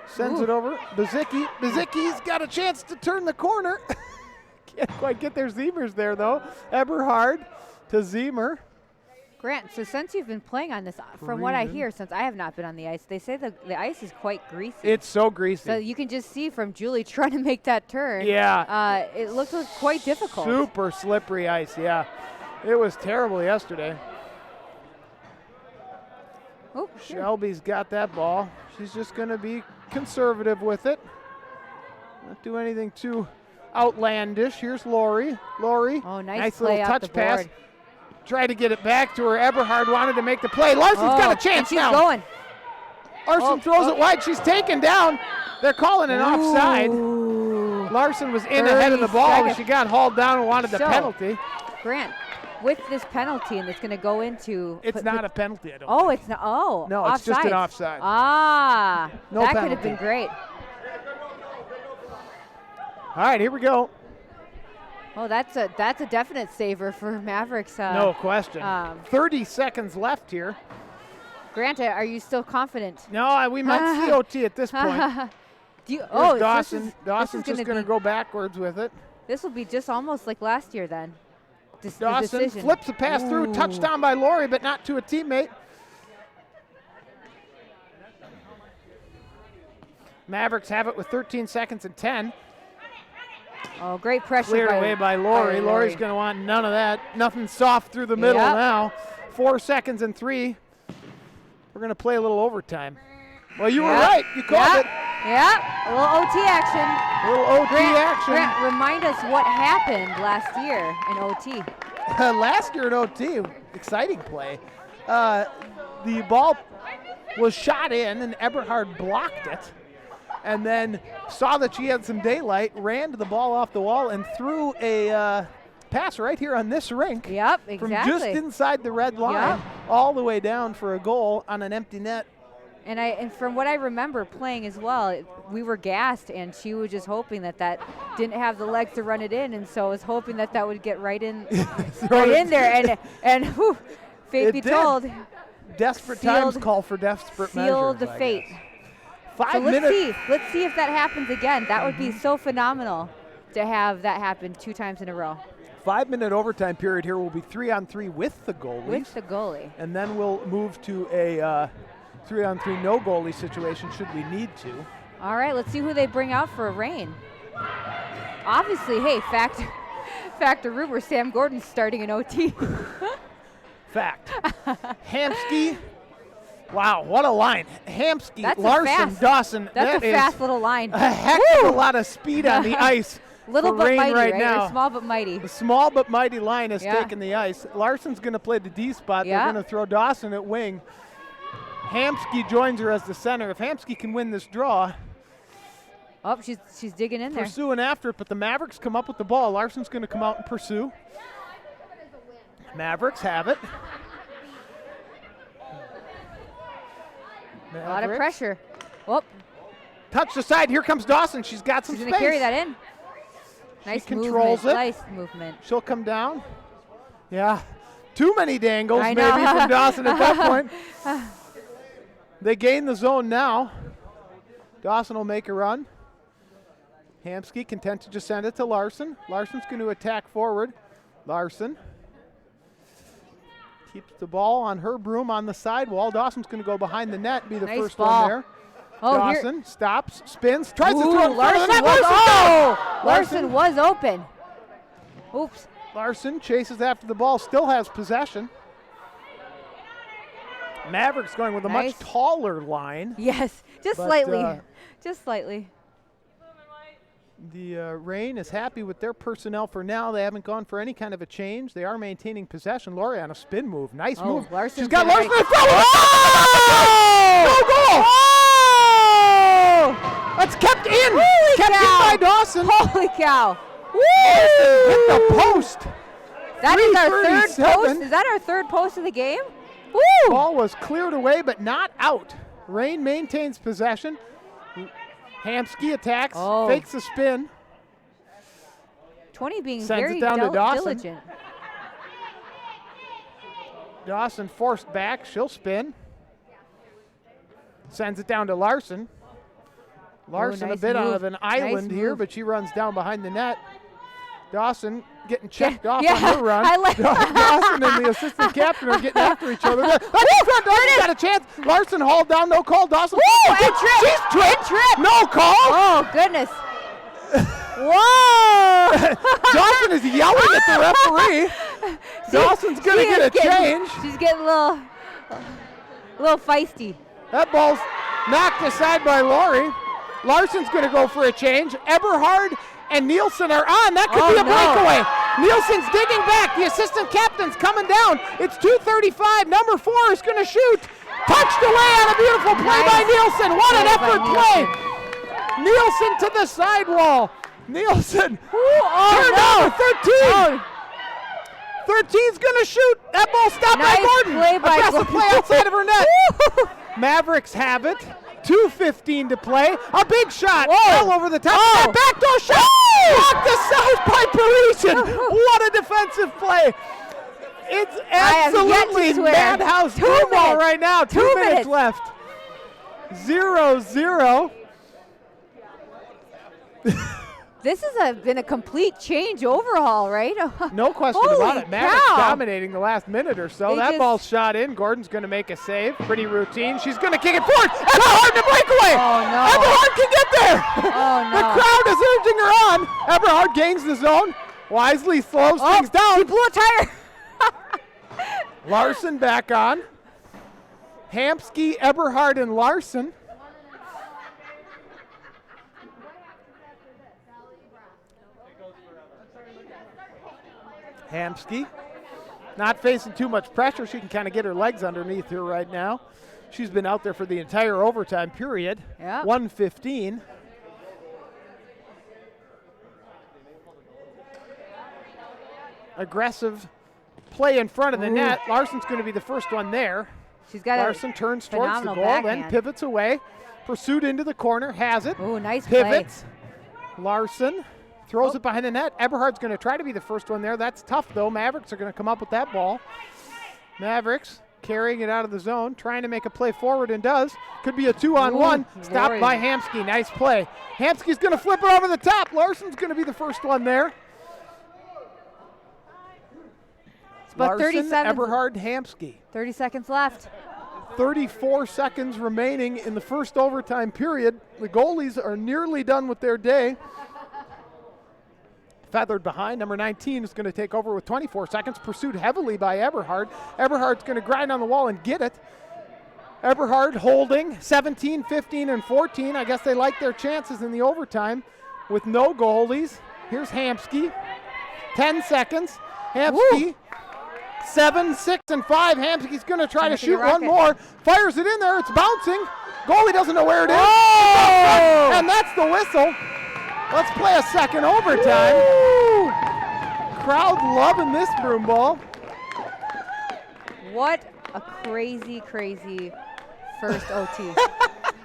sends it over. Bazicki. Bazicki's got a chance to turn the corner. Can't quite get there. Zemer's there, though. Eberhard to Zemer. Grant, so since you've been playing on this, from what I hear, since I have not been on the ice, they say the ice is quite greasy. It's so greasy. So you can just see from Julie trying to make that turn. Yeah. It looked quite difficult. Super slippery ice, yeah. It was terrible yesterday. Oh, Shelby's got that ball. She's just going to be conservative with it. Not do anything too outlandish. Here's Lori. Lori. Oh, nice play little off touch the pass. board. Tried to get it back to her. Eberhard wanted to make the play. Larson's got a and chance she's now. going. Larson throws it wide. She's taken down. They're calling an offside. Ooh. Larson was in ahead of the ball, 30 but she got hauled down and wanted the So, penalty. Grant, with this penalty, and it's going to go into. It's not a penalty, I don't Oh, think. it's not. Oh, No, offside. it's just an offside. Ah, No that could have penalty. been great. All right, here we go. Oh, that's a definite saver for Mavericks. No question. 30 seconds left here. Grant, are you still confident? No, we might see OT at this point. Here's Dawson. Dawson's Dawson's just going to go backwards with it. This will be just almost like last year then. The Dawson decision. flips the pass through, Ooh. touchdown by Lori, but not to a teammate. Mavericks have it with 13 seconds and 10. Oh, great pressure. Cleared away by Lori. Lori's going to want none of that. Nothing soft through the middle Yep. now. 4 seconds and 3. We're going to play a little overtime. Well, you were right. You called it. Yeah, a little OT action. A little OT action. Grant, remind us what happened last year in OT. Last year in OT, exciting play. The ball was shot in, and Eberhard blocked it, and then saw that she had some daylight, ran to the ball off the wall, and threw a pass right here on this rink. Yep, exactly. From just inside the red line all the way down for a goal on an empty net. And from what I remember playing as well, we were gassed, and she was just hoping that didn't have the legs to run it in, and so I was hoping that would get right in, right in there, and whew, fate be told. Desperate Sealed- times call for desperate measures. Sealed the fate. So let's see if that happens again. That would be so phenomenal to have that happen 2 times in a row. 5-minute overtime period here will be 3-on-3 with the goalies. With the goalie. And then we'll move to a 3-on-3 no goalie situation should we need to. All right, let's see who they bring out for a rain. Obviously, hey, fact or rumor, Sam Gordon's starting in OT. Fact. Hamsky. Wow, what a line. Hamsky, That's Larson, Dawson. That's that a fast is little line. a heck of a lot of speed on the ice. Little for but Rain mighty, right right? now. Or small but mighty. The small but mighty line has Yeah. taken the ice. Larson's going to play the D spot. Yeah. They're going to throw Dawson at wing. Hamsky joins her as the center. If Hamsky can win this draw, Oh, she's digging in there. pursuing after it, but the Mavericks come up with the ball. Larson's going to come out and pursue. Mavericks have it. A lot of pressure. Whoop, Touch the side. Here comes Dawson. She's got some she's space. going to carry that in. Nice controls movement. it. Nice movement. She'll come down. Yeah. Too many dangles I maybe know. from Dawson at that point. They gain the zone now. Dawson will make a run. Hamsky content to just send it to Larson. Larson's going to attack forward. Larson keeps the ball on her broom on the sidewall. Dawson's going to go behind the net, be the Nice first ball. one there. Oh, Dawson stops, spins, tries to Ooh, throw it in front of the net. Larson was, Larson's Larson was open. Oops. Larson chases after the ball, still has possession. Mavericks going with a Nice. much taller line. Yes, just But, slightly. Just slightly. The Reign is happy with their personnel for now. They haven't gone for any kind of a change. They are maintaining possession. Lori on a spin move. Nice move. Larson's She's got gonna Larson break- in front. No goal! That's kept in. Holy kept cow. in by Dawson. Holy cow. Hit the post. That is our third 3:37. post. Is that our third post of the game? Woo! Ball was cleared away, but not out. Reign maintains possession. Hamsky attacks, fakes a spin. 20 being Sends very it down to Dawson. diligent. Dawson forced back. She'll spin. Sends it down to Larson. Larson nice a bit move. out of an island Nice here, move. but she runs down behind the net. Dawson getting checked off yeah, on her run. I like Dawson and the assistant captain are getting after each other. That's in front. Dawson's got a chance. Larson hauled down, no call. Dawson. Woo, and trip. She's tripped. No call. Oh, goodness. Whoa! Dawson is yelling at the referee. Dawson's going to get a change. She's getting a little feisty. That ball's knocked aside by Laurie. Larson's going to go for a change. Eberhard and Nielsen are on. That could be a breakaway. Nielsen's digging back. The assistant captain's coming down. It's 2:35. Number 4 is going to shoot. Touched away on a beautiful play by Nielsen. What an effort play. Nielsen to the sidewall. Nielsen. Turned over 13. 13's going to shoot. That ball stopped by Gordon. Aggressive play outside of her net. Mavericks have it. 2:15 to play. A big shot. All over the top. That backdoor shot. Blocked aside by Parisian. What a defensive play. It's absolutely madhouse ball right now. 2 minutes left. 0-0. This has been a complete change overhaul, right? No question about it. Mavericks dominating the last minute or so. That ball's shot in. Gordon's going to make a save. Pretty routine. She's going to kick it forward. Eberhard to breakaway. Oh, no. Eberhard can get there. Oh, no. The crowd is urging her on. Eberhard gains the zone. Wisely slows things down. She blew a tire. Larson back on. Hampsky, Eberhard, and Larson. Hampsky not facing too much pressure. She can kind of get her legs underneath her right now. She's been out there for the entire overtime period. Yeah. 1:15. Aggressive play in front of the net. Larson's going to be the first one there. She's got Larson turns towards the goal, backhand. then pivots away. Pursued into the corner, has it. Oh, nice Pivots. Larson throws it behind the net. Eberhard's going to try to be the first one there. That's tough, though. Mavericks are going to come up with that ball. Mavericks carrying it out of the zone, trying to make a play forward, and does. Could be a 2-on-1. Stopped by Hampsky. Nice play. Hampsky's going to flip it over the top. Larson's going to be the first one there. It's about 30 Larson, seconds. Eberhard, Hampsky. 30 seconds left. 34 seconds remaining in the first overtime period. The goalies are nearly done with their day. Feathered behind. Number 19 is going to take over with 24 seconds. Pursued heavily by Eberhard. Eberhard's going to grind on the wall and get it. Eberhard holding 17, 15, and 14. I guess they like their chances in the overtime with no goalies. Here's Hampsky. 10 seconds. Hampsky. 7, 6, and 5. Hampsky's going to try to shoot one more. Fires it in there. It's bouncing. Goalie doesn't know where it is. Oh! And that's the whistle. Let's play a second overtime. Woo! Crowd loving this broom ball. What a crazy, crazy first OT.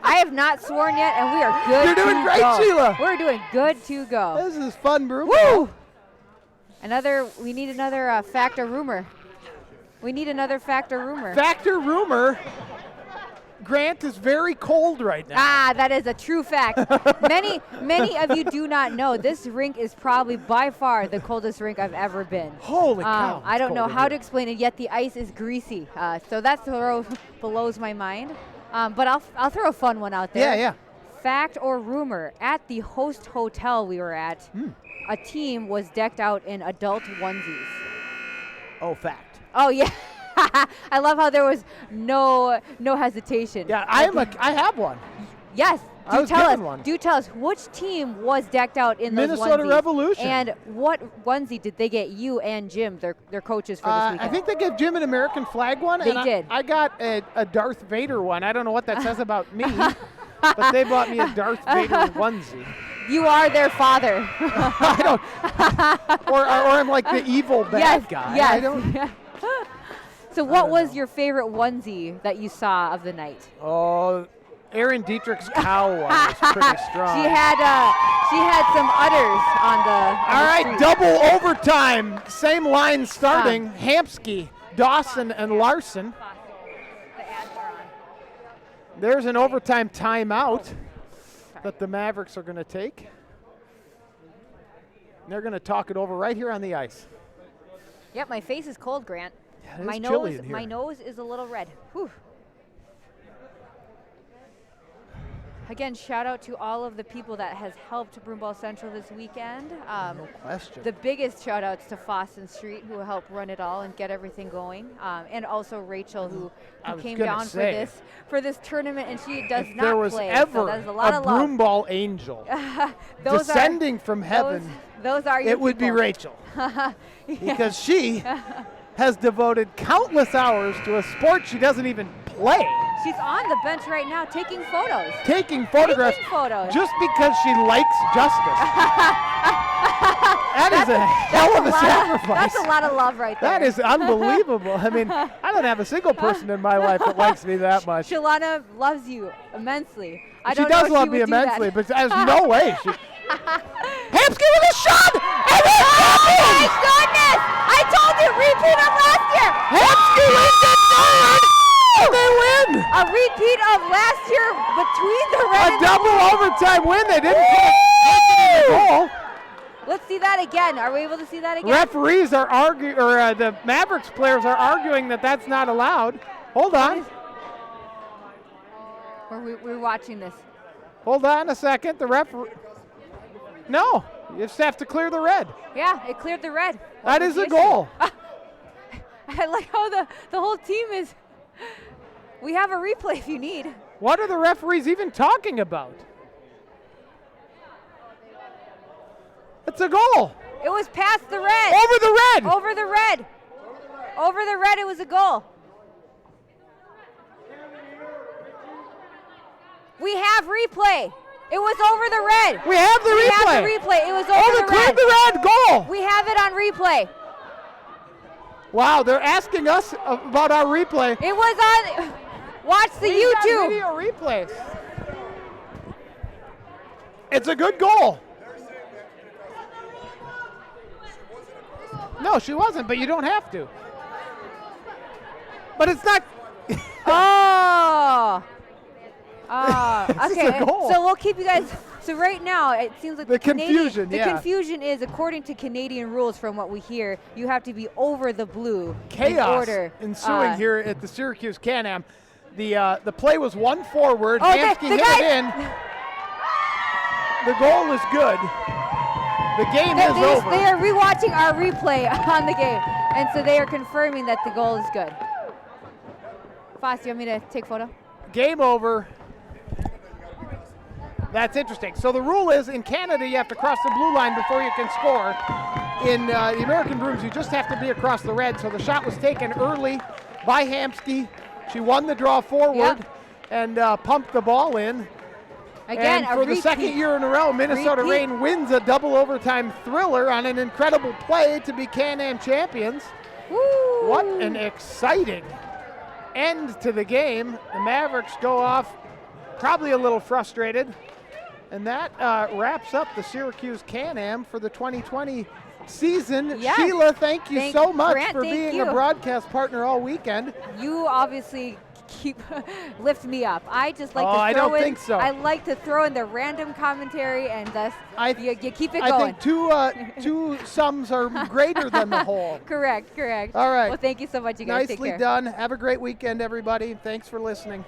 I have not sworn yet, and we are good. You're doing great, go. Sheila. We're doing good to go. This is fun broom ball. We need another factor rumor. We need another factor rumor. Factor rumor. Grant is very cold right now. Ah, that is a true fact. Many of you do not know this rink is probably by far the coldest rink I've ever been. Holy cow. I don't know how to explain it, yet the ice is greasy. So that blows my mind. But I'll throw a fun one out there. Yeah. Fact or rumor, at the host hotel we were at, a team was decked out in adult onesies. Oh, fact. Oh, yeah. I love how there was no hesitation. Yeah, I have one. Yes. I was given one. Do tell us which team was decked out in those Minnesota onesies, Revolution. and what onesie did they get you and Jim, their coaches, for this weekend? I think they gave Jim an American flag one. They did. I got a Darth Vader one. I don't know what that says about me, but they bought me a Darth Vader onesie. You are their father. I don't. Or I'm like the evil bad guy. Yes. I don't. So what was your favorite onesie that you saw of the night? Oh, Aaron Dietrich's cow one was pretty strong. She had some udders on the All right, street. double overtime. Same line starting. Hampsky, Dawson, and Larson. There's an overtime timeout that the Mavericks are going to take. They're going to talk it over right here on the ice. Yep, my face is cold, Grant. Yeah, it My is chilly nose, in here. my nose is a little red. Whew. Again, shout out to all of the people that has helped Broomball Central this weekend. No question. The biggest shout outs to Foston Street, who helped run it all and get everything going, and also Rachel, who I was came gonna down say, for this tournament, and she does if not there was play. ever So that's a lot of love. broomball angel Those descending from heaven, those are you it would be people. Rachel. Because she has devoted countless hours to a sport she doesn't even play. She's on the bench right now taking photos. Taking photographs Taking photos. just because she likes justice. That is a hell of a sacrifice. That's a lot of love right there. That is unbelievable. I mean, I don't have a single person in my life that likes me that much. Shalana loves you immensely. I She don't know does if love she me would do that. immensely, but there's no way. Hampsky with a shot! And it's Oh my champions! goodness! I told you, repeat of last year. Hampsky wins it third! And they win! A repeat of last year between the red A and the double blue. overtime win. They didn't put it in the goal. Let's see that again. Are we able to see that again? Referees are arguing, or the Mavericks players are arguing that that's not allowed. Hold on. We're watching this. Hold on a second. The referee. No, you just have to clear the red. Yeah, it cleared the red. That is a goal. I like how the whole team is. We have a replay if you need. What are the referees even talking about? It's a goal. It was past the red. Over the red. Over the red. Over the red, it was a goal. We have replay. It was over the red. We have the We replay. have the replay. It was Oh, over they the cleared red. the red. Goal. We have it on replay. Wow, they're asking us about our replay. It was on. Watch the We've got YouTube. video replays. It's a good goal. No, she wasn't, but you don't have to. But it's not. Oh. Oh. This is Okay. a goal. So we'll keep you guys. So right now it seems like The Canadian, confusion, The yeah. confusion is, according to Canadian rules, from what we hear, you have to be over the blue in Chaos order. ensuing here at the Syracuse Can-Am. The play was one forward. Oh, Hampsky hit it in. The goal is good. The game is over. They are rewatching our replay on the game, and so they are confirming that the goal is good. Foss, do you want me to take a photo? Game over. That's interesting. So the rule is, in Canada, you have to cross the blue line before you can score. In the American Brooms, you just have to be across the red. So the shot was taken early by Hampsky. She won the draw forward and pumped the ball in. Again, and for the second year in a row, Minnesota Reign wins a double overtime thriller on an incredible play to be Can-Am champions. Woo. What an exciting end to the game. The Mavericks go off probably a little frustrated. And that wraps up the Syracuse Can-Am for the 2020 season. Yes. Sheila, thank you so much Grant, for thank being you. a broadcast partner all weekend. You obviously lift me up. I just like Oh, to I throw don't in. think so. I like to throw in the random commentary, and thus you keep it I going. think two sums are greater than the whole. Correct. All right. Well, thank you so much, you guys. Take Nicely care. done. Have a great weekend, everybody. Thanks for listening.